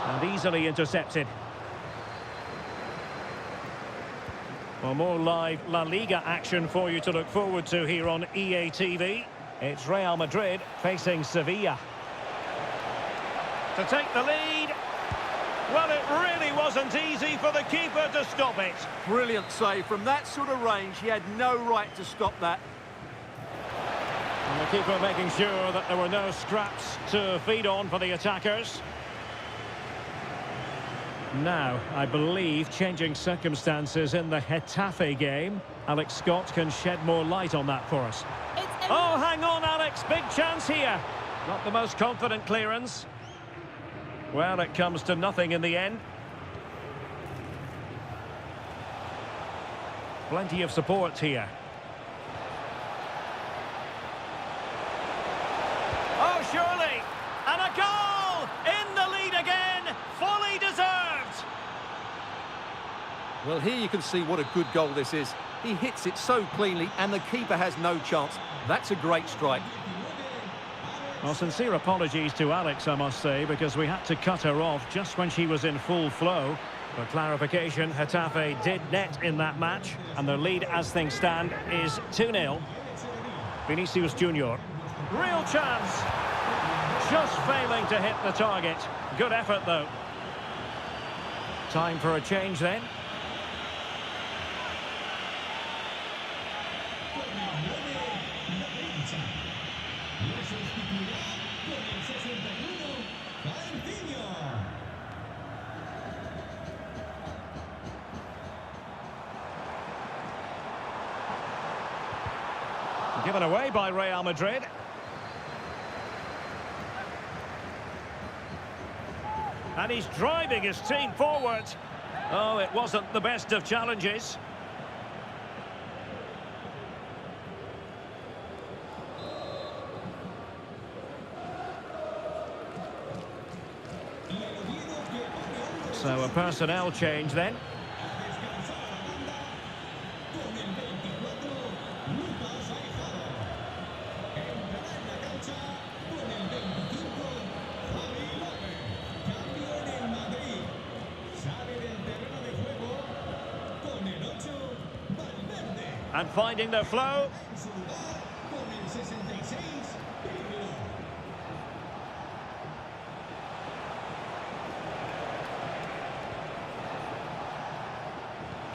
And easily intercepted. Well, more live La Liga action for you to look forward to here on EA TV. It's Real Madrid facing Sevilla. To take the lead. Well, it really wasn't easy for the keeper to stop it. Brilliant save. From that sort of range, he had no right to stop that. And the keeper making sure that there were no scraps to feed on for the attackers. Now, I believe, changing circumstances in the Getafe game. Alex Scott can shed more light on that for us. Oh, hang on, Alex. Big chance here. Not the most confident clearance. Well, it comes to nothing in the end. Plenty of support here. Oh, surely. And a goal! In the lead again. Fully deserved. Well, here you can see what a good goal this is. He hits it so cleanly and the keeper has no chance. That's a great strike. Well, sincere apologies to Alex, I must say, because we had to cut her off just when she was in full flow. For clarification, Getafe did net in that match, and their lead as things stand is 2-0. Vinicius Junior. Real chance. Just failing to hit the target. Good effort, though. Time for a change, then. Given away by Real Madrid. And he's driving his team forward. Oh, it wasn't the best of challenges. So a personnel change then. And finding their flow.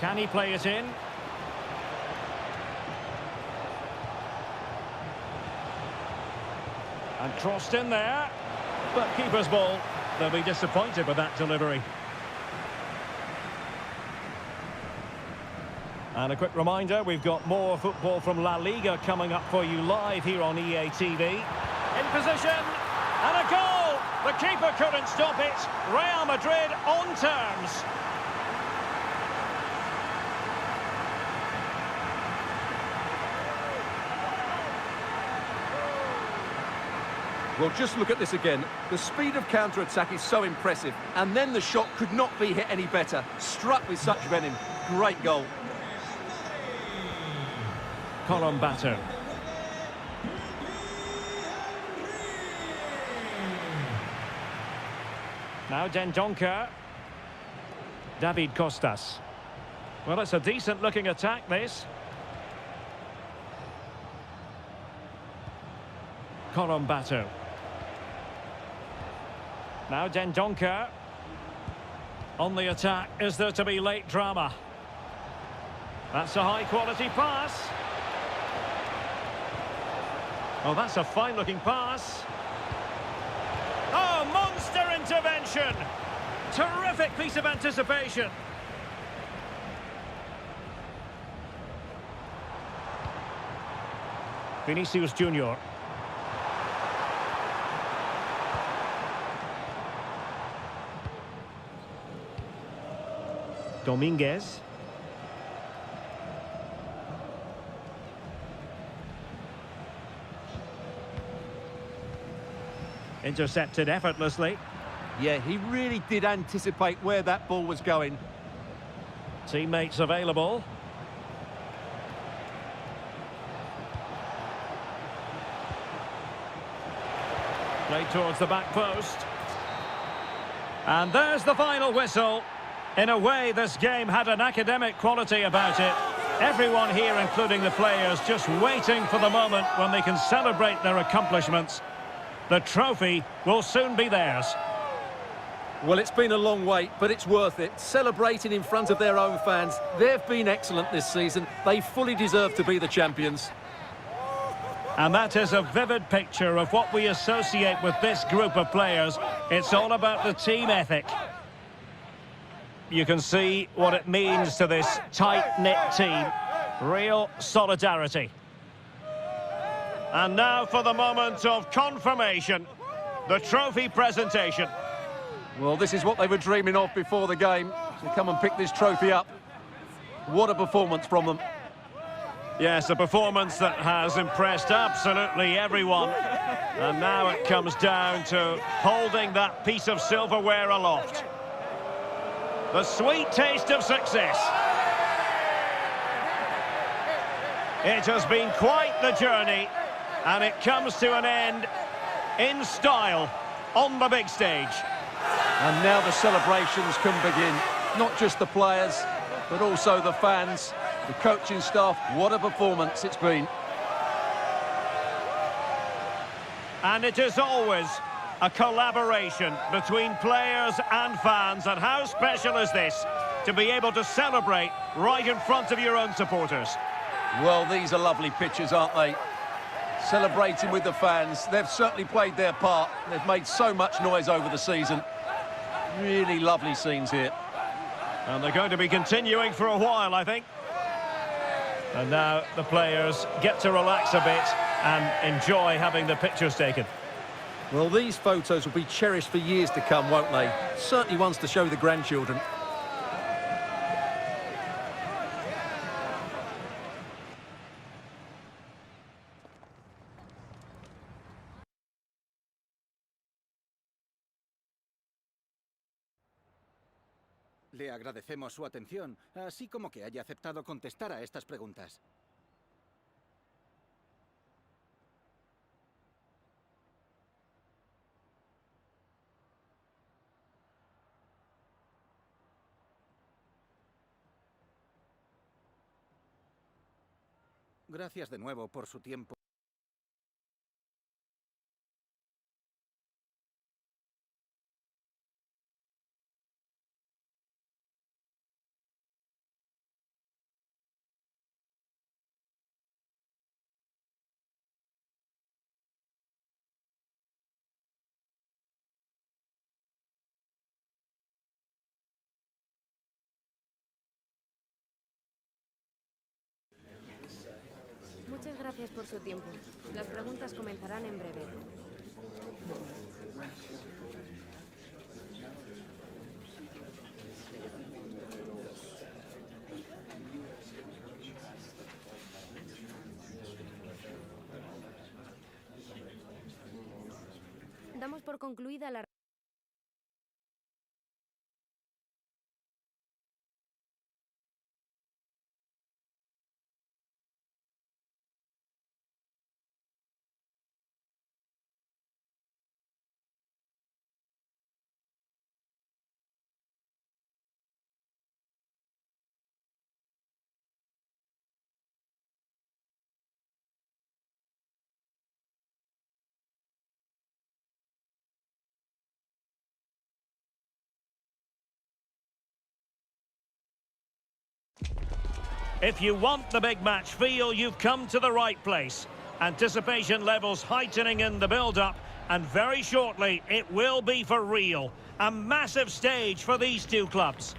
Can he play it in? And crossed in there. But keeper's ball. They'll be disappointed with that delivery. And a quick reminder, we've got more football from La Liga coming up for you live here on EA TV. In position, and a goal! The keeper couldn't stop it. Real Madrid on terms. Well, just look at this again. The speed of counter-attack is so impressive. And then the shot could not be hit any better. Struck with such venom. Great goal. Colombato. Now Dendoncker. David Costas. Well, it's a decent-looking attack, this. Corombato. Now Dendoncker. On the attack, is there to be late drama? That's a high-quality pass. Oh, that's a fine-looking pass. Oh, monster intervention! Terrific piece of anticipation. Vinicius Junior. Dominguez. Intercepted effortlessly. Yeah, he really did anticipate where that ball was going. Teammates available. Played towards the back post. And there's the final whistle. In a way, this game had an academic quality about it. Everyone here, including the players, just waiting for the moment when they can celebrate their accomplishments. The trophy will soon be theirs. Well, it's been a long wait, but it's worth it. Celebrating in front of their own fans. They've been excellent this season. They fully deserve to be the champions. And that is a vivid picture of what we associate with this group of players. It's all about the team ethic. You can see what it means to this tight-knit team. Real solidarity. And now for the moment of confirmation. The trophy presentation. Well, this is what they were dreaming of before the game. To come and pick this trophy up. What a performance from them. Yes, a performance that has impressed absolutely everyone. And now it comes down to holding that piece of silverware aloft. The sweet taste of success. It has been quite the journey, and it comes to an end in style on the big stage. And now the celebrations can begin. Not just the players, but also the fans, the coaching staff. What a performance it's been. And it is always a collaboration between players and fans. And how special is this, to be able to celebrate right in front of your own supporters? Well, these are lovely pictures, aren't they? Celebrating with the fans. They've certainly played their part. They've made so much noise over the season. Really lovely scenes here. And they're going to be continuing for a while, I think. And now the players get to relax a bit and enjoy having the pictures taken. Well, these photos will be cherished for years to come, won't they? Certainly ones to show the grandchildren. Le agradecemos su atención, así como que haya aceptado contestar a estas preguntas. Gracias de nuevo por su tiempo. Muchas gracias por su tiempo. Las preguntas comenzarán en breve. Damos por concluida la If you want the big match feel, you've come to the right place. Anticipation levels heightening in the build-up, and very shortly it will be for real. A massive stage for these two clubs.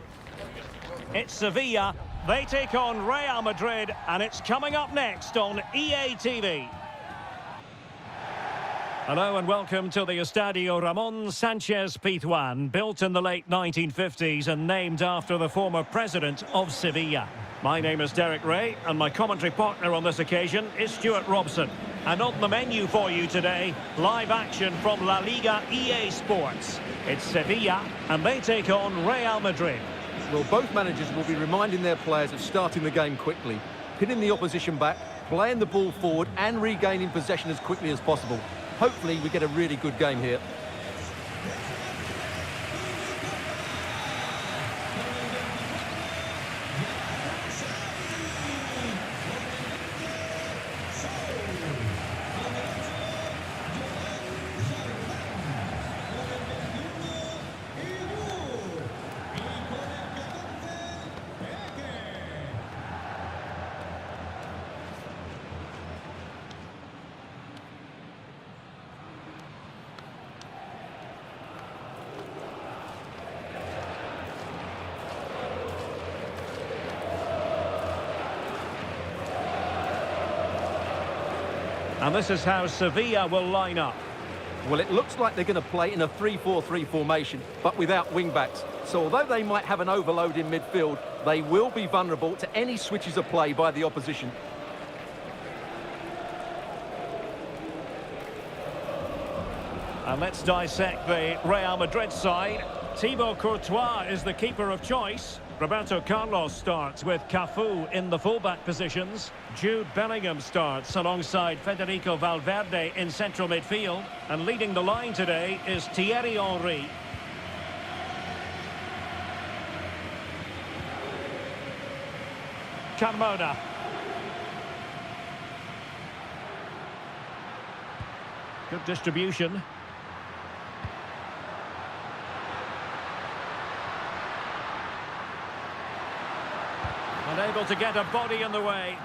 It's Sevilla, they take on Real Madrid, and it's coming up next on EA TV. Hello and welcome to the Estadio Ramon Sanchez Pizjuan, built in the late 1950s and named after the former president of Sevilla. My name is Derek Ray, and my commentary partner on this occasion is Stuart Robson. And on the menu for you today, live action from La Liga EA Sports. It's Sevilla, and they take on Real Madrid. Well, both managers will be reminding their players of starting the game quickly, pinning the opposition back, playing the ball forward and regaining possession as quickly as possible. Hopefully we get a really good game here. And this is how Sevilla will line up. Well, it looks like they're going to play in a 3-4-3 formation, but without wing-backs. So although they might have an overload in midfield, they will be vulnerable to any switches of play by the opposition. And let's dissect the Real Madrid side. Thibaut Courtois is the keeper of choice. Roberto Carlos starts with Cafu in the fullback positions. Jude Bellingham starts alongside Federico Valverde in central midfield. And leading the line today is Thierry Henry. Carmona. Good distribution. Unable to get a body in the way.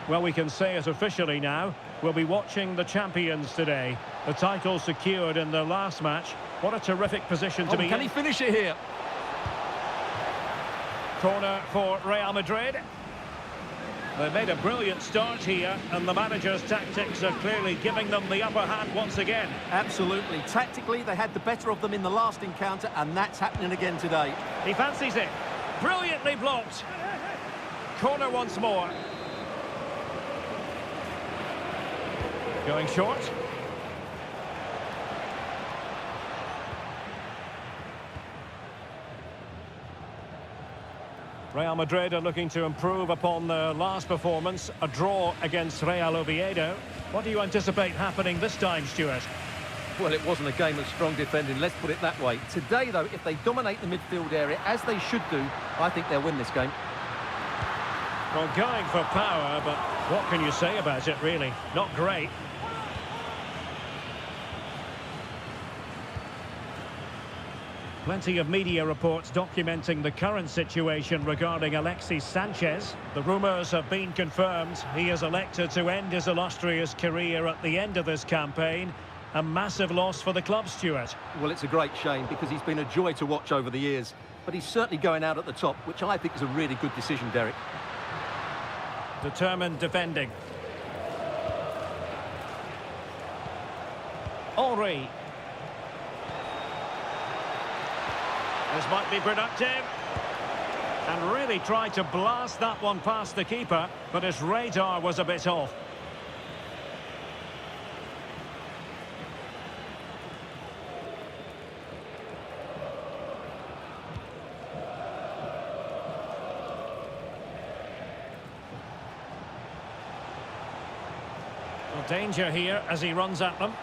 Well, we can say it officially now. We'll be watching the champions today. The title secured in their last match. What a terrific position to be in. Can he finish it here? Corner for Real Madrid. They've made a brilliant start here, and the manager's tactics are clearly giving them the upper hand once again. Absolutely. Tactically, they had the better of them in the last encounter, and that's happening again today. He fancies it. Brilliantly blocked. Corner once more. Going short. Real Madrid are looking to improve upon their last performance, a draw against Real Oviedo. What do you anticipate happening this time, Stuart? Well, it wasn't a game of strong defending, let's put it that way. Today, though, if they dominate the midfield area, as they should do, I think they'll win this game. Well, going for power, but what can you say about it, really? Not great. Plenty of media reports documenting the current situation regarding Alexis Sanchez. The rumours have been confirmed. He has elected to end his illustrious career at the end of this campaign. A massive loss for the club, Stuart. Well, it's a great shame because he's been a joy to watch over the years. But he's certainly going out at the top, which I think is a really good decision, Derek. Determined defending. Henry. This might be productive. And really tried to blast that one past the keeper, but his radar was a bit off. Well, danger here as he runs at them.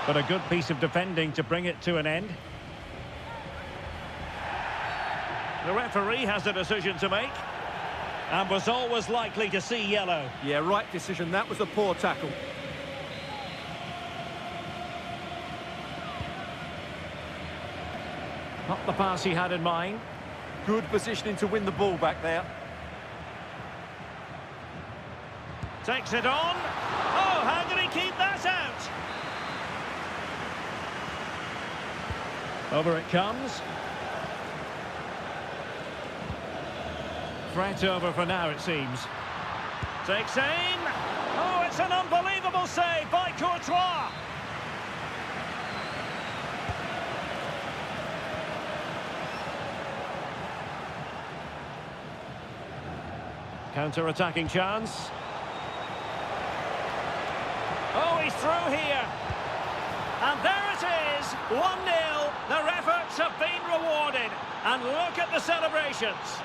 But a good piece of defending to bring it to an end. The referee has a decision to make and was always likely to see yellow. Yeah, right decision. That was a poor tackle. Not the pass he had in mind. Good positioning to win the ball back there. Takes it on. Oh, how did he keep that out? Over it comes. Threat over for now, it seems. Takes aim. Oh, it's an unbelievable save by Courtois. Counter-attacking chance. Oh, he's through here. And there it is, 1-0. Their efforts have been rewarded. And look at the celebrations.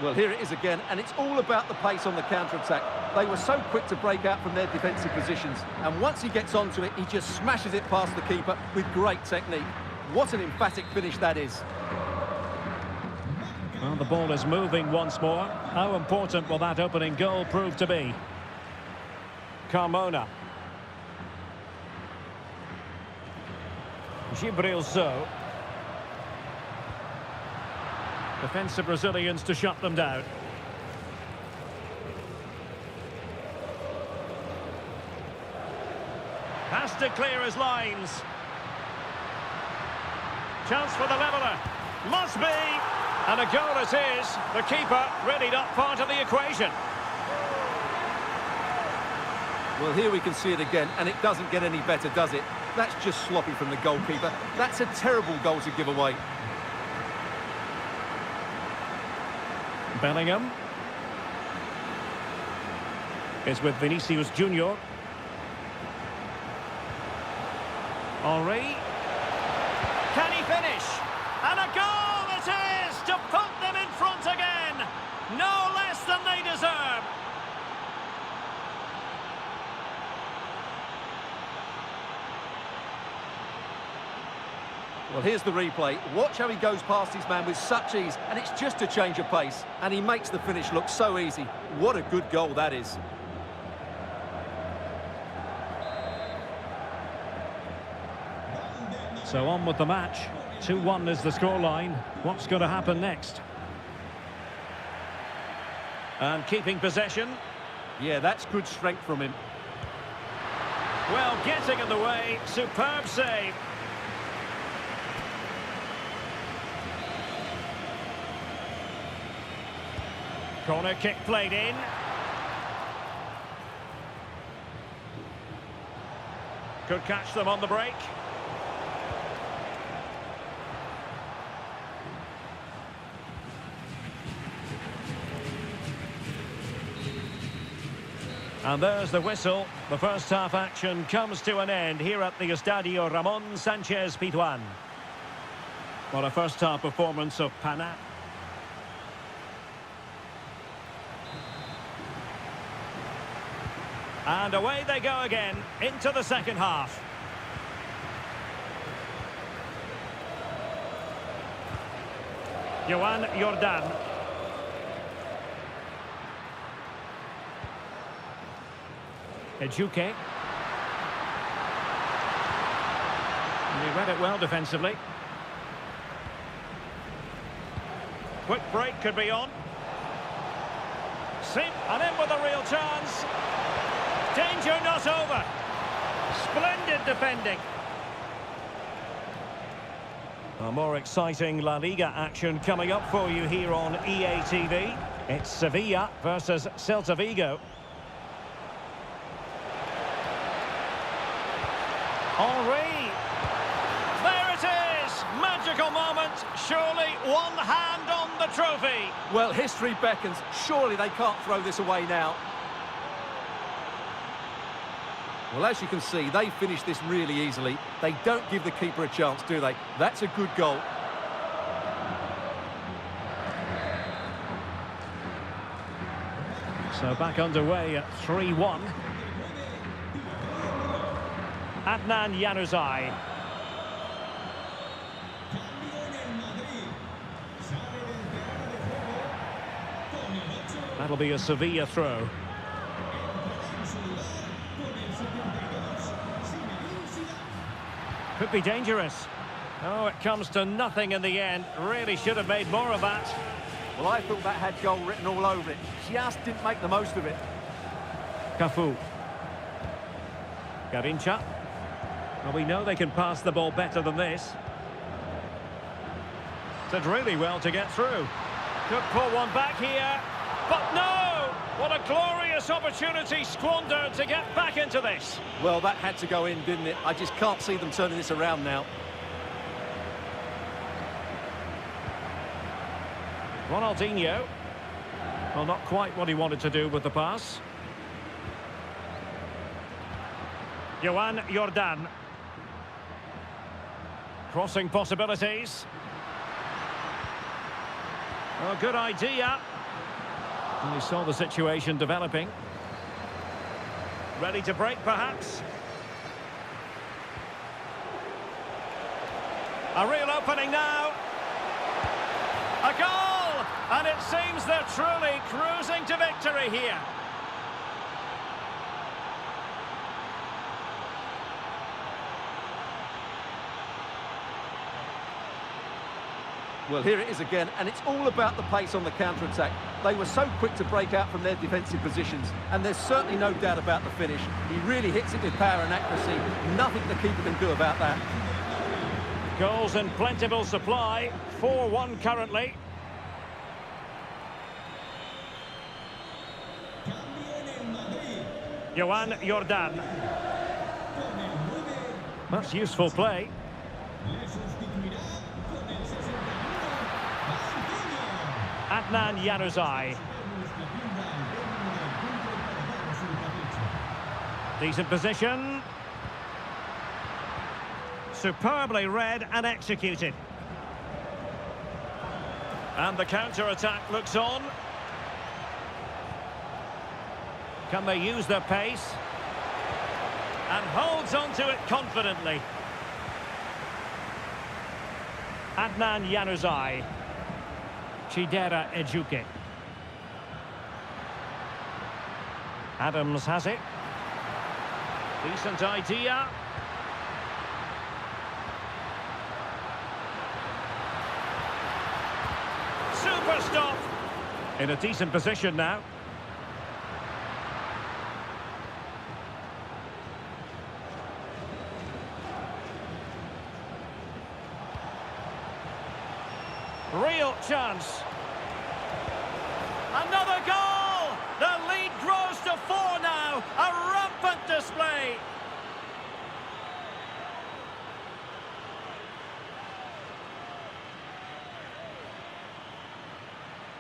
Well, here it is again, and it's all about the pace on the counter-attack. They were so quick to break out from their defensive positions, and once he gets onto it, he just smashes it past the keeper with great technique. What an emphatic finish that is. Well, the ball is moving once more. How important will that opening goal prove to be? Carmona. Gibrilso. Defensive Brazilians to shut them down. Has to clear his lines. Chance for the leveller. Must be. And a goal it is. The keeper really not part of the equation. Well, here we can see it again, and it doesn't get any better, does it? That's just sloppy from the goalkeeper. That's a terrible goal to give away. Bellingham is with Vinicius Junior. Henry. Can he finish? And a goal it is to put them in front again. No less than they deserve. Well, here's the replay. Watch how he goes past his man with such ease, and it's just a change of pace. And he makes the finish look so easy. What a good goal that is. So on with the match. 2-1 is the scoreline. What's going to happen next? And keeping possession. Yeah, that's good strength from him. Well, getting in the way. Superb save. Corner kick played in. Could catch them on the break. And there's the whistle. The first half action comes to an end here at the Estadio Ramón Sánchez Pizjuán. What a first half performance of Pana. And away they go again into the second half. Joan Jordan. Ejuke. He read it well defensively. Quick break could be on. Sim, and in with a real chance. Danger not over. Splendid defending. A more exciting La Liga action coming up for you here on EA TV. It's Sevilla versus Celta Vigo. Henry. There it is. Magical moment. Surely one hand on the trophy. Well, history beckons. Surely they can't throw this away now. Well, as you can see, they finish this really easily. They don't give the keeper a chance, do they? That's a good goal. So back underway at 3-1. Adnan Januzaj. That'll be a Sevilla throw. Could be dangerous. Oh, it comes to nothing in the end. Really should have made more of that. Well, I thought that had goal written all over it. Just didn't make the most of it. Cafu. Garincha. Well, we know they can pass the ball better than this. Did really well to get through. Could pull one back here. But no! What a glorious opportunity squandered to get back into this. Well, that had to go in, didn't it? I just can't see them turning this around now. Ronaldinho. Well, not quite what he wanted to do with the pass. Johan Jordan. Crossing possibilities. Oh, good idea. And we saw the situation developing. Ready to break, perhaps. A real opening now. A goal! And it seems they're truly cruising to victory here. Well, here it is again, and it's all about the pace on the counter-attack. They were so quick to break out from their defensive positions, and there's certainly no doubt about the finish. He really hits it with power and accuracy. Nothing the keeper can do about that. Goals in plentiful supply. 4-1 currently. Johan Jordan. That's useful play. Adnan Januzaj. Decent position. Superbly read and executed. And the counter-attack looks on. Can they use their pace? And holds on to it confidently. Adnan Januzaj. Chidera Ejuke. Adams has it. Decent idea. Super stop. In a decent position now. Real chance. Another goal! The lead grows to 4 now. A rampant display.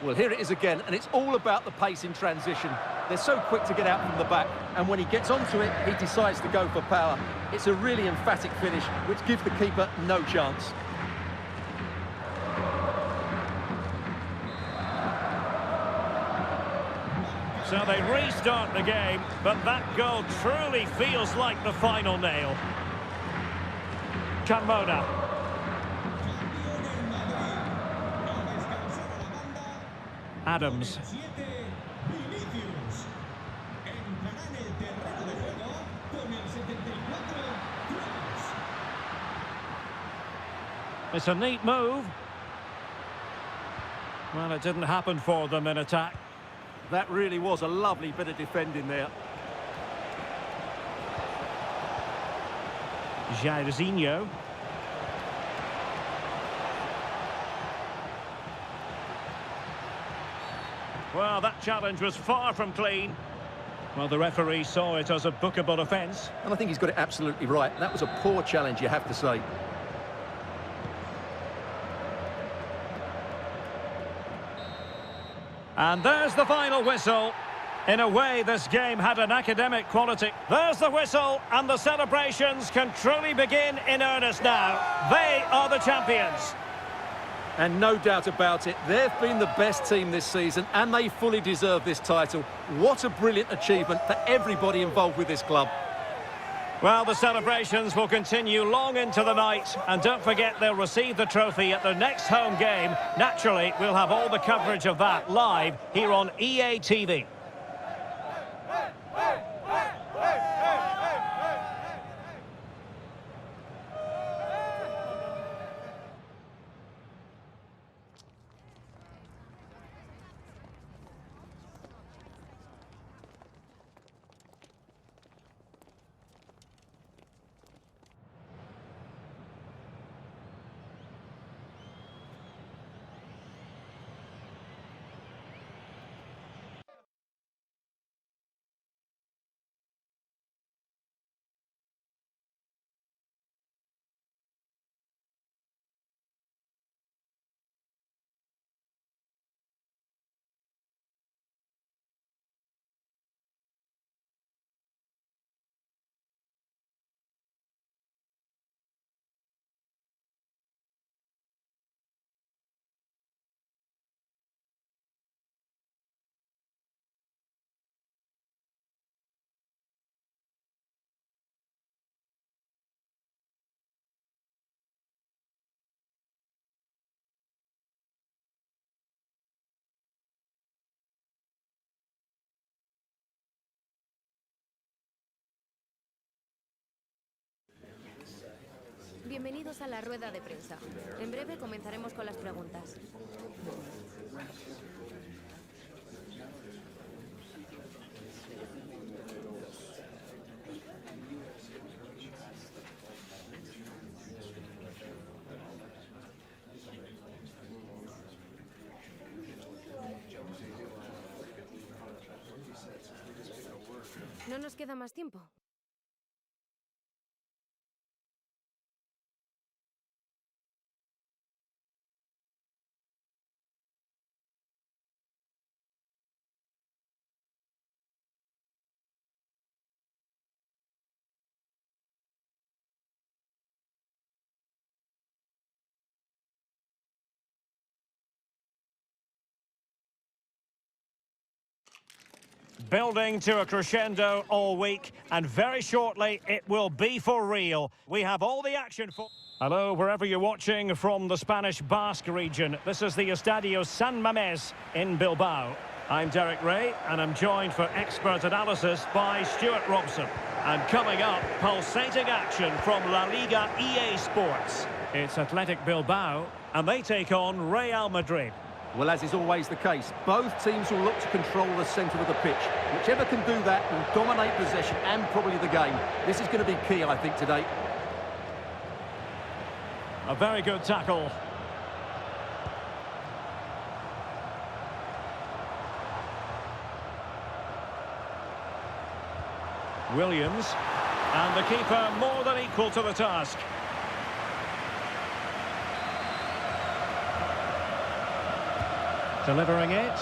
Well, here it is again, and it's all about the pace in transition. They're so quick to get out from the back, and when he gets onto it, he decides to go for power. It's a really emphatic finish, which gives the keeper no chance. So they restart the game, but that goal truly feels like the final nail. Carmona. Adams. It's a neat move. Well, it didn't happen for them in attack. That really was a lovely bit of defending there. Jairzinho. Well, that challenge was far from clean. Well, the referee saw it as a bookable offence. And I think he's got it absolutely right. That was a poor challenge, you have to say. And there's the final whistle. In a way, this game had an academic quality. There's the whistle, and the celebrations can truly begin in earnest now. They are the champions. And no doubt about it, they've been the best team this season, and they fully deserve this title. What a brilliant achievement for everybody involved with this club. Well, the celebrations will continue long into the night, and don't forget they'll receive the trophy at the next home game. Naturally, we'll have all the coverage of that live here on EA TV. Bienvenidos a la rueda de prensa. En breve comenzaremos con las preguntas. No nos queda más tiempo. Building to a crescendo all week, and very shortly it will be for real. We have all the action for... Hello, wherever you're watching from the Spanish Basque region. This is the Estadio San Mamés in Bilbao. I'm Derek Ray, and I'm joined for expert analysis by Stuart Robson. And coming up, pulsating action from La Liga EA Sports. It's Athletic Bilbao, and they take on Real Madrid. Well, as is always the case, both teams will look to control the centre of the pitch. Whichever can do that will dominate possession and probably the game. This is going to be key, I think, today. A very good tackle. Williams, and the keeper more than equal to the task. Delivering it.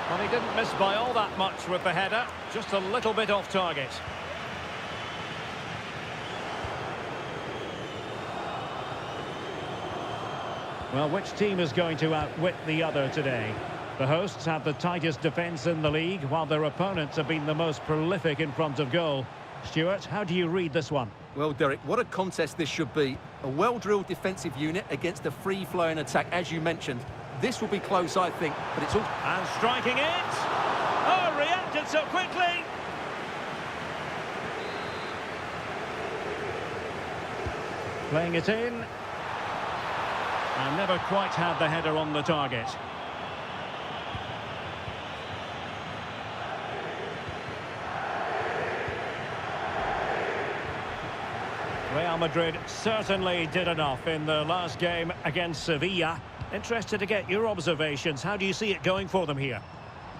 Well, he didn't miss by all that much with the header, just a little bit off target. Well, which team is going to outwit the other today? The hosts have the tightest defence in the league, while their opponents have been the most prolific in front of goal. Stuart, how do you read this one? Well, Derek, what a contest this should be. A well-drilled defensive unit against a free-flowing attack, as you mentioned. This will be close, I think, but it's all... And striking it! Oh, reacted so quickly! Playing it in. And never quite had the header on the target. Real Madrid certainly did enough in the last game against Sevilla. Interested to get your observations. How do you see it going for them here?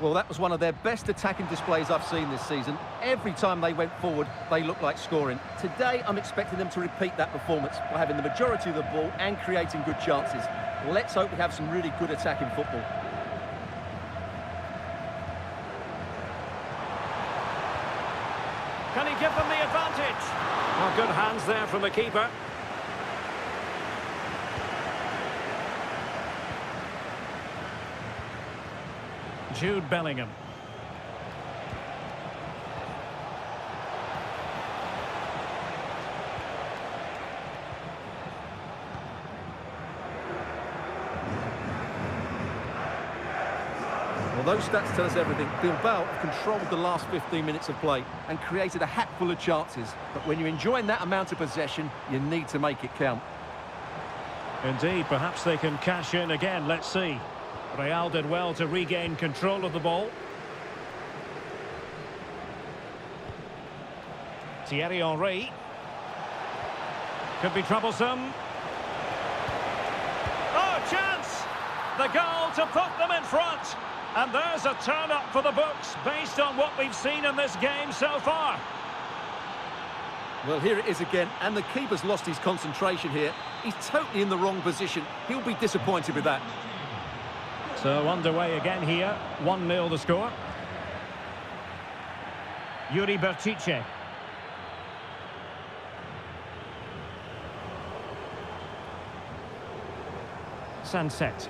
Well, that was one of their best attacking displays I've seen this season. Every time they went forward, they looked like scoring. Today, I'm expecting them to repeat that performance by having the majority of the ball and creating good chances. Let's hope we have some really good attacking football. Can he give them the advantage? Well, good hands there from the keeper. Jude Bellingham. Well, those stats tell us everything. Bilbao have controlled the last 15 minutes of play and created a hatful of chances. But when you're enjoying that amount of possession, you need to make it count. Indeed, perhaps they can cash in again. Let's see. Real did well to regain control of the ball. Thierry Henry. Could be troublesome. Oh, chance! The goal to put them in front. And there's a turn-up for the books based on what we've seen in this game so far. Well, here it is again, and the keeper's lost his concentration here. He's totally in the wrong position. He'll be disappointed with that. So underway again here, 1-0 the score. Yuri Bertice. Sunset.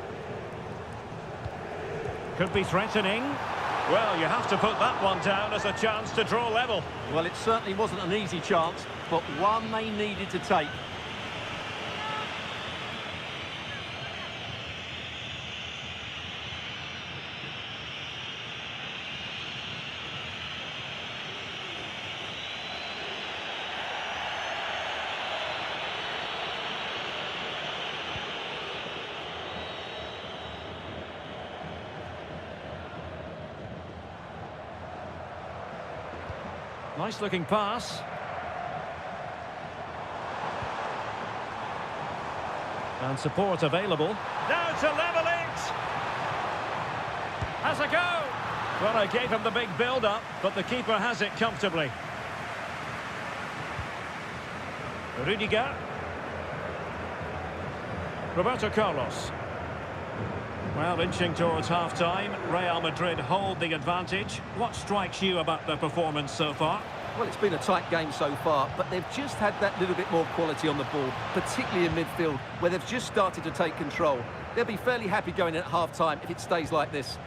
Could be threatening. Well, you have to put that one down as a chance to draw level. Well, it certainly wasn't an easy chance, but one they needed to take. Nice looking pass. And support available. Now to level it! Has a go! Well, I gave him the big build-up, but the keeper has it comfortably. Rudiger. Roberto Carlos. Well, inching towards half-time. Real Madrid hold the advantage. What strikes you about their performance so far? Well, it's been a tight game so far, but they've just had that little bit more quality on the ball, particularly in midfield, where they've just started to take control. They'll be fairly happy going in at half-time if it stays like this.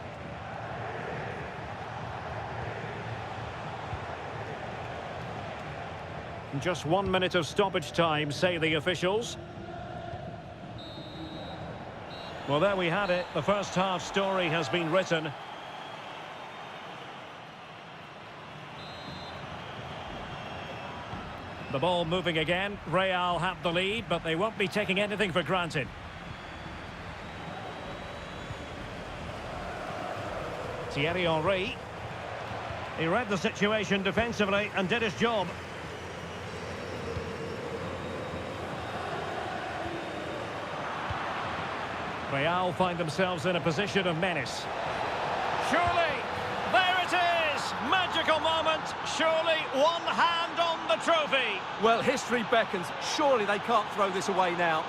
Just 1 minute of stoppage time, say the officials. Well, there we had it. The first half story has been written. The ball moving again. Real have the lead, but they won't be taking anything for granted. Thierry Henry. He read the situation defensively and did his job. Real find themselves in a position of menace. Surely, there it is! Magical moment, surely one hand on the trophy. Well, history beckons. Surely they can't throw this away now.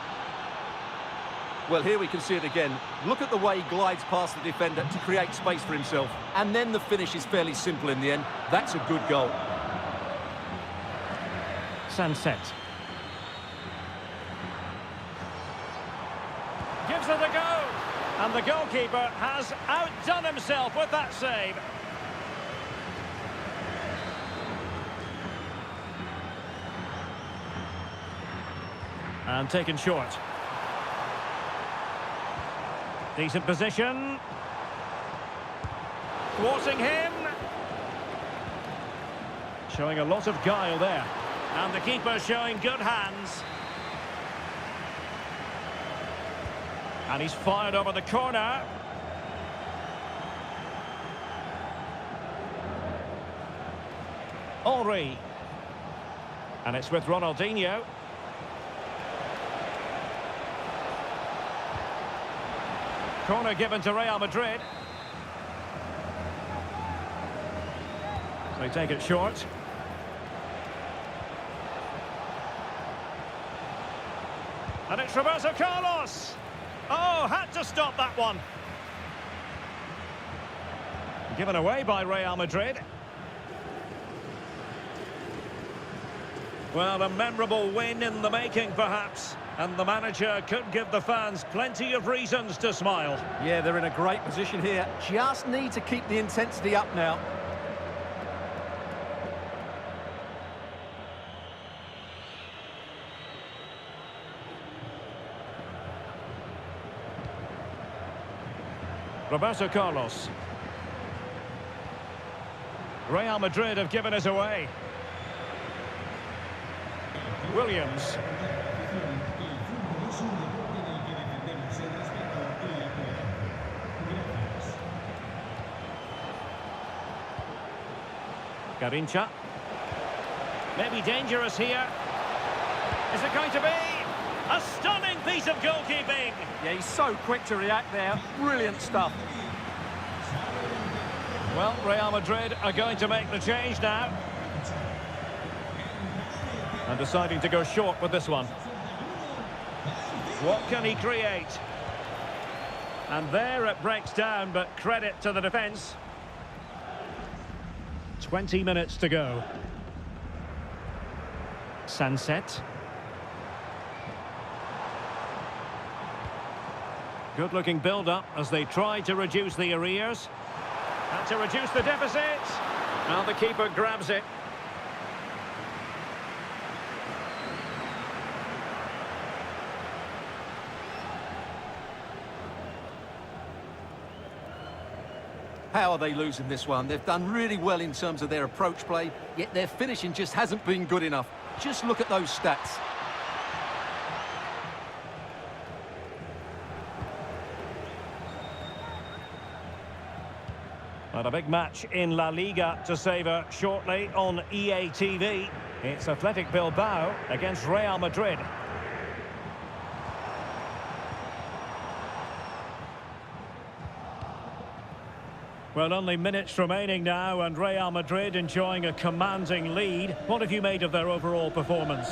Well, here we can see it again. Look at the way he glides past the defender to create space for himself. And then the finish is fairly simple in the end. That's a good goal. Sunset. Gives it a go. And the goalkeeper has outdone himself with that save. And taken short. Decent position. Thwarting him. Showing a lot of guile there. And the keeper showing good hands. And he's fired over the corner. Henry. And it's with Ronaldinho. Corner given to Real Madrid. They take it short. And it's Roberto Carlos. Oh, had to stop that one. Given away by Real Madrid. Well, a memorable win in the making, perhaps. And the manager could give the fans plenty of reasons to smile. Yeah, they're in a great position here. Just need to keep the intensity up now. Roberto Carlos. Real Madrid have given it away. Williams. Garincha. Maybe dangerous here. Is it going to be? A stunning piece of goalkeeping. Yeah, he's so quick to react there. Brilliant stuff. Well, Real Madrid are going to make the change now. And deciding to go short with this one. What can he create? And there it breaks down, but credit to the defence. 20 minutes to go. Sunset. Good-looking build-up as they try to reduce the arrears. And to reduce the deficit. Now the keeper grabs it. How are they losing this one? They've done really well in terms of their approach play, yet their finishing just hasn't been good enough. Just look at those stats. And a big match in La Liga to savour shortly on EA TV. It's Athletic Bilbao against Real Madrid. Well, only minutes remaining now, and Real Madrid enjoying a commanding lead. What have you made of their overall performance?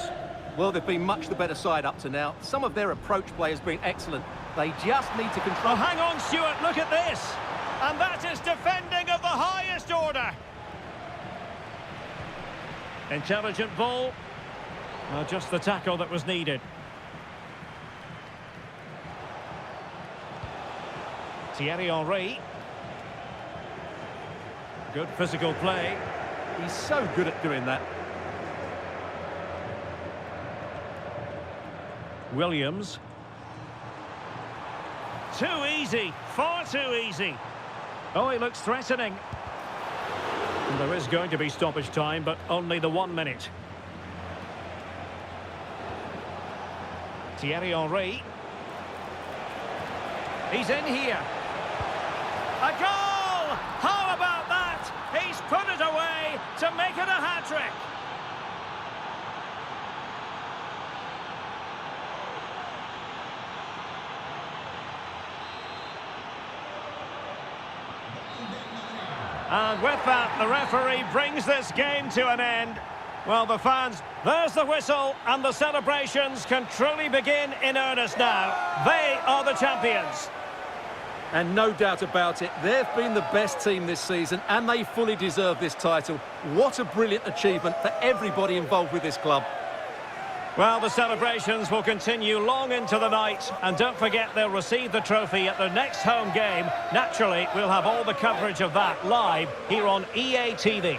Well, they've been much the better side up to now. Some of their approach play has been excellent. They just need to control... Oh, hang on, Stuart, look at this! And that is defending of the highest order. Intelligent ball. Well, just the tackle that was needed. Thierry Henry. Good physical play. He's so good at doing that. Williams. Too easy, far too easy. Oh, he looks threatening. And there is going to be stoppage time, but only the 1 minute. Thierry Henry. He's in here. A goal! How about that? He's put it away to make it a hat-trick. And with that, the referee brings this game to an end. Well, the fans, there's the whistle, and the celebrations can truly begin in earnest now. They are the champions. And no doubt about it, they've been the best team this season, and they fully deserve this title. What a brilliant achievement for everybody involved with this club. Well, the celebrations will continue long into the night, and don't forget they'll receive the trophy at their next home game. Naturally, we'll have all the coverage of that live here on EA TV.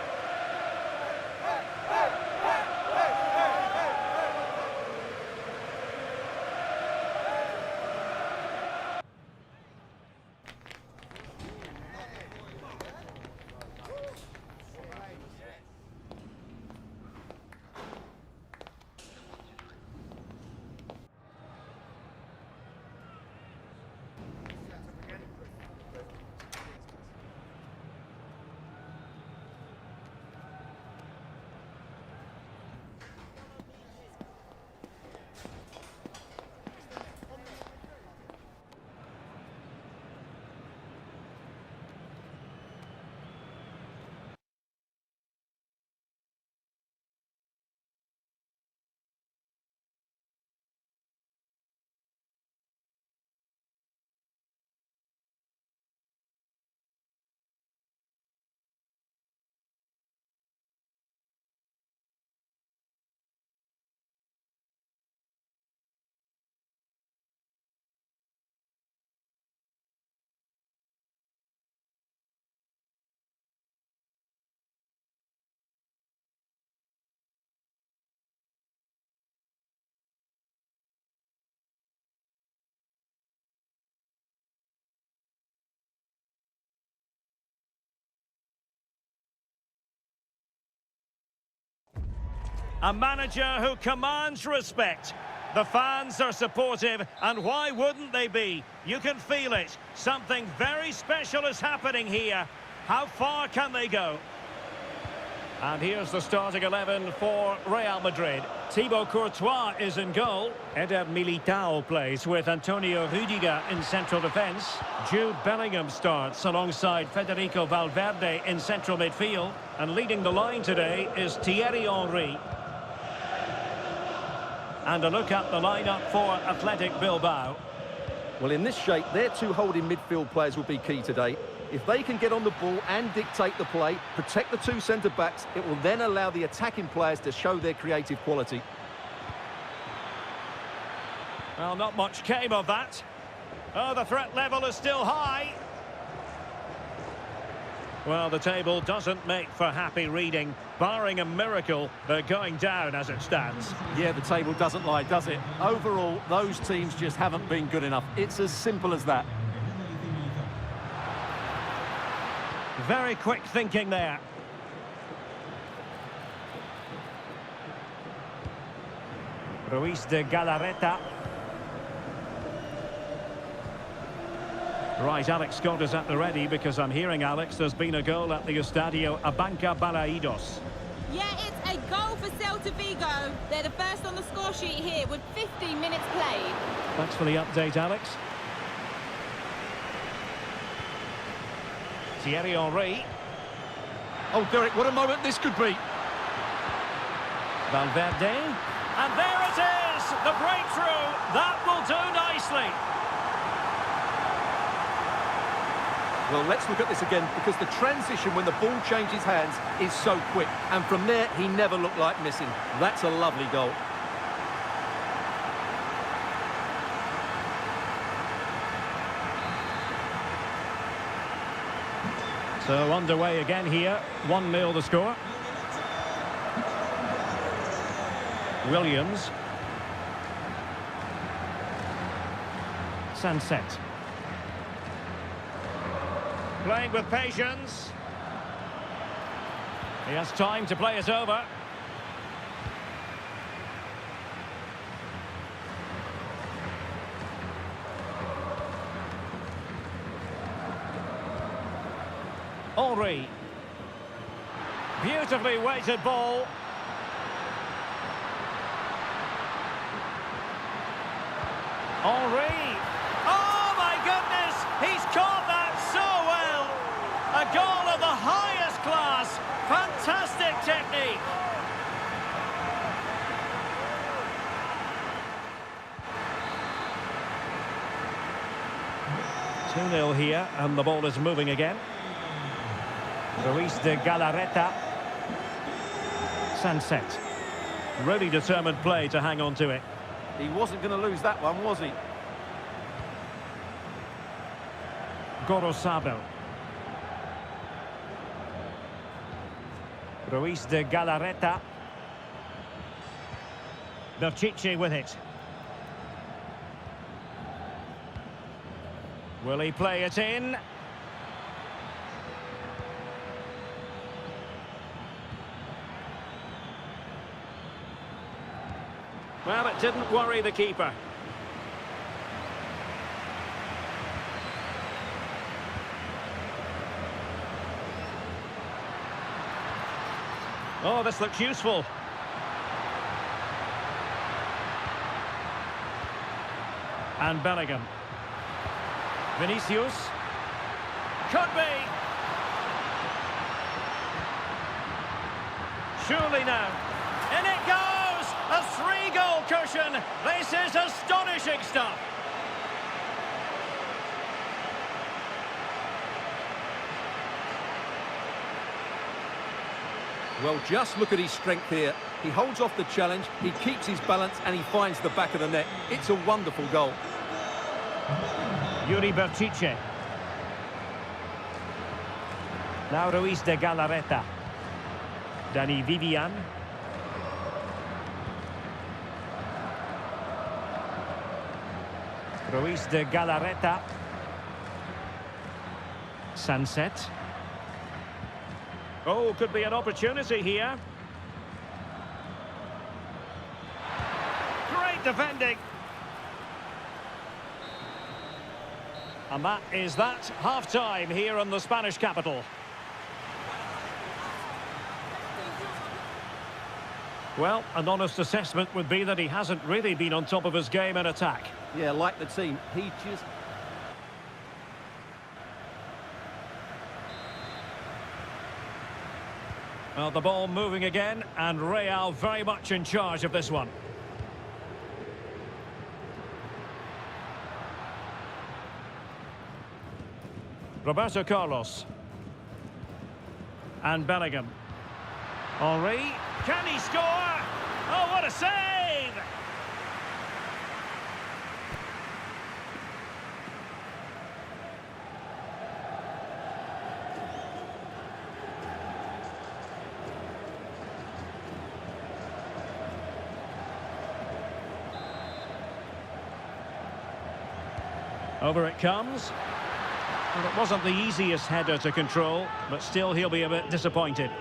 A manager who commands respect. The fans are supportive, and why wouldn't they be? You can feel it. Something very special is happening here. How far can they go? And here's the starting 11 for Real Madrid. Thibaut Courtois is in goal. Eder Militao plays with Antonio Rüdiger in central defence. Jude Bellingham starts alongside Federico Valverde in central midfield. And leading the line today is Thierry Henry. And a look at the lineup for Athletic Bilbao. Well, in this shape, their two holding midfield players will be key today. If they can get on the ball and dictate the play, protect the two centre-backs, it will then allow the attacking players to show their creative quality. Well, not much came of that. Oh, the threat level is still high. Well, the table doesn't make for happy reading. Barring a miracle, they're going down as it stands. Yeah, the table doesn't lie, does it? Overall, those teams just haven't been good enough. It's as simple as that. Very quick thinking there. Ruiz de Galarreta. Right, Alex Scott is at the ready because I'm hearing, Alex, there's been a goal at the Estadio Abanca Balaidos. Yeah, it's a goal for Celta Vigo. They're the first on the score sheet here with 15 minutes played. Thanks for the update, Alex. Thierry Henry. Oh, Derek, what a moment this could be. Valverde. And there it is! The breakthrough! That will do nicely. Well, let's look at this again, because the transition when the ball changes hands is so quick. And from there, he never looked like missing. That's a lovely goal. So underway again here. 1-0 the score. Williams. Sunset. Playing with patience. He has time to play it over. Henry. Beautifully weighted ball. Henry. Oh my goodness! He's caught that so well! A goal of the highest class. Fantastic technique. Two 2-0 here, and the ball is moving again. Ruiz de Galarreta. Sunset. Really determined play to hang on to it. He wasn't going to lose that one, was he? Gorosabel. Ruiz de Galarreta. Berchiche with it. Will he play it in? Well, it didn't worry the keeper. Oh, this looks useful. And Bellingham. Vinicius. Could be. Surely now. In it goes! A 3-goal cushion. This is astonishing stuff. Well, just look at his strength here. He holds off the challenge, he keeps his balance, and he finds the back of the net. It's a wonderful goal. Yuri Berchiche. Now Ruiz de Galarreta. Dani Vivian. Ruiz de Galarreta. Sunset. Oh, could be an opportunity here. Great defending. And that is that. Half-time here in the Spanish capital. Well, an honest assessment would be that he hasn't really been on top of his game in attack. Yeah, like the team, he just... Well, the ball moving again, and Real very much in charge of this one. Roberto Carlos. And Bellingham. Henry. Can he score? Oh, what a save! Over it comes. Well, it wasn't the easiest header to control, but still he'll be a bit disappointed.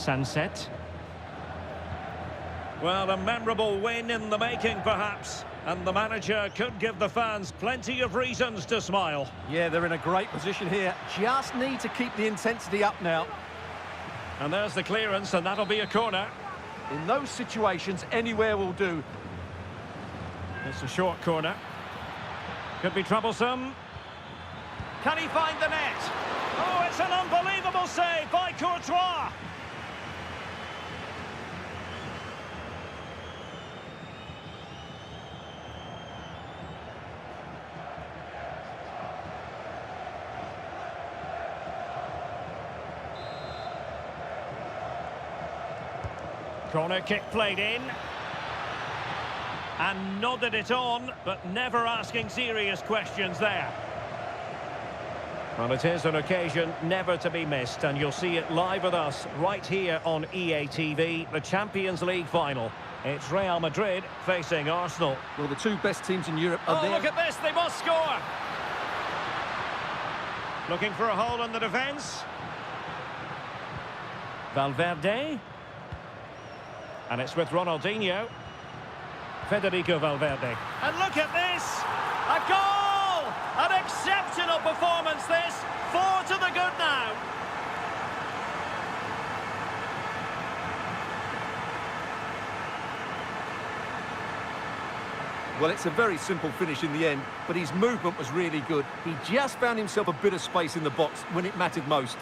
sunset. Well, a memorable win in the making, perhaps. And the manager could give the fans plenty of reasons to smile. Yeah, they're in a great position here. Just need to keep the intensity up now. And there's the clearance, and that'll be a corner. In those situations, anywhere will do. It's a short corner. Could be troublesome. Can he find the net? Oh, it's an unbelievable save by Courtois. Corner kick played in. And nodded it on, but never asking serious questions there. Well, it is an occasion never to be missed, and you'll see it live with us right here on EA TV, the Champions League final. It's Real Madrid facing Arsenal. Well, the two best teams in Europe are there. Oh, look at this, they must score! Looking for a hole in the defence. Valverde. And it's with Ronaldinho. Federico Valverde. And look at this! A goal! An exceptional performance this! 4 to the good now. Well, it's a very simple finish in the end, but his movement was really good. He just found himself a bit of space in the box when it mattered most.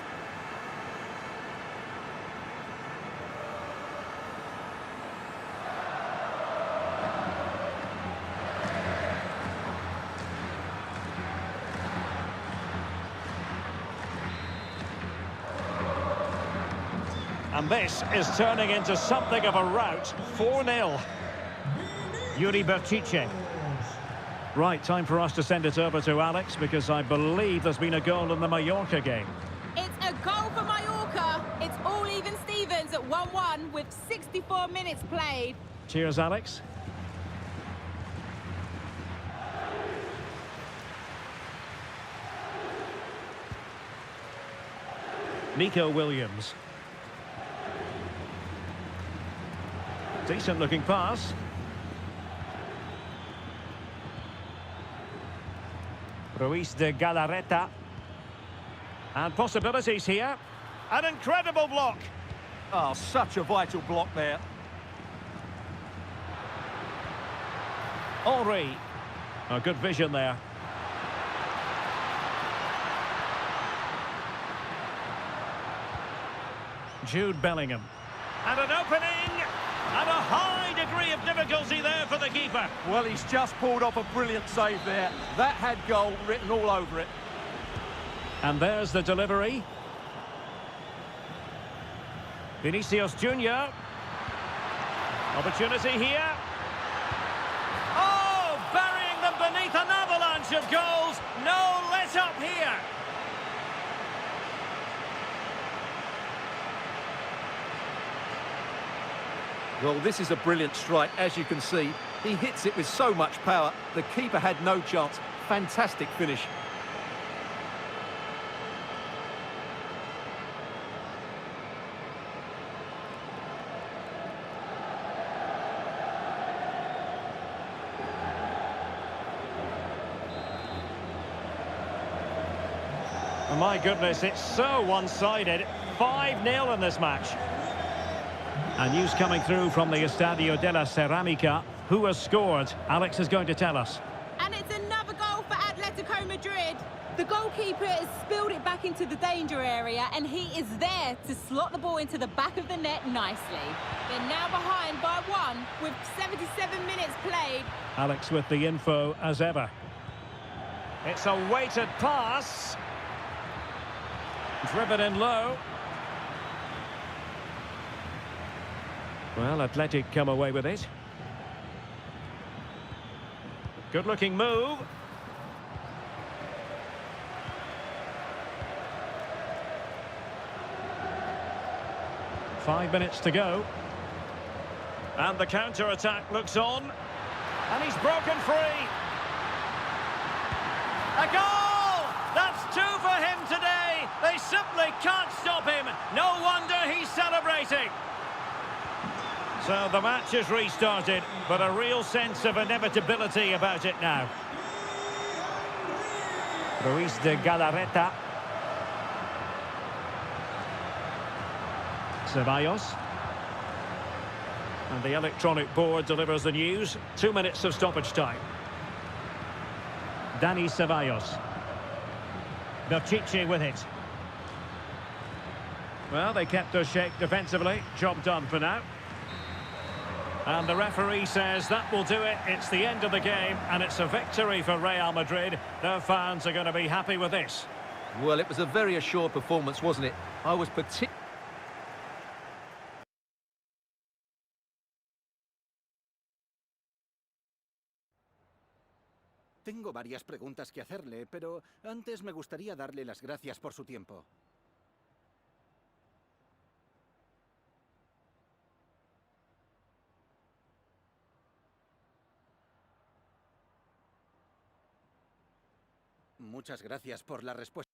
And this is turning into something of a rout. 4-0. Yuri Berchiche. Right, time for us to send it over to Alex, because I believe there's been a goal in the Mallorca game. It's a goal for Mallorca. It's all even Stevens at 1-1 with 64 minutes played. Cheers, Alex. Nico Williams. Decent looking pass. Ruiz de Galarreta. And possibilities here. An incredible block. Oh, such a vital block there. Henry. A good vision there. Jude Bellingham. And an opening. And a high degree of difficulty there for the keeper. Well, he's just pulled off a brilliant save there. That had goal written all over it. And there's the delivery. Vinicius Junior. Opportunity here. Oh, burying them beneath an avalanche of goals. No let up here. Well, this is a brilliant strike, as you can see. He hits it with so much power. The keeper had no chance. Fantastic finish. Oh, my goodness, it's so one-sided. 5-0 in this match. And news coming through from the Estadio de la Ceramica. Who has scored? Alex is going to tell us. And it's another goal for Atletico Madrid. The goalkeeper has spilled it back into the danger area, and he is there to slot the ball into the back of the net nicely. They're now behind by 1 with 77 minutes played. Alex with the info as ever. It's a weighted pass. Driven in low. Well, Athletic come away with it. Good-looking move. Five minutes to go. And the counter-attack looks on. And he's broken free. A goal! That's 2 for him today. They simply can't stop him. No wonder he's celebrating. celebrating. So the match has restarted, but a real sense of inevitability about it now. Ruiz de Galarreta. Ceballos. And the electronic board delivers the news. 2 minutes of stoppage time. Dani Ceballos. Belchiche with it. Well, they kept us shape defensively. Job done for now. And the referee says that will do it. It's the end of the game, and it's a victory for Real Madrid. Their fans are going to be happy with this. Well, it was a very assured performance, wasn't it? I was particularly... Tengo varias preguntas que hacerle, pero antes me gustaría darle las gracias por su tiempo. Muchas gracias por la respuesta.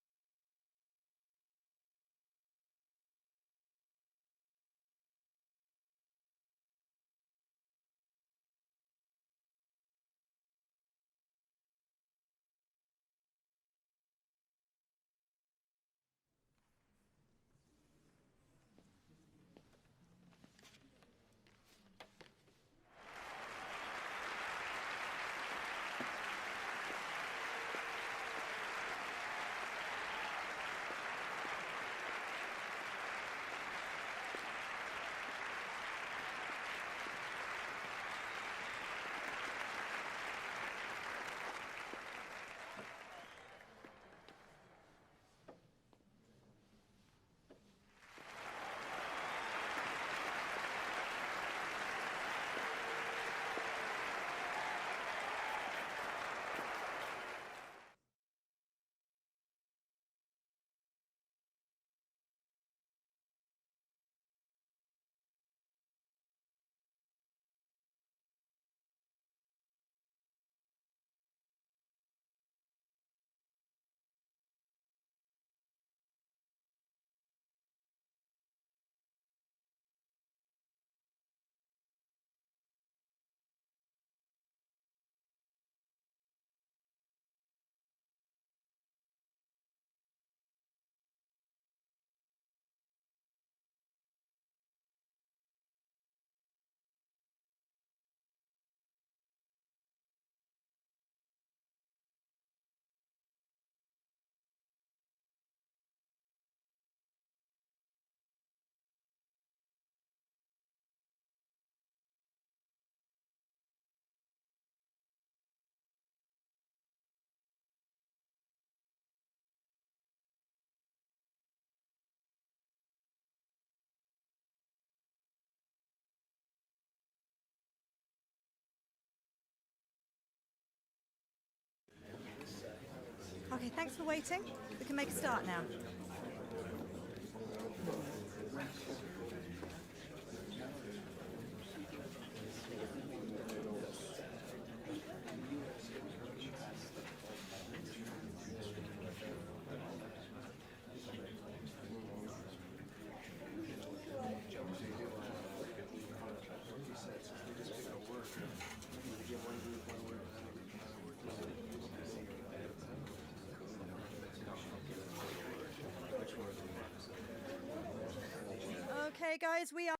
Okay, thanks for waiting. We can make a start now. Okay, guys, we are...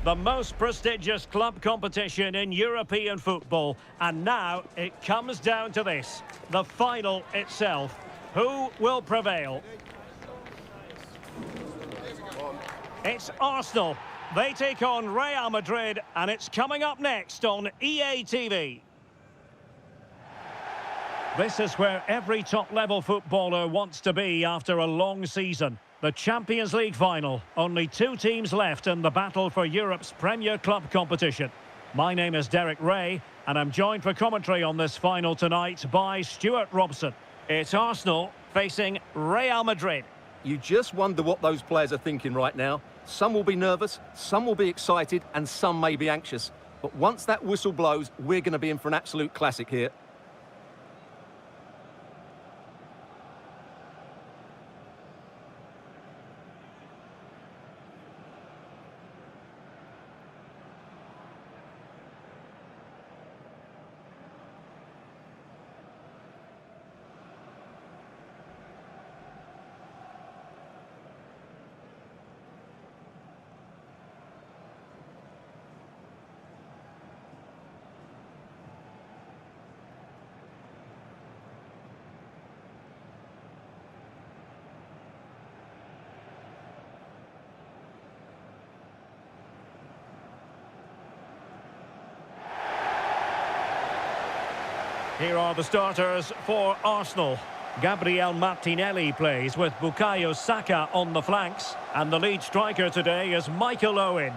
The most prestigious club competition in European football. And now it comes down to this, the final itself. Who will prevail? It's Arsenal. They take on Real Madrid, and it's coming up next on EA TV. This is where every top-level footballer wants to be after a long season. The Champions League final. Only 2 teams left in the battle for Europe's Premier Club competition. My name is Derek Ray, and I'm joined for commentary on this final tonight by Stuart Robson. It's Arsenal facing Real Madrid. You just wonder what those players are thinking right now. Some will be nervous, some will be excited, and some may be anxious. But once that whistle blows, we're going to be in for an absolute classic here. Here are the starters for Arsenal. Gabriel Martinelli plays with Bukayo Saka on the flanks. And the lead striker today is Michael Owen.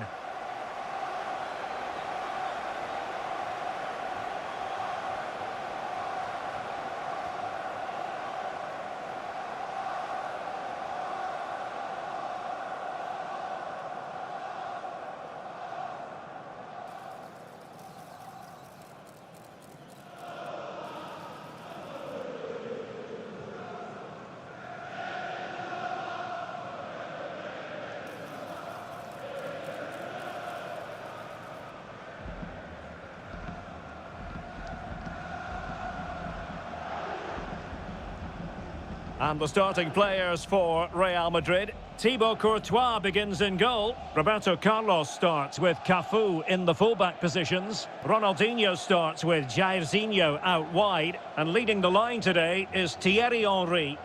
And the starting players for Real Madrid. Thibaut Courtois begins in goal. Roberto Carlos starts with Cafu in the fullback positions. Ronaldinho starts with Jairzinho out wide. And leading the line today is Thierry Henry.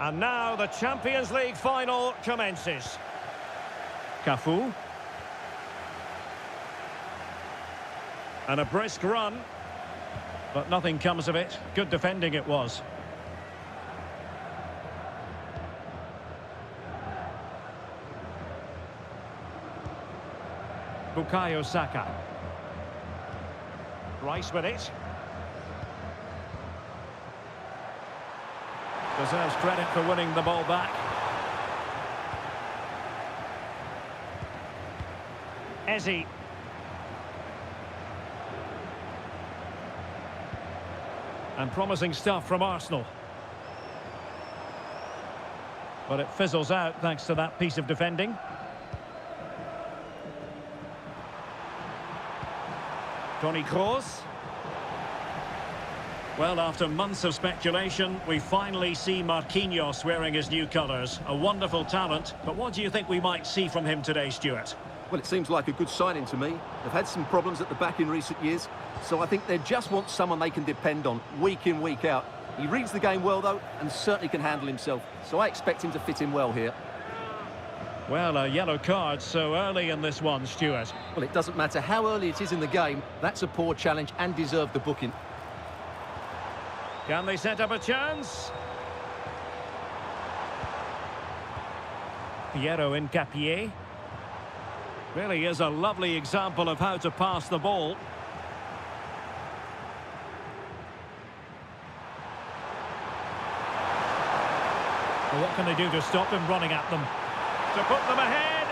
And now the Champions League final commences. Cafu. And a brisk run. But nothing comes of it. Good defending it was. Bukayo Saka. Rice with it. Deserves credit for winning the ball back. Eze. And promising stuff from Arsenal. But it fizzles out thanks to that piece of defending. Toni Kroos. Well, after months of speculation, we finally see Marquinhos wearing his new colours. A wonderful talent, but what do you think we might see from him today, Stuart? Well, it seems like a good signing to me. They've had some problems at the back in recent years, so I think they just want someone they can depend on, week in, week out. He reads the game well, though, and certainly can handle himself, so I expect him to fit in well here. Well, a yellow card so early in this one, Stuart. Well, it doesn't matter how early it is in the game, that's a poor challenge and deserved the booking. Can they set up a chance? Piero Hincapié. Really is a lovely example of how to pass the ball. Well, what can they do to stop him running at them? To put them ahead.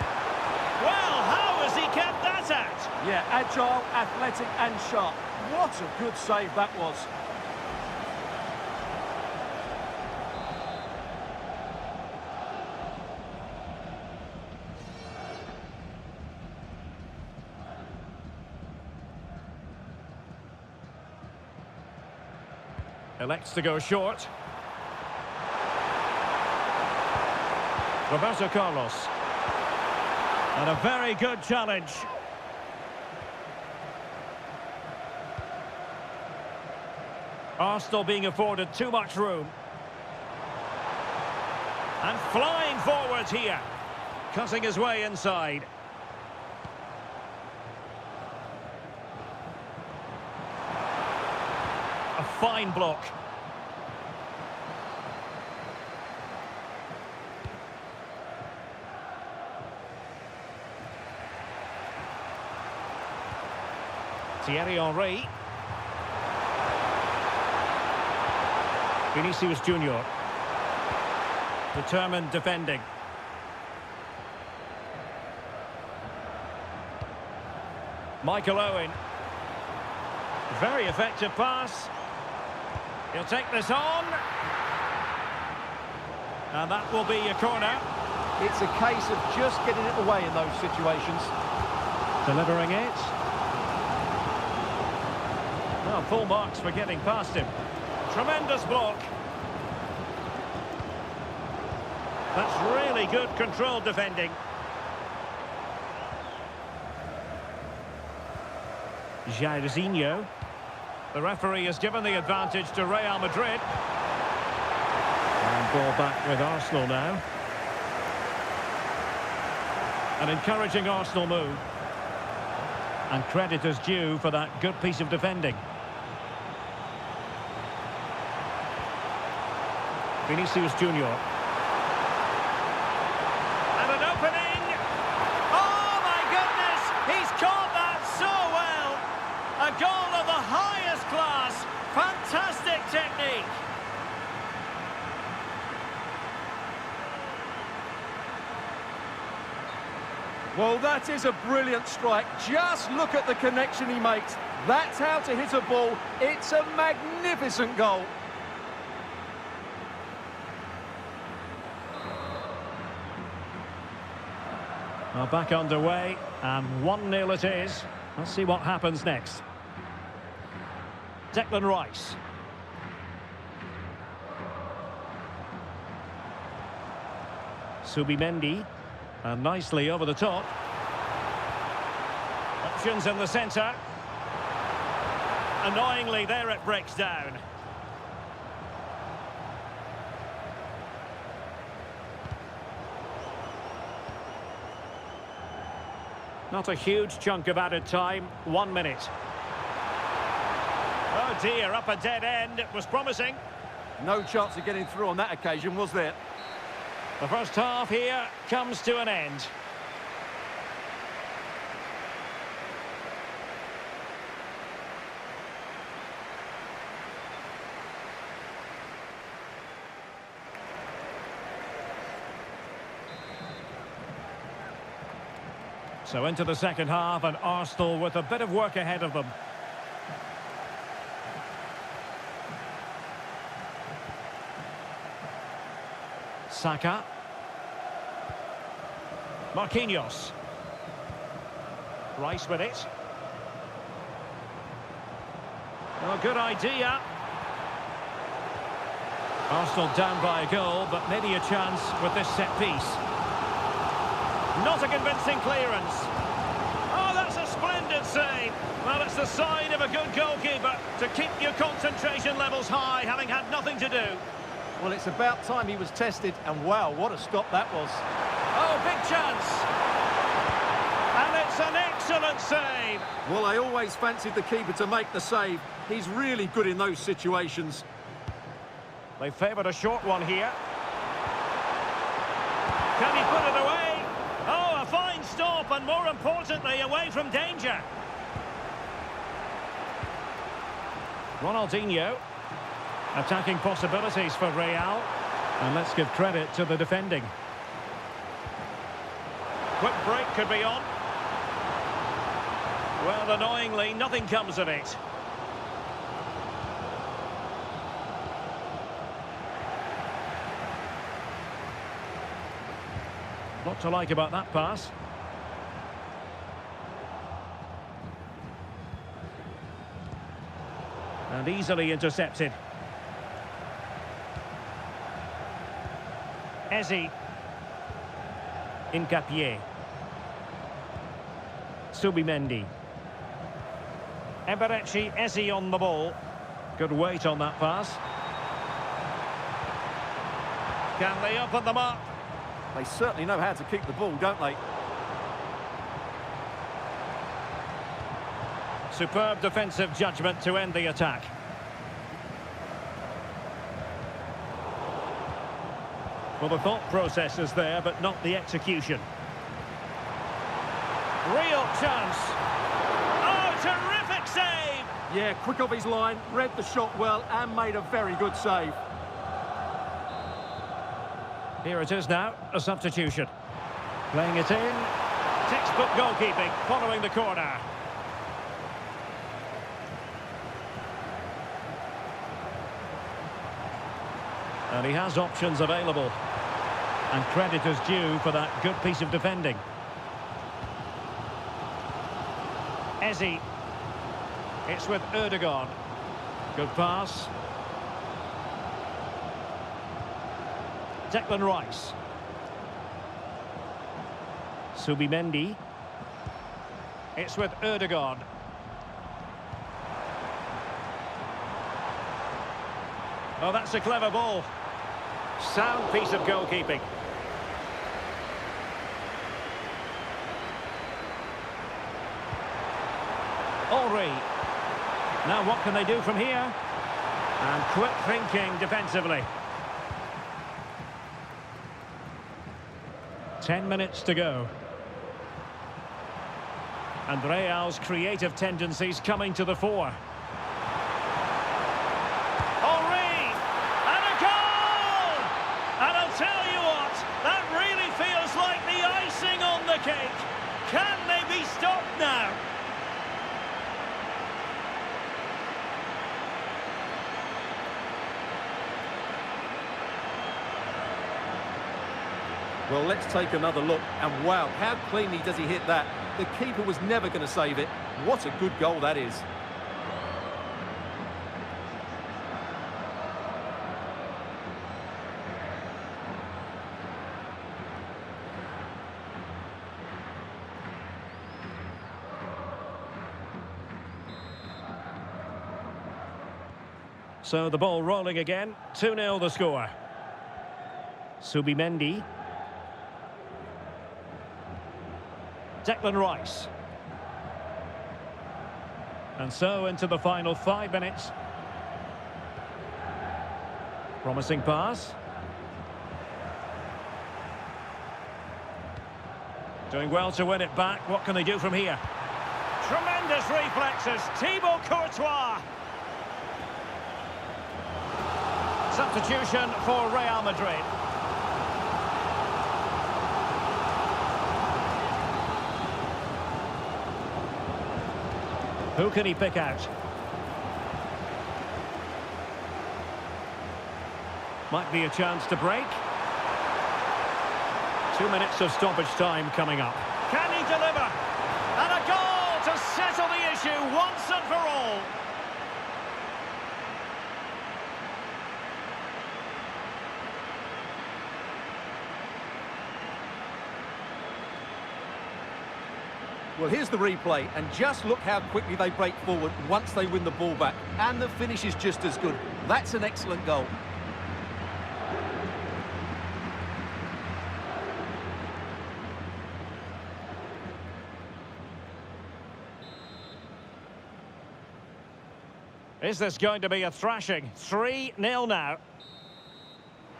Well, how has he kept that out? Yeah, agile, athletic and sharp. What a good save that was. Elects to go short. Roberto Carlos. And a very good challenge. Arsenal being afforded too much room. And flying forwards here. Cutting his way inside. A fine block. Thierry Henry. Vinicius Junior. Determined defending. Michael Owen. Very effective pass. He'll take this on. And that will be a corner. It's a case of just getting it away in those situations. Delivering it. Well, full marks for getting past him. Tremendous block. That's really good controlled defending. Jairzinho. The referee has given the advantage to Real Madrid. And ball back with Arsenal now. An encouraging Arsenal move. And credit is due for that good piece of defending. Vinicius Junior. And an opening. Oh my goodness! He's caught that so well. A goal of the highest class. Fantastic technique. Well, that is a brilliant strike. Just look at the connection he makes. That's how to hit a ball. It's a magnificent goal. Well, back underway, and 1-0 it is. Let's see what happens next. Declan Rice. Subimendi. And nicely over the top. Options in the centre. Annoyingly, there it breaks down. Not a huge chunk of added time, 1 minute. Oh dear, up a dead end, it was promising. No chance of getting through on that occasion, was there? The first half here comes to an end. So into the second half, and Arsenal with a bit of work ahead of them. Saka. Marquinhos. Rice with it. Oh, good idea. Arsenal down by a goal, but maybe a chance with this set piece. Not a convincing clearance. Oh, that's a splendid save. Well, it's the sign of a good goalkeeper to keep your concentration levels high, having had nothing to do. Well, it's about time he was tested, and wow, what a stop that was. Oh, big chance. And it's an excellent save. Well, I always fancied the keeper to make the save. He's really good in those situations. They favoured a short one here. Can he put it away? Oh, a fine stop, and more importantly, away from danger. Ronaldinho. Attacking possibilities for Real. And let's give credit to the defending. Quick break could be on. Well, annoyingly, nothing comes of it. Lot to like about that pass. And easily intercepted. Ezi. Incapié. Subimendi. Eberechi Ezi on the ball. Good weight on that pass. Can they open them up? They certainly know how to kick the ball, don't they? Superb defensive judgment to end the attack. Well, the thought process is there, but not the execution. Real chance. Oh, terrific save! Yeah, quick off his line, read the shot well and made a very good save. Here it is now, a substitution. Playing it in. Textbook goalkeeping, following the corner. And he has options available. And credit is due for that good piece of defending. Ezi. It's with Erdogan. Good pass. Declan Rice. Subimendi. It's with Erdogan. Oh, that's a clever ball. Sound piece of goalkeeping. Henry. Now what can they do from here? And quick thinking defensively. 10 minutes to go. And Real's creative tendencies coming to the fore. Henry! And a goal! And I'll tell you what, that really feels like the icing on the cake. Can they be stopped now? Well, let's take another look. And wow, how cleanly does he hit that? The keeper was never going to save it. What a good goal that is. So the ball rolling again. 2-0 the score. Subimendi. Declan Rice. And so into the final 5 minutes. Promising pass. Doing well to win it back. What can they do from here? Tremendous reflexes. Thibaut Courtois. Substitution for Real Madrid. Who can he pick out? Might be a chance to break. 2 minutes of stoppage time coming up. Can he deliver? And a goal to settle the issue once and for all. Well, here's the replay, and just look how quickly they break forward once they win the ball back. And the finish is just as good. That's an excellent goal. Is this going to be a thrashing? 3-0 now.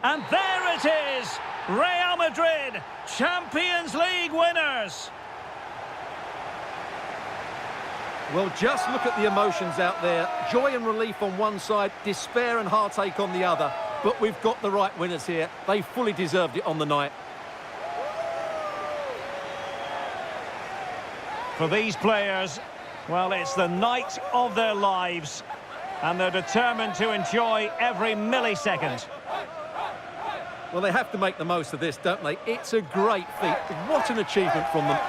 And there it is! Real Madrid, Champions League winners! Well, just look at the emotions out there. Joy and relief on one side, despair and heartache on the other. But we've got the right winners here. They fully deserved it on the night. For these players, well, it's the night of their lives. And they're determined to enjoy every millisecond. Well, they have to make the most of this, don't they? It's a great feat. What an achievement from them.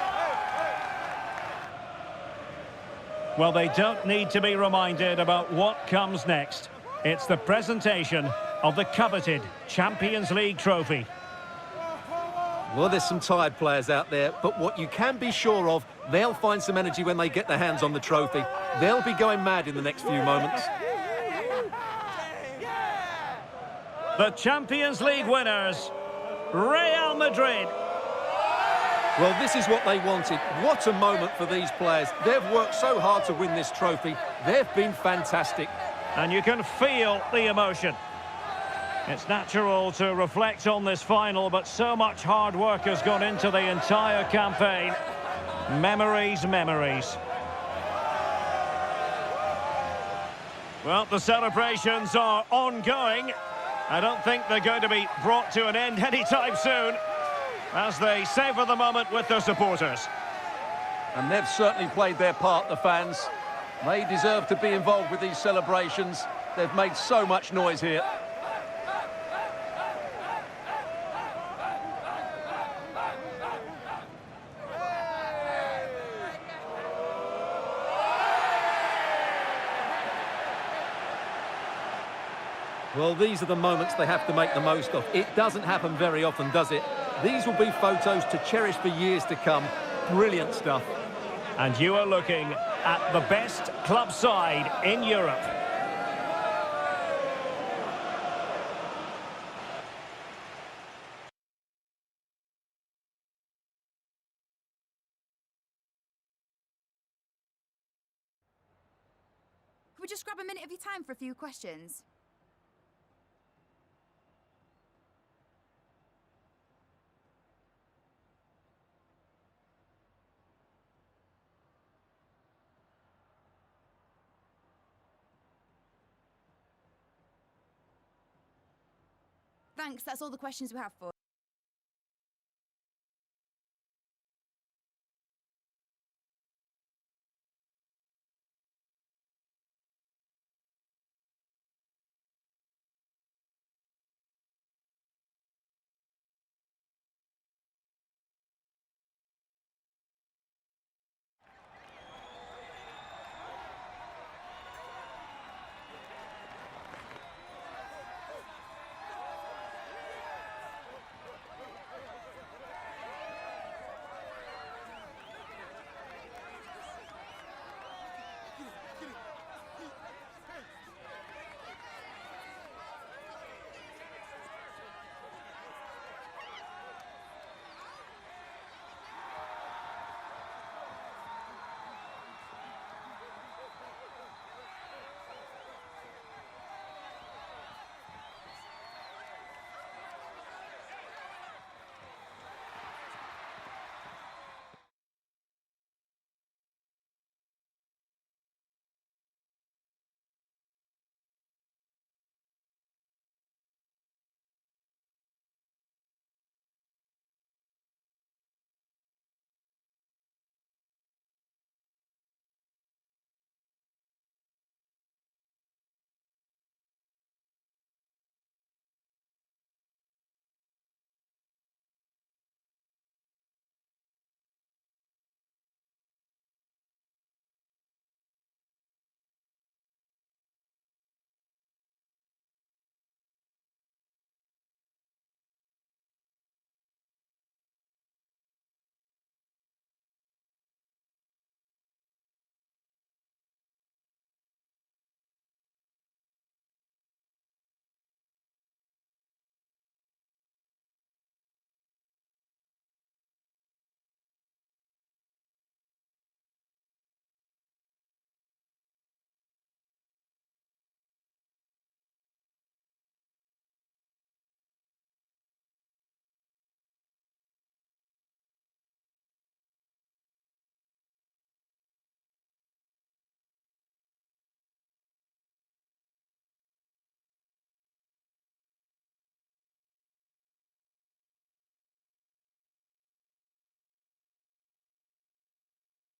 Well, they don't need to be reminded about what comes next. It's the presentation of the coveted Champions League trophy. Well, there's some tired players out there, but what you can be sure of, they'll find some energy when they get their hands on the trophy. They'll be going mad in the next few moments. The Champions League winners, Real Madrid. Well, this is what they wanted. What a moment for these players. They've worked so hard to win this trophy. They've been fantastic. And you can feel the emotion. It's natural to reflect on this final, but so much hard work has gone into the entire campaign. Memories, memories. Well, the celebrations are ongoing. I don't think they're going to be brought to an end anytime soon, as they savour the moment with their supporters. And they've certainly played their part, the fans. They deserve to be involved with these celebrations. They've made so much noise here. Well, these are the moments they have to make the most of. It doesn't happen very often, does it? These will be photos to cherish for years to come. Brilliant stuff. And you are looking at the best club side in Europe. Could we just grab a minute of your time for a few questions? Thanks, that's all the questions we have for